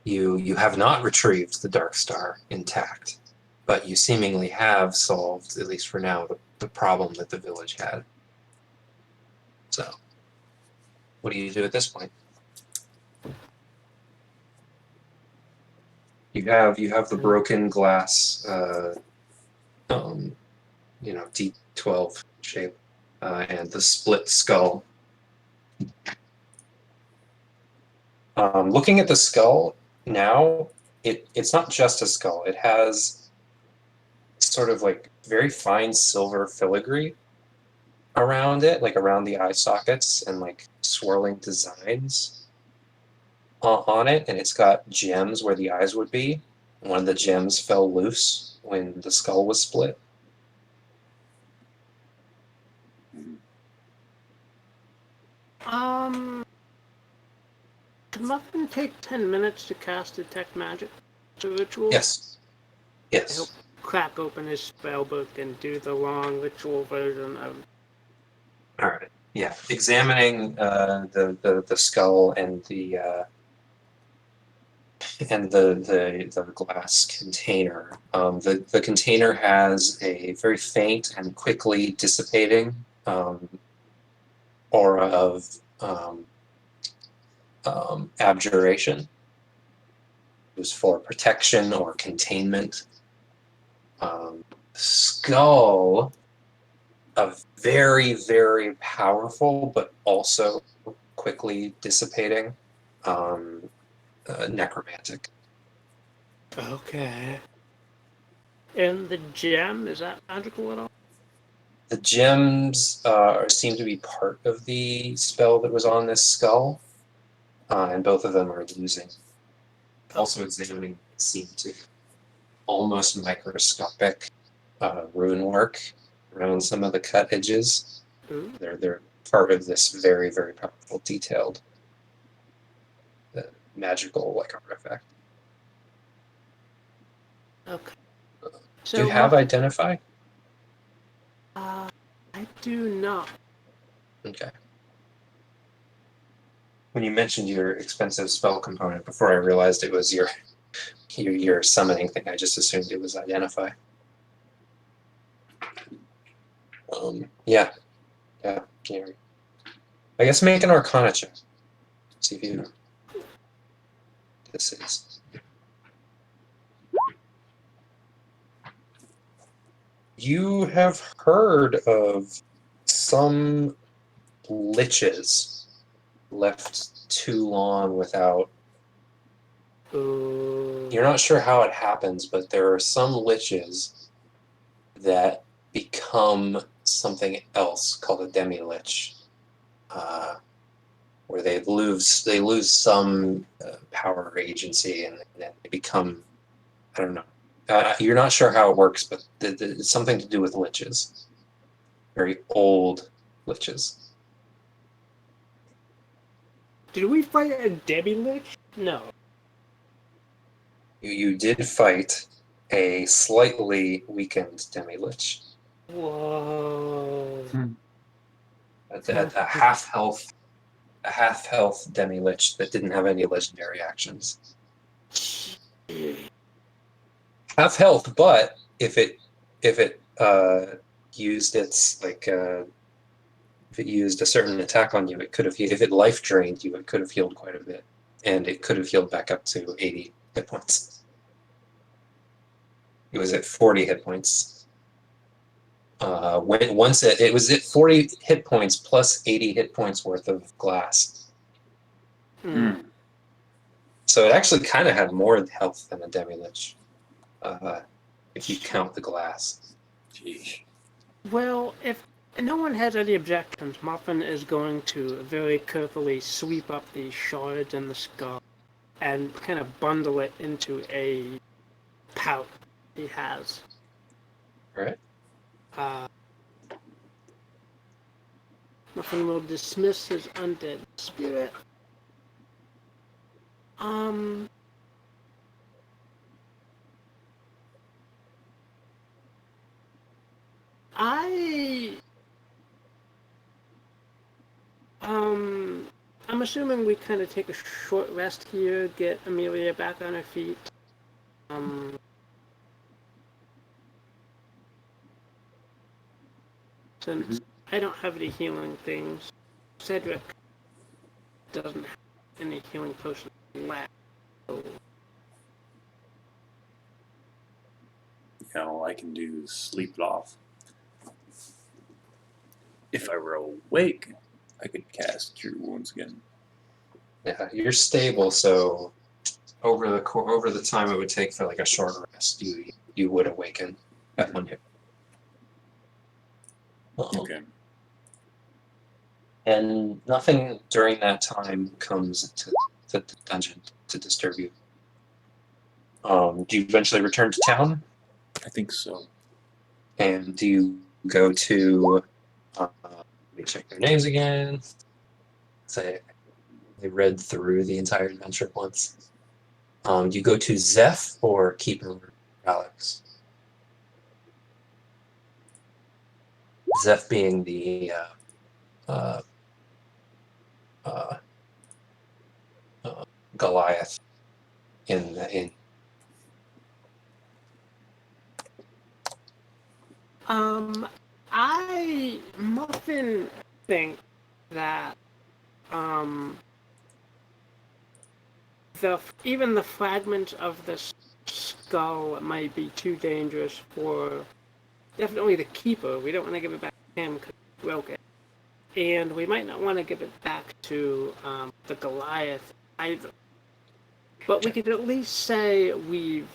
Speaker 3: you have not retrieved the Dark Star intact, but you seemingly have solved, at least for now, the problem that the village had? So, what do you do at this point? You have the broken glass, D12 shape, and the split skull. Looking at the skull now, it's not just a skull. It has sort of like very fine silver filigree around it, like around the eye sockets, and like swirling designs on it, and it's got gems where the eyes would be. One of the gems fell loose when the skull was split.
Speaker 2: Can Muffin take 10 minutes to cast Detect Magic? It's a ritual?
Speaker 3: Yes.
Speaker 2: He'll
Speaker 3: Yes.
Speaker 2: crack open his spellbook and do the long ritual version of.
Speaker 3: All right. Yeah. Examining the skull and the glass container. The container has a very faint and quickly dissipating aura of abjuration. Used for protection or containment. Skull, a very, very powerful but also quickly dissipating necromantic.
Speaker 2: Okay. And the gem, is that magical at all?
Speaker 3: The gems seem to be part of the spell that was on this skull, and both of them are losing. Also examining seem to almost microscopic rune work around some of the cut edges.
Speaker 2: Ooh.
Speaker 3: They're part of this very, very powerful, detailed, magical like artifact.
Speaker 2: Okay.
Speaker 3: Do you have identify?
Speaker 2: I do not.
Speaker 3: Okay. When you mentioned your expensive spell component before, I realized it was your summoning thing. I just assumed it was identify. Yeah. I guess make an Arcana check. See if you know. This is. You have heard of some liches left too long without.
Speaker 2: Ooh.
Speaker 3: You're not sure how it happens, but there are some liches that become something else called a Demi Lich, where they lose some power or agency, and then they become, I don't know. You're not sure how it works, but it's something to do with liches. Very old liches.
Speaker 2: Did we fight a Demi Lich? No.
Speaker 3: You did fight a slightly weakened Demi Lich.
Speaker 2: Whoa.
Speaker 3: A half health Demi Lich that didn't have any legendary actions. Half health, but if it used its if it used a certain attack on you, it could have. If it life drained you, it could have healed quite a bit, and it could have healed back up to 80 hit points. It was at 40 hit points. Once it was at 40 hit points plus 80 hit points worth of glass. So it actually kind of had more health than a Demi Lich, if you count the glass.
Speaker 4: Jeez.
Speaker 2: Well, if no one has any objections, Muffin is going to very carefully sweep up the shards in the skull and kind of bundle it into a pouch he has.
Speaker 3: Right.
Speaker 2: Muffin will dismiss his undead spirit. assuming we kind of take a short rest here, get Amelia back on her feet. Since I don't have any healing things, Cedric doesn't have any healing potions left. So
Speaker 4: All I can do is sleep it off. If I were awake, I could cast Cure Wounds again.
Speaker 3: Yeah, you're stable, so over the time it would take for like a short rest, you would awaken at 1 hit.
Speaker 4: Okay.
Speaker 3: And nothing during that time comes to the dungeon to disturb you. Do you eventually return to town?
Speaker 4: I think so.
Speaker 3: And do you go to, let me check their names again. Say, I read through the entire adventure once. Do you go to Zeph or Keeper Alex? Zeph being the Goliath in
Speaker 2: Muffin think that even the fragments of the skull might be too dangerous for definitely the keeper. We don't want to give it back to him because he broke it, and we might not want to give it back to the Goliath either. But we could at least say we've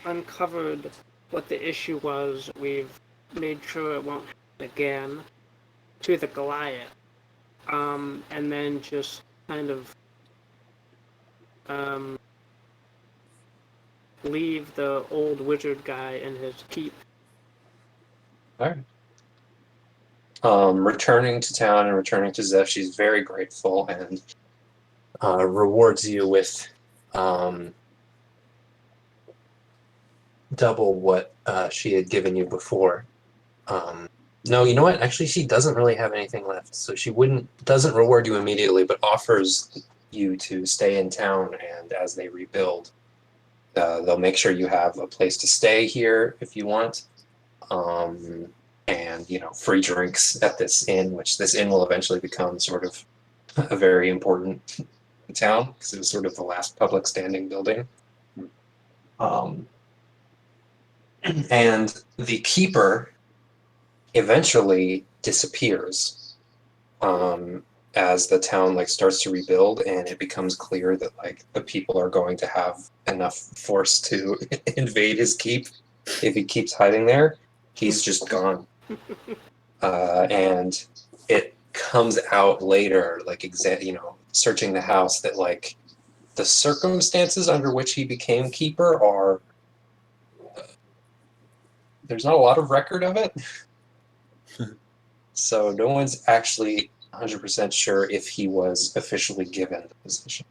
Speaker 2: uncovered what the issue was. We've made sure it won't happen again to the Goliath, and then just kind of leave the old wizard guy in his keep.
Speaker 3: All right. Returning to town and returning to Zeph, she's very grateful and rewards you with double what she had given you before. No, you know what? Actually, she doesn't really have anything left, so she doesn't reward you immediately, but offers you to stay in town, and as they rebuild, they'll make sure you have a place to stay here if you want. And free drinks at this inn, which this inn will eventually become sort of a very important town because it was sort of the last public standing building. And the keeper eventually disappears as the town starts to rebuild, and it becomes clear that the people are going to have enough force to invade his keep if he keeps hiding there. He's just gone. And it comes out later, searching the house, that the circumstances under which he became keeper are there's not a lot of record of it. So no one's actually 100% sure if he was officially given the position.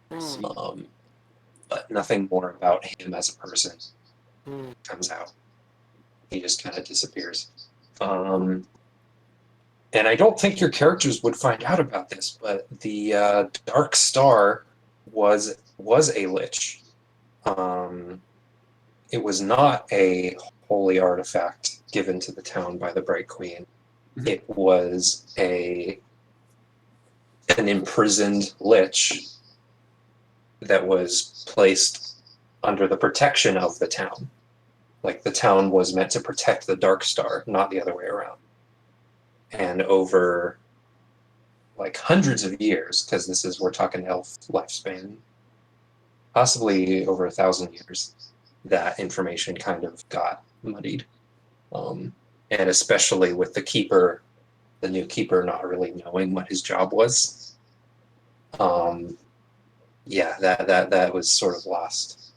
Speaker 3: But nothing more about him as a person comes out. He just kind of disappears. And I don't think your characters would find out about this, but the Dark Star was a lich. It was not a holy artifact given to the town by the Bright Queen. Mm-hmm. It was an imprisoned lich that was placed under the protection of the town. The town was meant to protect the Dark Star, not the other way around. And over hundreds of years, because we're talking elf lifespan, possibly over 1,000 years, that information kind of got muddied. And especially with the keeper, the new keeper, not really knowing what his job was. That was sort of lost.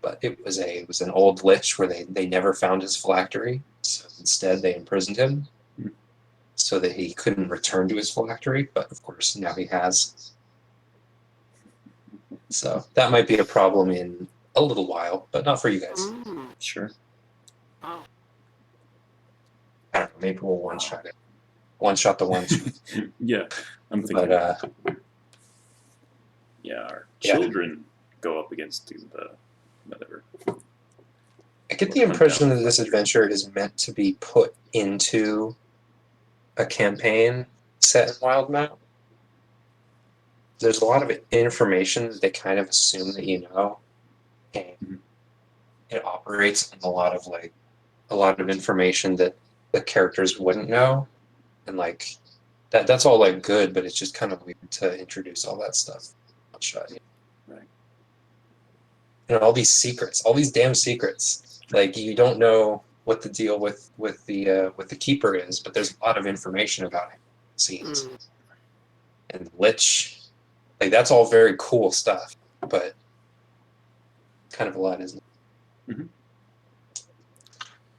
Speaker 3: But it was an old lich where they never found his phylactery, so instead they imprisoned him so that he couldn't return to his phylactery. But of course now he has. So that might be a problem in a little while, but not for you guys.
Speaker 4: Sure.
Speaker 2: Oh.
Speaker 3: I don't know. Maybe we'll one shot it. One shot the one.
Speaker 4: Yeah. I'm thinking,
Speaker 3: But
Speaker 4: yeah, our
Speaker 3: yeah.
Speaker 4: children go up against the whatever.
Speaker 3: I get the
Speaker 4: Hunt
Speaker 3: impression
Speaker 4: down
Speaker 3: that this
Speaker 4: Fletcher.
Speaker 3: adventure is meant to be put into a campaign set in Wild Mount. There's a lot of information that they kind of assume that you know, and
Speaker 4: Mhm.
Speaker 3: it operates on a lot of information that the characters wouldn't know, and that's all good, but it's just kind of weird to introduce all that stuff one shot.
Speaker 4: Right.
Speaker 3: And all these secrets, all these damn secrets. You don't know what the deal with the keeper is, but there's a lot of information about him. Scenes and Lich, that's all very cool stuff, but kind of a lot, isn't it?
Speaker 4: Mm-hmm.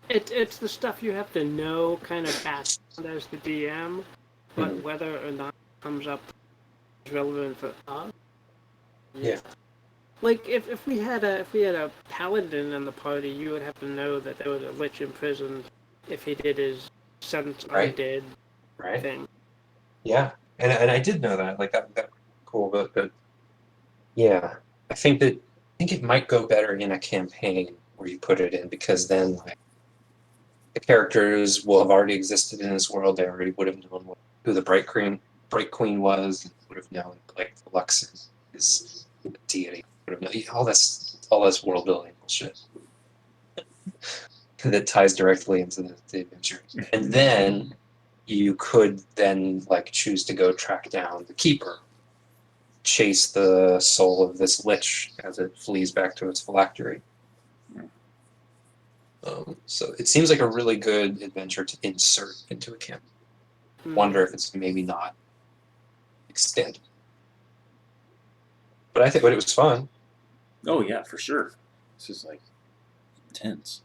Speaker 2: It's the stuff you have to know kind of background as the DM, but
Speaker 4: Mhm.
Speaker 2: whether or not it comes up is relevant for us.
Speaker 3: Yeah.
Speaker 2: Like if we had a paladin in the party, you would have to know that there was a lich imprisoned if he did his sentence
Speaker 3: Right.
Speaker 2: undead
Speaker 3: Right.
Speaker 2: thing.
Speaker 3: Yeah, and I did know that. That cool, but yeah, I think it might go better in a campaign where you put it in, because then the characters will have already existed in this world. They already would have known who the Bright Queen was, and would have known the Luxon is a deity. Would have known all this world building bullshit that ties directly into the adventure. And then you could then choose to go track down the keeper, chase the soul of this lich as it flees back to its phylactery. So it seems like a really good adventure to insert into a camp. Wonder if it's maybe not extended. But I think it was fun.
Speaker 4: Oh yeah, for sure. This is intense.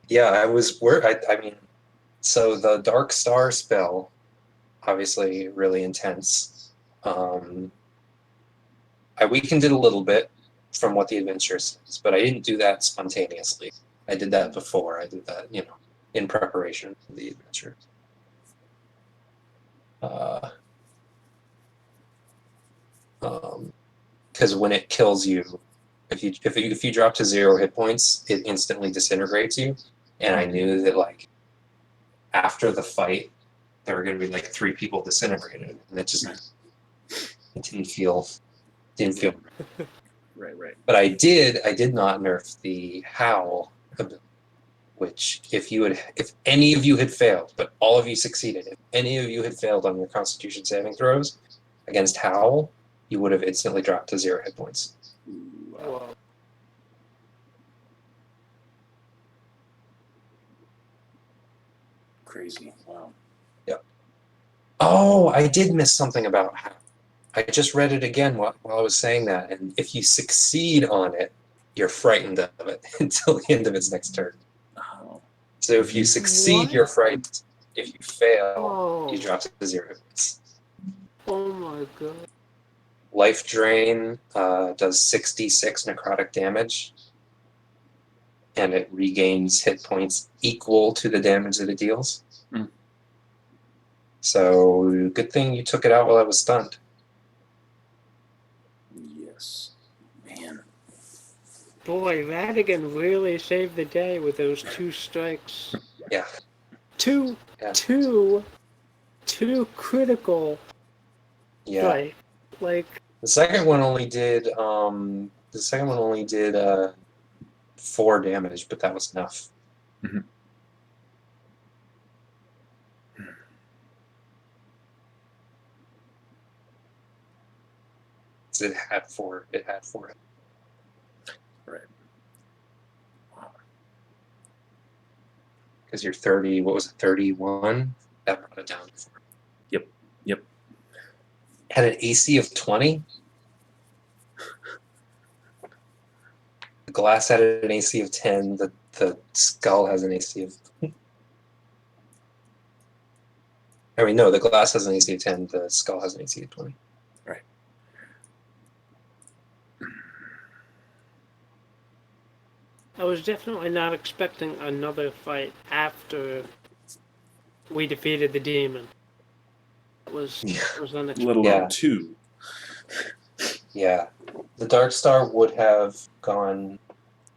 Speaker 3: Yeah, I was worried. I mean, so the Dark Star spell, obviously really intense. I weakened it a little bit from what the adventure says, but I didn't do that spontaneously. I did that before. I did that, in preparation for the adventure. Because when it kills you, if you drop to 0 hit points, it instantly disintegrates you. And I knew that after the fight, there were going to be 3 people disintegrated, and it didn't feel
Speaker 4: Right.
Speaker 3: But I did not nerf the howl ability, which if any of you had failed, but all of you succeeded, if any of you had failed on your Constitution saving throws against howl, you would have instantly dropped to 0 hit points.
Speaker 4: Wow.
Speaker 2: Whoa.
Speaker 4: Crazy. Wow.
Speaker 3: Yep. Oh, I did miss something about howl. I just read it again while I was saying that, and if you succeed on it, you're frightened of it until the end of its next turn.
Speaker 4: Oh.
Speaker 3: So if you succeed,
Speaker 2: What?
Speaker 3: you're frightened. If you fail,
Speaker 2: Oh.
Speaker 3: you drop to 0 hit points.
Speaker 2: Oh my god.
Speaker 3: Life Drain does 66 necrotic damage, and it regains hit points equal to the damage that it deals.
Speaker 4: Mm.
Speaker 3: So good thing you took it out while I was stunned.
Speaker 4: Yes. Man.
Speaker 2: Boy, Ratigan really saved the day with those 2 strikes.
Speaker 3: Yeah.
Speaker 2: Two critical
Speaker 3: Yeah.
Speaker 2: strikes.
Speaker 3: The second one only did 4 damage, but that was enough.
Speaker 4: Mhm.
Speaker 3: It had 4.
Speaker 4: Right. Wow.
Speaker 3: Because you're 30. What was it? 31. That brought it down to 4.
Speaker 4: Yep.
Speaker 3: Had an AC of 20. The glass had an AC of 10. The skull has an AC of. I mean, no, the glass has an AC of 10. The skull has an AC of 20.
Speaker 4: Right.
Speaker 2: I was definitely not expecting another fight after we defeated the demon. was
Speaker 3: Yeah.
Speaker 2: unexpected.
Speaker 4: Let alone
Speaker 3: Yeah.
Speaker 4: 2.
Speaker 3: Yeah, the Dark Star would have gone,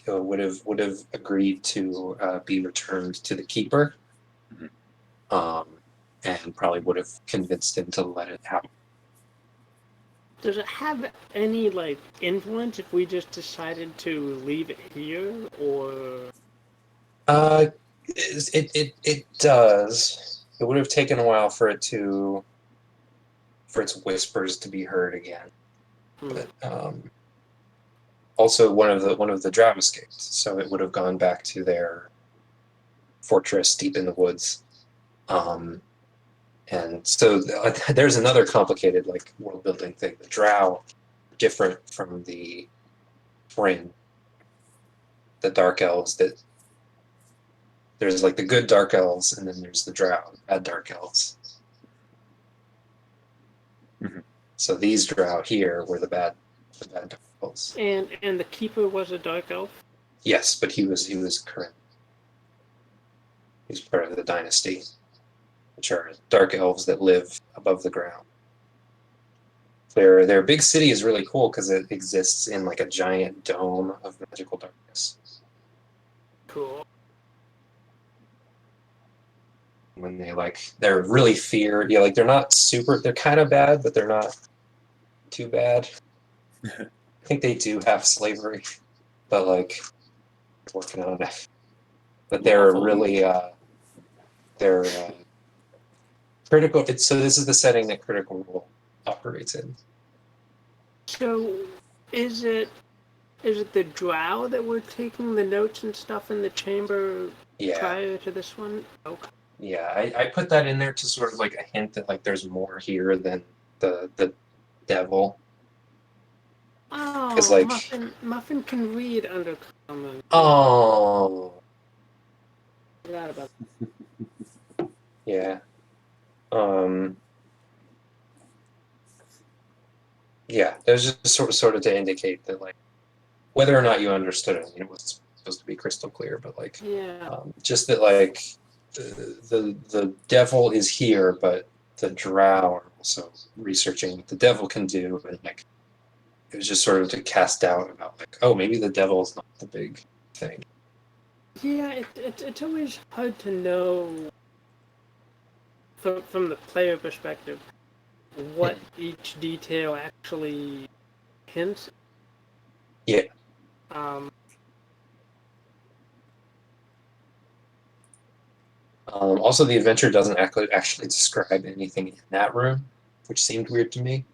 Speaker 3: would have agreed to be returned to the Keeper,
Speaker 4: Mhm.
Speaker 3: and probably would have convinced him to let it happen.
Speaker 2: Does it have any like influence if we just decided to leave it here, or
Speaker 3: It does. It would have taken a while for its whispers to be heard again. But also one of the Drow escaped, so it would have gone back to their fortress deep in the woods. And so there's another complicated like world building thing. The Drow are different from the Ring, the Dark Elves. That there's like the good Dark Elves, and then there's the Drow, bad Dark Elves.
Speaker 4: Mhm.
Speaker 3: So these Drow here were the bad Dark Elves.
Speaker 2: and the keeper was a dark elf?
Speaker 3: Yes, but he was current. He's part of the dynasty, which are dark elves that live above the ground. Their big city is really cool because it exists in like a giant dome of magical darkness.
Speaker 2: Cool.
Speaker 3: When they're really feared, yeah, like they're not super. They're kind of bad, but they're not too bad. I think they do have slavery, but like working on it. But they're really they're critical. So this is the setting that Critical Role operates in.
Speaker 2: So, is it the drow that were taking the notes and stuff in the chamber
Speaker 3: Yeah,
Speaker 2: prior to this one? Okay.
Speaker 3: yeah. I put that in there to sort of like a hint that like there's more here than the devil.
Speaker 2: Oh,
Speaker 3: like-
Speaker 2: Muffin can read Undercommon.
Speaker 3: Oh,
Speaker 2: Forgot about
Speaker 3: yeah. Yeah, it was just sort of to indicate that like whether or not you understood it, I mean, it was supposed to be crystal clear, but like
Speaker 2: that. Yeah.
Speaker 3: just that like the devil is here, but the drow are also researching what the devil can do, and like it was just sort of to cast doubt about like, oh, maybe the devil is not the big thing.
Speaker 2: Yeah, it's always hard to know from the player perspective what each detail actually hints.
Speaker 3: Yeah.
Speaker 2: Um,
Speaker 3: Also, the adventure doesn't actually describe anything in that room, which seemed weird to me.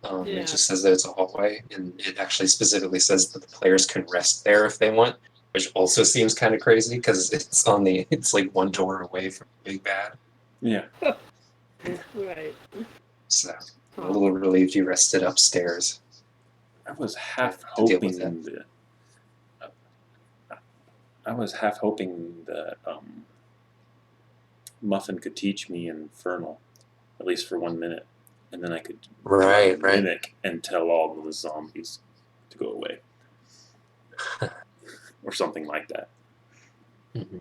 Speaker 2: Yeah.
Speaker 3: It just says that it's a hallway, and it actually specifically says that the players can rest there if they want, which also seems kind of crazy because it's like one door away from the big bad.
Speaker 4: Yeah.
Speaker 2: right.
Speaker 3: So I'm a little relieved you rested upstairs.
Speaker 4: I was half
Speaker 3: to deal with
Speaker 4: hoping that Muffin could teach me Infernal, at least for 1 minute, and then I could
Speaker 3: Right.
Speaker 4: mimic and tell all the zombies to go away, or something like that.
Speaker 3: Mm-hmm.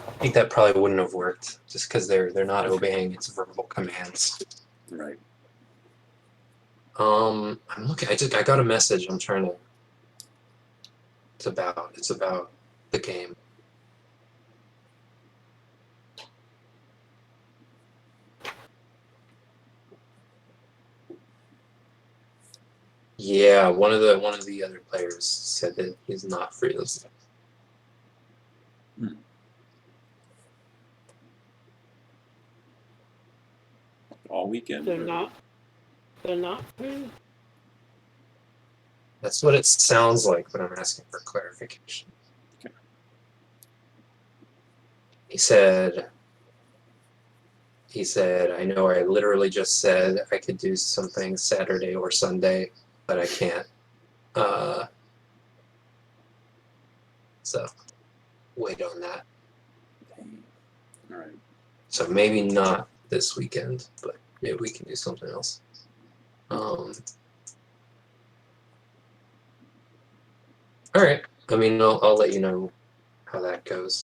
Speaker 3: I think that probably wouldn't have worked, just because they're not obeying its verbal commands.
Speaker 4: Right.
Speaker 3: I'm looking. I got a message. I'm trying to. It's about the game. Yeah, one of the other players said that he's not free this day.
Speaker 4: All weekend.
Speaker 2: They're not free?
Speaker 3: That's what it sounds like, but I'm asking for clarification.
Speaker 4: Okay.
Speaker 3: He said, I know I literally just said I could do something Saturday or Sunday, but I can't. So wait on that.
Speaker 4: All right.
Speaker 3: So maybe not this weekend, but maybe we can do something else. All right. I mean, I'll let you know how that goes.